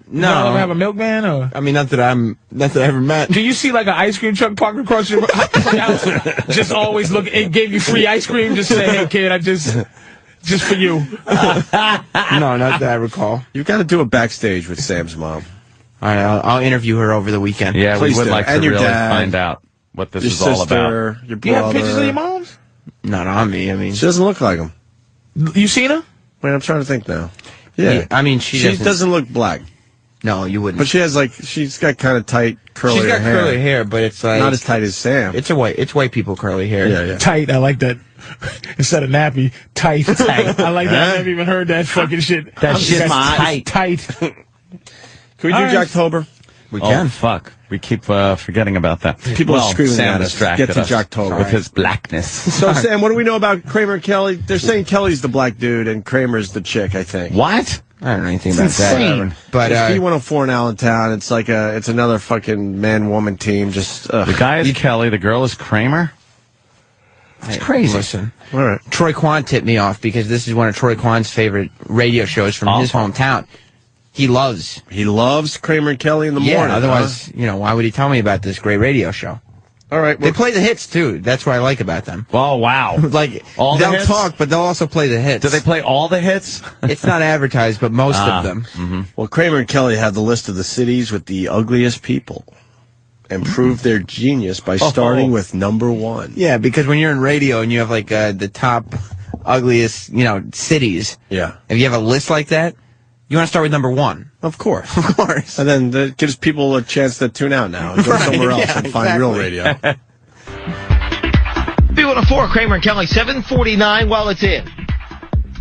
No. You ever have a milkman? Or? I mean, not that I ever met. Do you see like an ice cream truck parked across your house? Just always look, it gave you free ice cream. Just say, hey, kid, just for you. No, not that I recall. You've got to do a backstage with Sam's mom. All right, I'll interview her over the weekend. Yeah, Please we would do. like to And your really dad, find out what this your is all about. Your brother. You have pictures of your moms? Not on me. I mean, She doesn't look like him. You seen her? Wait, I'm trying to think now. Yeah. I mean, she doesn't look black. No, you wouldn't. But she's got kind of tight curly hair. She's got curly hair, but it's like not as tight as Sam. It's white people curly hair. Yeah. Tight, I like that. Instead of nappy, tight. I like that. I never even heard that fucking shit. That shit's tight. Tight. Can we do Jocktober? We can. Oh, fuck. We keep forgetting about that. People are screaming Sam at us. distracted Get to us Jocktober. with his blackness. So, Sam, what do we know about Kramer and Kelly? They're saying Kelly's the black dude and Kramer's the chick, I think. What? I don't know anything It's about insane. that. But it's B104 in Allentown. It's like it's another fucking man-woman team. Just the guy is Kelly. The girl is Kramer. It's crazy. Listen, all right. Troy Kwan tipped me off because this is one of Troy Kwan's favorite radio shows from his hometown. He loves Kramer and Kelly in the morning. Otherwise, why would he tell me about this great radio show? All right. They play the hits, too. That's what I like about them. Oh, wow. Like, all they'll hits? talk, but they'll also play the hits. Do they play all the hits? It's not advertised, but most of them. Mm-hmm. Well, Kramer and Kelly have the list of the cities with the ugliest people and prove their genius by starting with number 1. Yeah, because when you're in radio and you have, like, the top ugliest, cities. Yeah. If you have a list like that, you want to start with number 1. Of course. Of course. And then that gives people a chance to tune out now and go somewhere else and find real radio. B104, Kramer and Kelly, 749 while it's in.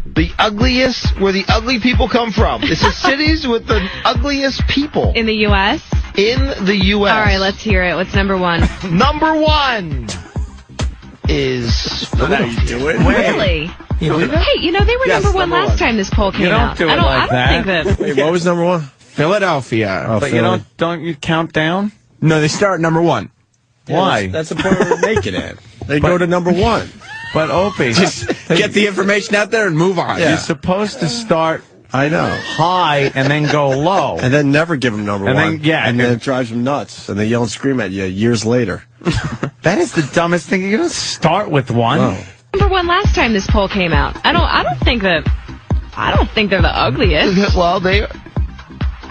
The ugliest, where the ugly people come from. This is cities with the ugliest people. In the U.S.? In the U.S. All right, let's hear it. What's number 1? Number 1 is... How you do it? Really? Hey, they were number 1 last time this poll came out. You don't do it like that. I don't think that... Wait, what was number 1? Philadelphia. Oh, but Philly. don't you count down? No, they start number 1. Why? That's the point we're making it. They go to number 1. But Opie, Just get the information out there and move on. You're supposed to start I know. high and then go low. And then never give them number And one. then, yeah. And then it drives them nuts. And they yell and scream at you years later. That is the dumbest thing. You're going to start with one. Oh. Number one last time this poll came out. I don't think they're the ugliest. Well,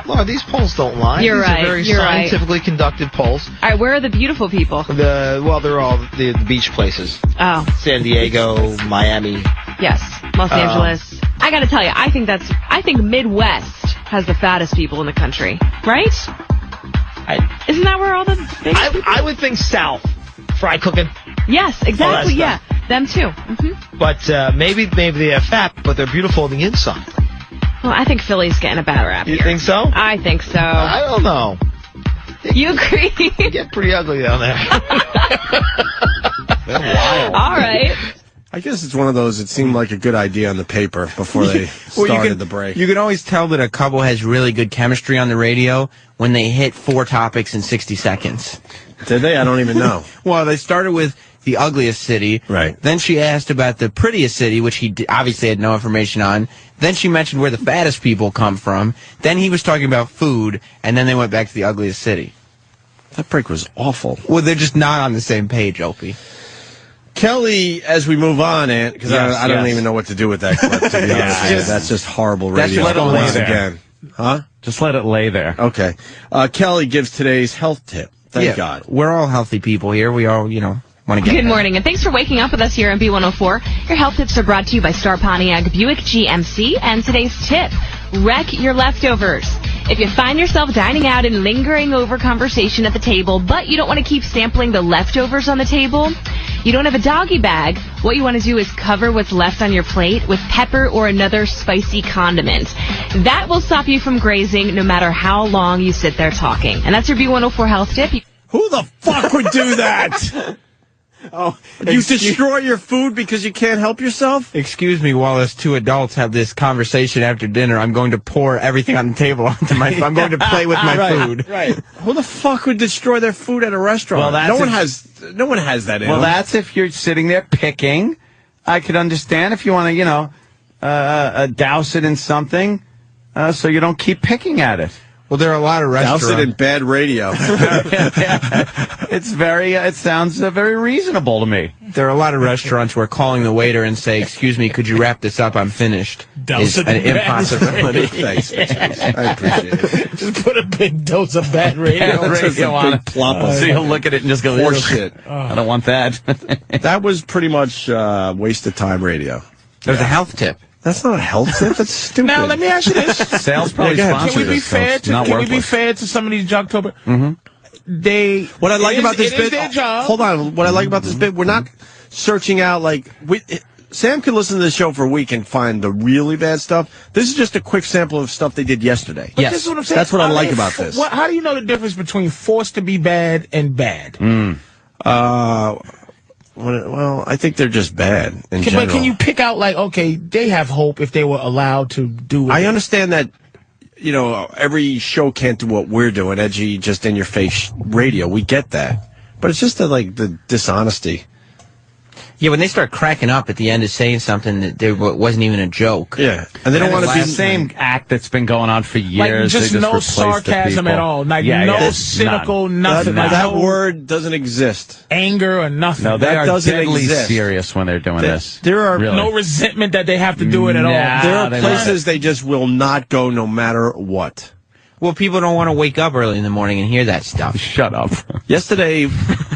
Laura, these polls don't lie. You're these right. Are very You're scientifically conducted polls. All right, where are the beautiful people? They're all the beach places. Oh. San Diego, Miami. Yes, Los Angeles. I got to tell you, I think Midwest has the fattest people in the country, right? Isn't that where all the big people? I would think South. Fried cooking. Yes, exactly. Yeah, them too. Mm-hmm. But maybe they have fat, but they're beautiful on the inside. Well, I think Philly's getting a bad rap. You think so? I think so. I don't know. You agree? They get pretty ugly down there. They're wild. All right. I guess it's one of those, it seemed like a good idea on the paper before they started the break. You can always tell that a couple has really good chemistry on the radio when they hit 4 topics in 60 seconds. Did they? I don't even know. Well, they started with the ugliest city. Right. Then she asked about the prettiest city, which he obviously had no information on. Then she mentioned where the fattest people come from. Then he was talking about food, and then they went back to the ugliest city. That break was awful. Well, they're just not on the same page, Opie. Kelly, as we move on, Ant, because I don't even know what to do with that clip, to be honest with you. That's just horrible radio. Let it lay there. Again. Huh? Just let it lay there. Okay. Kelly gives today's health tip. Thank God. We're all healthy people here. We all, want to get Good morning, and thanks for waking up with us here on B104. Your health tips are brought to you by Star Pontiac Buick GMC, and today's tip, wreck your leftovers. If you find yourself dining out and lingering over conversation at the table, but you don't want to keep sampling the leftovers on the table, you don't have a doggy bag, what you want to do is cover what's left on your plate with pepper or another spicy condiment. That will stop you from grazing no matter how long you sit there talking. And that's your B104 health tip. Who the fuck would do that? Oh, you destroy your food because you can't help yourself? Excuse me, while us two adults have this conversation after dinner, I'm going to pour everything on the table onto my I'm going to play with my food. Right. Who the fuck would destroy their food at a restaurant? Well, no one has that in them. That's if you're sitting there picking. I could understand if you want to, douse it in something so you don't keep picking at it. Well, there are a lot of restaurants. Douse it in bad radio. It sounds very reasonable to me. There are a lot of restaurants where calling the waiter and say, "Excuse me, could you wrap this up? I'm finished." Douse is it an in bad impossibility. Thanks, I appreciate it. Just put a big dose of bad radio, on it. So you'll look at it and just go, horse shit. I don't want that. That was pretty much waste of time radio. There's a health tip. That's not a health tip. That's stupid. Now, let me ask you this. Sales probably Can we be this, fair so to we be fair to some of these Junktober? Mm-hmm. What I like about this bit, their job. Hold on. What I like about this bit, we're not searching out Sam could listen to the show for a week and find the really bad stuff. This is just a quick sample of stuff they did yesterday. But yes, that's what I like about this. How do you know the difference between forced to be bad and bad? Well, I think they're just bad in general. But can you pick out, okay, they have hope if they were allowed to do it? I understand that, every show can't do what we're doing, edgy, just in-your-face radio. We get that. But it's just the dishonesty. Yeah, when they start cracking up at the end of saying something that there wasn't even a joke. Yeah, and they don't want to be the same act that's been going on for years. Just no sarcasm at all. No cynical, nothing. That word doesn't exist. Anger or nothing. No, they are deadly exist. serious when they're doing this. There are no resentment that they have to do it at all. There are places they just will not go no matter what. Well, people don't want to wake up early in the morning and hear that stuff. Shut up. Yesterday,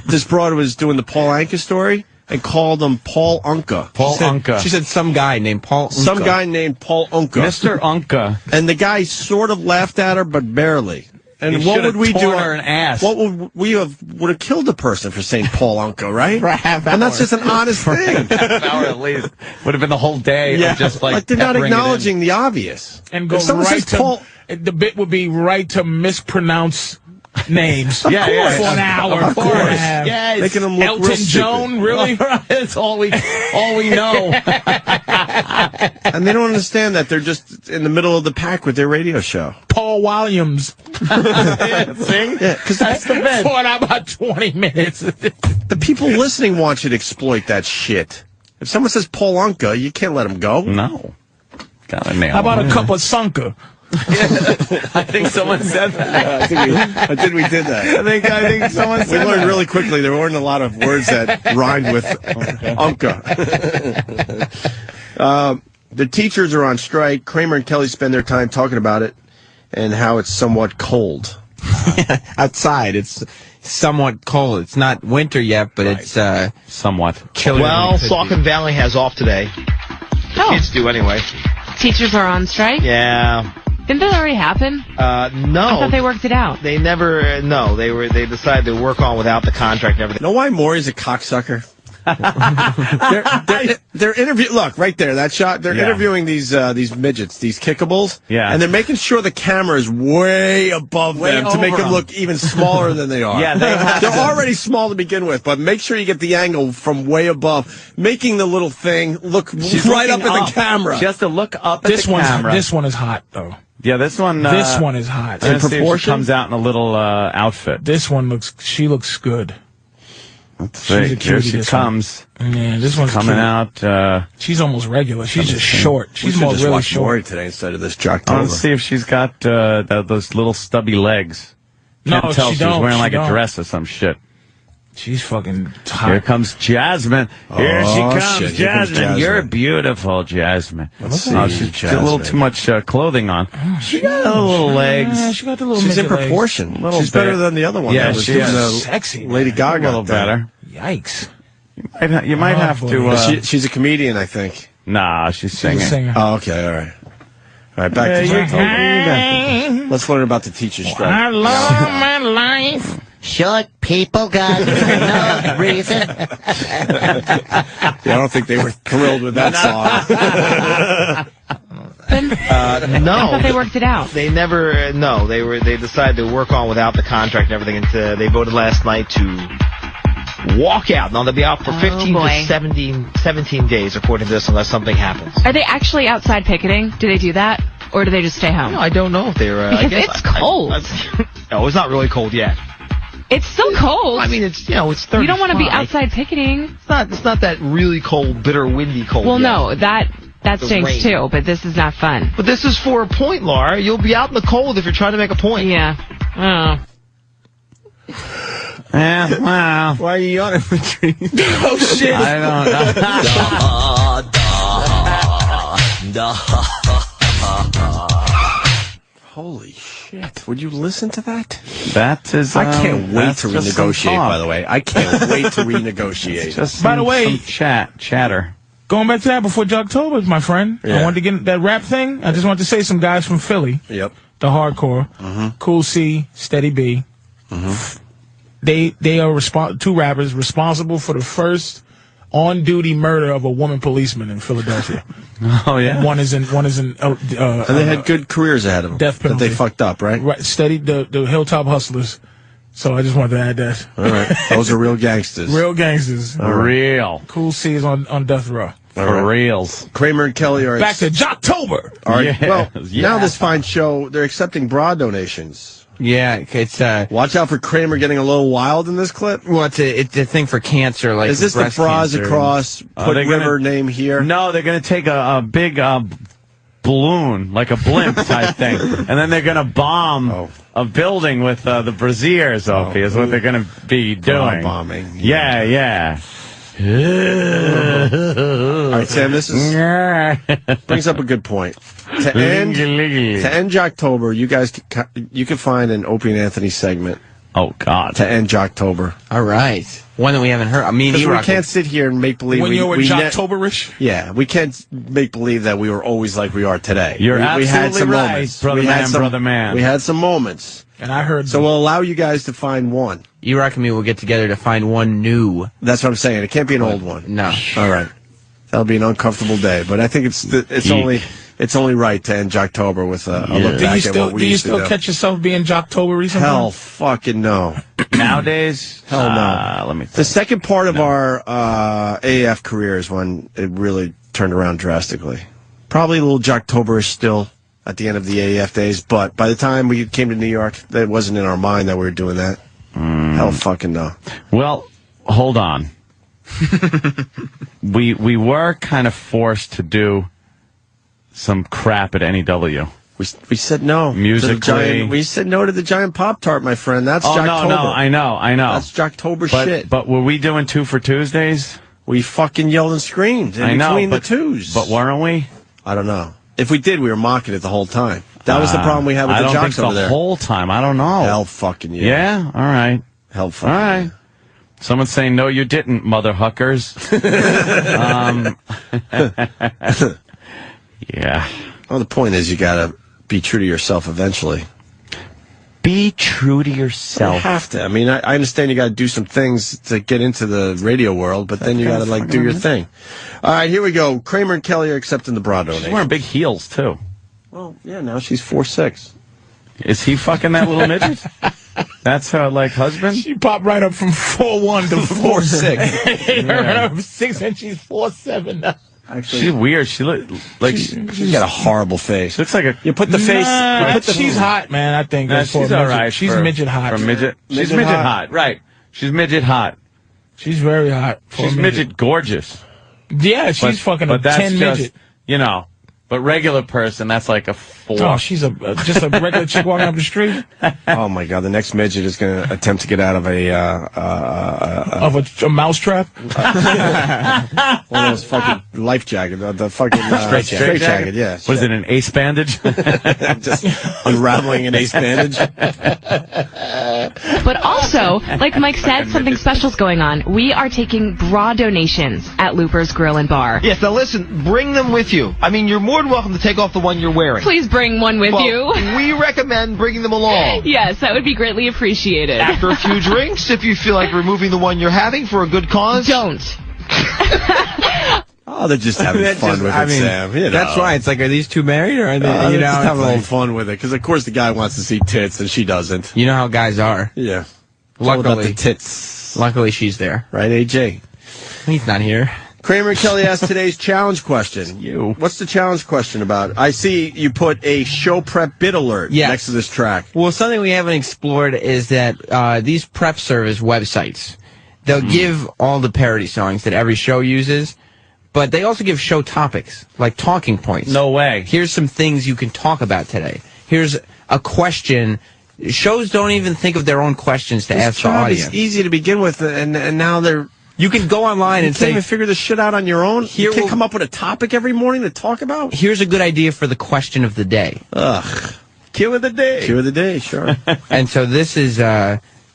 this broad was doing the Paul Anka story and called him Paul Unka. Unka. She said some guy named Paul Unka. Some guy named Paul Unka. Mr. Unka. And the guy sort of laughed at her, but barely. And he what would we do? Her an ass. What would we have killed a person for saying Paul Unka, right? For a half hour. And that's just an honest thing. Half hour at least. Would have been the whole day. Yeah. Of just they're not acknowledging the obvious. And go right to Paul. The bit would be right to mispronounce names. For an hour. Of course. Yes. Making them look Elton John, really? That's all we know. And they don't understand that they're just in the middle of the pack with their radio show. Paul Williams. See? Yeah, because that's the best. For about 20 minutes. The people listening want you to exploit that shit. If someone says Paul Unka, you can't let him go. No. Got a nail. How about a cup of Sunka? I think someone said that. Yeah, I think we did that. I think someone said that. We learned really quickly there weren't a lot of words that rhymed with Unka. The teachers are on strike. Kramer and Kelly spend their time talking about it and how it's somewhat cold. Outside, it's somewhat cold. It's not winter yet, but it's somewhat chilly. Well, Saucon Valley has off today. Oh. Kids do anyway. Teachers are on strike? Yeah. Didn't that already happen? No. I thought they worked it out. They never, no. They decided to work on without the contract and everything. Know why Maury's a cocksucker? they're interviewing. Look, right there, that shot. They're interviewing these midgets, these kickables. Yeah. And they're making sure the camera is way above them to make them look even smaller than they are. Yeah, they're already small to begin with, but make sure you get the angle from way above, making the little thing look right up at the camera. She has to look up at the camera. This one is hot, though. Yeah, this one. This one is hot. In proportion, she comes out in a little outfit. This one she looks good. Here she comes. Man, this one's coming cute. out. She's almost regular. She's just short. She's more really short. Maury today instead of this Jocktober. Let's see if she's got those little stubby legs. No, Can't tell she she's don't. wearing like She a dress or some shit. She's fucking hot. Here comes Jasmine. Here she comes, Jasmine. You're beautiful, Jasmine. She's got a little too much clothing on. She got a little legs. Yeah, she got the little She's in midget proportion. legs. She's better than the other one. Yeah, that was she doing is. Sexy. Lady Gaga. A little better. Yikes. You might have to. She's a comedian, I think. Nah, she's singing. She's a singer. Oh, okay, all right. All right, back to Jocktober. Let's learn about the teacher's strike. I love my life. Short people got no reason. Yeah, I don't think they were thrilled with that song. No. I thought they worked it out. They never, no. They decided to work on without the contract and everything. And they voted last night to walk out. Now, they'll be out for 15 to 17 days, according to this, unless something happens. Are they actually outside picketing? Do they do that? Or do they just stay home? No, I don't know if they're... Because I guess it's cold. No, it's not really cold yet. It's still cold. I mean, it's, it's 35. You don't want to be outside picketing. It's not that really cold, bitter, windy cold Well, yet. no, that stinks rain. too, but this is not fun. But this is for a point, Laura. You'll be out in the cold if you're trying to make a point. Yeah. Yeah, well. Why are you yawning, Patrice? Oh, shit. I don't know. Holy shit. Would you listen to that? That is. I can't wait to just some renegotiate, talk. by the way. I can't wait to renegotiate. Just By the way, some chatter. Going back to that before Jocktober, my friend. Yeah. I wanted to get that rap thing. I just wanted to say some guys from Philly. Yep. The hardcore. Cool C, Steady B. They are two rappers responsible for the first on-duty murder of a woman policeman in Philadelphia. Oh yeah. One is in. And they had good careers ahead of them. Death penalty. That they fucked up, right? Right. Steady the Hilltop Hustlers. So I just wanted to add that. All right. Those are real gangsters. Real gangsters. Real. Cool C is on death row. For reals. Kramer and Kelly are... Back to Jocktober. All right. Yes, Well, yeah. now this fine show, they're accepting bra donations. Yeah, it's Watch out for Kramer getting a little wild in this clip. well, it's a thing for cancer, like Is this the breast bras cancer. across, put they're River gonna- name here? No, they're going to take a big balloon, like a blimp type thing, and then they're going to bomb a building with the braziers, Opie, is what they're going to be doing. bombing. Yeah. All right, Sam, this is brings up a good point. To end Jocktober, you can find an Opie and Anthony segment. Oh God! To end Jocktober. All right, one that we haven't heard. I mean, Because we can't sit here and make believe When you were Jocktober-ish? Yeah, we can't make believe that we were always like we are today. You're we had absolutely some right, moments. brother man. We had some moments. And I heard... So we'll allow you guys to find one. You reckon me we'll get together to find one new? That's what I'm saying. It can't be an old one. No. All right. That'll be an uncomfortable day, but I think it's only right to end Jocktober with a look back at what we used to do. Do you still catch yourself being Jocktober recently? Hell fucking no. Nowadays, hell no. Let me think. The second part of our AF career is when it really turned around drastically. Probably a little Jocktober-ish still at the end of the AF days, but by the time we came to New York, that wasn't in our mind that we were doing that. Hell fucking no. Well, hold on. we were kind of forced to do some crap at NEW. We said no. Musically. We said no to the giant Pop-Tart, my friend. That's Jocktober. No, I know. That's Jocktober shit. But were we doing 2 for Tuesdays? We fucking yelled and screamed in between the twos. But weren't we? I don't know. If we did, we were mocking it the whole time. That was the problem we had with the jocks over there. The whole time. I don't know. Hell fucking yeah. Yeah? All right. Hell fucking all right. Someone's saying, no, you didn't, mother huckers. Yeah. Well, the point is you got to be true to yourself eventually. Be true to yourself. You have to. I mean, I understand you got to do some things to get into the radio world, but then you got to, do your thing. All right, here we go. Kramer and Kelly are accepting the bra donation. She's wearing big heels, too. Well, yeah, now she's 4'6". Is he fucking that little midget? That's her, husband? She popped right up from 4'1" to 4'6". Yeah. Right up 6 and she's 4'7" now. Actually, she's weird. She look like she's got a horrible face. She looks like a. You put the face. She's hot, man. I think she's all right. She's midget hot. She's midget hot. Right. She's midget hot. She's very hot. She's midget gorgeous. Yeah, she's fucking a 10 midget. But regular person, that's like a 4. Oh, she's just a regular chick walking up the street. Oh my God! The next midget is going to attempt to get out of a mouse trap. One of those fucking life jacket, the fucking straight jacket. Yeah. Was it an ace bandage? Just unraveling an ace bandage. But also, like Mike said, something special's going on. We are taking bra donations at Looper's Grill and Bar. Yes, now listen, bring them with you. I mean, you're more than welcome to take off the one you're wearing. Please bring one with you. We recommend bringing them along. Yes, that would be greatly appreciated. After a few drinks, if you feel like removing the one you're having for a good cause. Don't. Oh, they're just having fun with it, Sam. That's why. It's like, are these two married, or are they? They're just having a little fun with it, because of course the guy wants to see tits and she doesn't. You know how guys are. Yeah. Luckily, the tits. Luckily, she's there. Right, AJ? He's not here. Kramer and Kelly asked today's challenge question. What's the challenge question about? I see you put a show prep bit alert next to this track. Well, something we haven't explored is that these prep service websites, they'll give all the parody songs that every show uses, but they also give show topics, like talking points. No way. Here's some things you can talk about today. Here's a question. Shows don't even think of their own questions to ask the audience. It's easy to begin with, and now they're... You can go online and say... You can't even figure this shit out on your own? You can't come up with a topic every morning to talk about? Here's a good idea for the question of the day. Ugh. Cue of the day. Cue of the day, sure. And so this is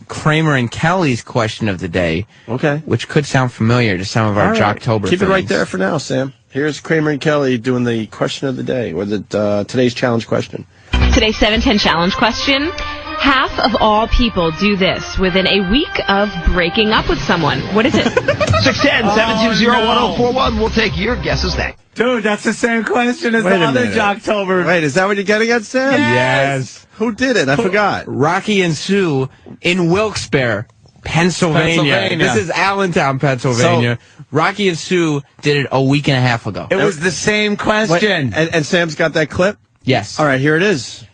Kramer and Kelly's question of the day. Okay. Which could sound familiar to some of our Jocktober Keep it right fans. there for now, Sam. Here's Kramer and Kelly doing the question of the day, or today's challenge question. Today's 710 challenge question. Half of all people do this within a week of breaking up with someone. What is it? 610-720-1041. We'll take your guesses next. Dude, that's the same question as the other Jocktober. Wait, is that what you're getting at, Sam? Yes. Who did it? I forgot. Rocky and Sue in Wilkes-Barre, Pennsylvania. This is Allentown, Pennsylvania. So, Rocky and Sue did it a week and a half ago. It was the same question. Wait, and Sam's got that clip? Yes. All right, here it is.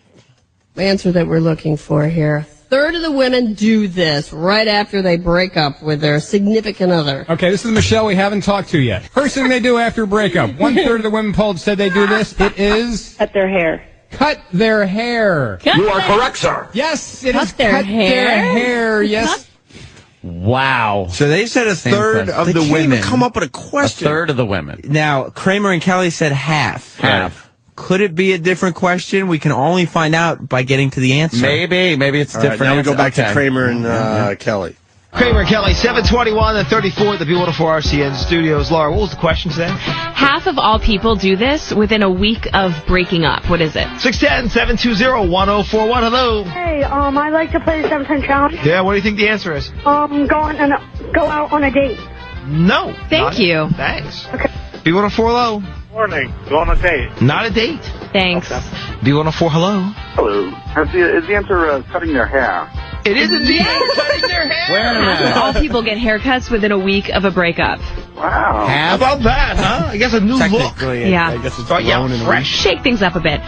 The answer that we're looking for here. A third of the women do this right after they break up with their significant other. Okay, this is Michelle we haven't talked to yet. First thing they do after a breakup. 1/3 of the women polled said they do this. It is... Cut their hair. Cut their hair. You are correct, sir. Yes, it is their cut hair? their hair. Yes. Wow. So they said a third of the They can't women. even come up with a question. A third of the women. Now, Kramer and Kelly said half. Half. Could it be a different question? We can only find out by getting to the answer. Maybe it's All different. right, now we go back to Okay. Kramer and Kelly. Kramer and Kelly, 721 and 34 at the beautiful RCN studios. Laura, what was the question today? Half of all people do this within a week of breaking up. What is it? 610-720-1041. Hello. Hey, I'd like to play the 710 challenge. Yeah, what do you think the answer is? Go out on a date. No. Thank you. Thanks. Okay. B104, hello. Morning. Go on a date. Not a date. Thanks. B104, hello. Hello. Is the answer cutting their hair? It is indeed cutting their hair. Wait a minute. All people get haircuts within a week of a breakup. Wow. How about that, huh? I guess a new look. Yeah. I guess it's Start grown out in a fresh. Shake things up a bit.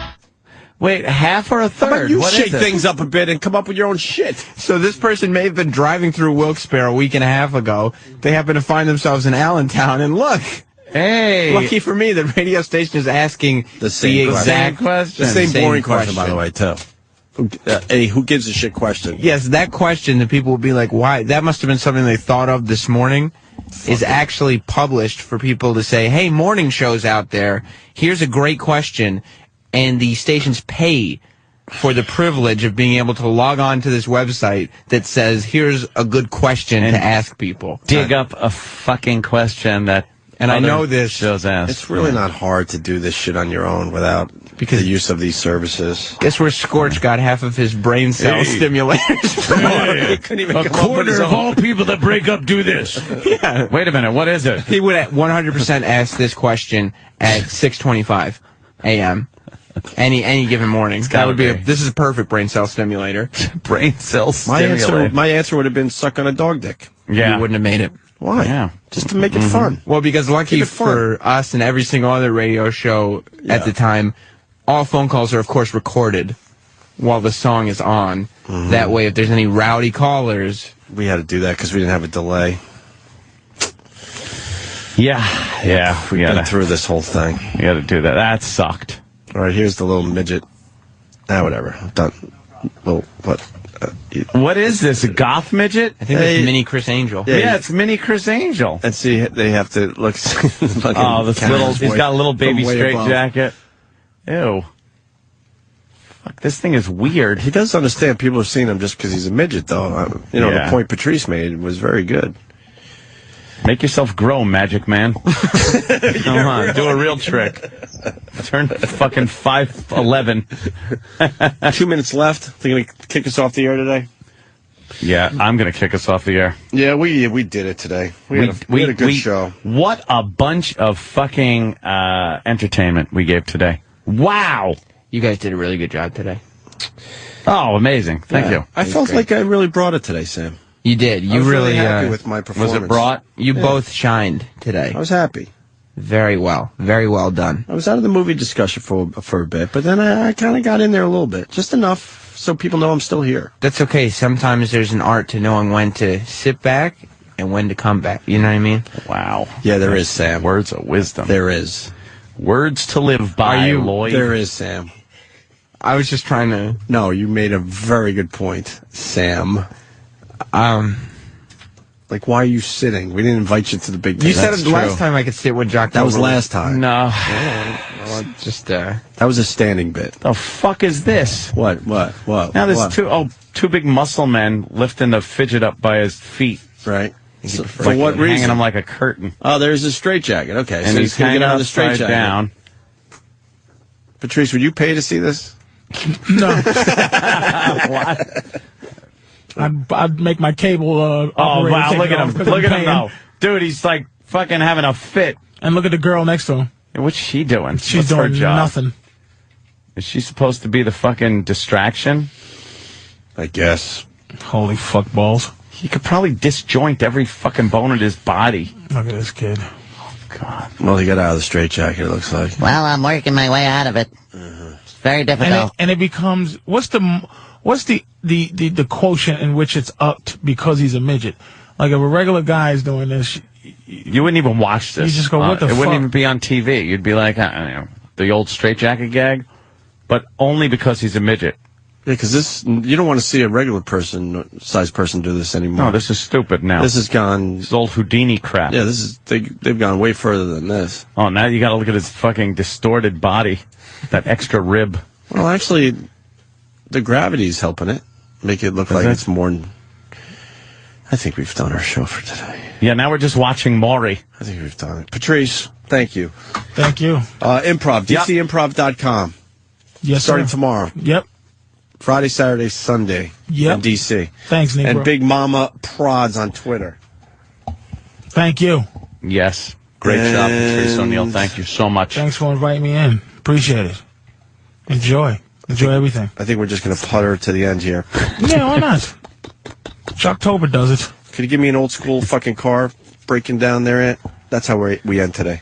Wait, half or a How third? about you What shake is it? things up a bit and come up with your own shit? So this person may have been driving through Wilkes-Barre a week and a half ago. They happen to find themselves in Allentown, and look, Hey. Lucky for me, the radio station is asking the exact question. The same boring question, by the way, too. Who gives a shit question? Yes, that question that people will be like, why? That must have been something they thought of this morning. Is actually published for people to say, hey, morning shows out there, here's a great question, and the stations pay for the privilege of being able to log on to this website that says, here's a good question to ask people. Dig up a fucking question that and I know this shows ask. It's really not hard to do this shit on your own without the use of these services. Guess where Scorch got half of his brain cell stimulators from? He couldn't even a quarter of all people that break up do this. Yeah. Wait a minute, what is it? He would 100% ask this question at 6:25 a.m. Any given morning. That would be this is a perfect brain cell stimulator. Brain cell stimulator. My answer would have been suck on a dog dick. Yeah. You wouldn't have made it. Why? Yeah. Just to make it fun. Well, because lucky for us and every single other radio show at the time, all phone calls are, of course, recorded while the song is on. That way, if there's any rowdy callers... We had to do that because we didn't have a delay. Yeah. We've been through this whole thing. We got to do that. That sucked. All right, here's the little midget. Whatever. I'm done. Well, what? What is this, a goth midget? I think it's Mini Chris Angel. Yeah, it's Mini Chris Angel. And see, they have to look... oh, this little... He's got a little baby straight jacket. Ew. Fuck, this thing is weird. He does understand people have seen him just because he's a midget, though. The point Patrice made was very good. Make yourself grow, Magic Man. Come on, do a real trick. Turn fucking 5'11". 2 minutes left. They're going to kick us off the air today? Yeah, I'm going to kick us off the air. Yeah, we did it today. We had a good show. What a bunch of fucking entertainment we gave today. Wow. You guys did a really good job today. Oh, amazing. Thank you. I felt like I really brought it today, Sam. You did. You I was really happy with my performance. Was it brought? You both shined today. I was happy. Very well. Very well done. I was out of the movie discussion for a bit, but then I kind of got in there a little bit. Just enough so people know I'm still here. That's okay. Sometimes there's an art to knowing when to sit back and when to come back. You know what I mean? Wow. Yeah, there is, Sam. Words of wisdom. There is. Words to live by, Lloyd. There is, Sam. I was just trying to... No, you made a very good point, Sam. Like, why are you sitting? We didn't invite you to the big day. You said it last time I could sit with Jock. That was last time. No. Well, just, that was a standing bit. The fuck is this? What? Now there's two big muscle men lifting the fidget up by his feet. Right. So, for what reason? Hanging him like a curtain. Oh, there's a straitjacket. Okay. And so he's hanging out on the straitjacket down. Patrice, would you pay to see this? No. What? I'd make my cable oh, wow, look at him. Look at him now. Dude, he's like fucking having a fit. And look at the girl next to him. What's she doing? She's doing nothing. Is she supposed to be the fucking distraction? I guess. Holy fuck balls. He could probably disjoint every fucking bone in his body. Look at this kid. Oh, God. Well, he got out of the straitjacket, it looks like. Well, I'm working my way out of it. It's very difficult. And it becomes... What's the quotient in which it's upped because he's a midget? Like, if a regular guy is doing this... You wouldn't even watch this. You just go, what the fuck? It wouldn't even be on TV. You'd be like, the old straitjacket gag, but only because he's a midget. Yeah, because you don't want to see a regular size person do this anymore. No, this is stupid now. This has gone... This is old Houdini crap. Yeah, they've gone way further than this. Oh, now you got to look at his fucking distorted body. That extra rib. Well, actually, the gravity's helping it. Make it look like it's more... I think we've done our show for today. Yeah, now we're just watching Maury. I think we've done it. Patrice, thank you. Thank you. Improv, DCimprov.com. Yes, starting sir. tomorrow. Yep. Friday, Saturday, Sunday. Yep. In DC. Thanks, Nick. And Big Mama Prods on Twitter. Thank you. Yes. Great job, Patrice O'Neal. Thank you so much. Thanks for inviting me in. Appreciate it. Enjoy everything. I think we're just going to putter to the end here. Yeah, why not? Shocktober does it. Could you give me an old school fucking car breaking down there, Ant? That's how we end today.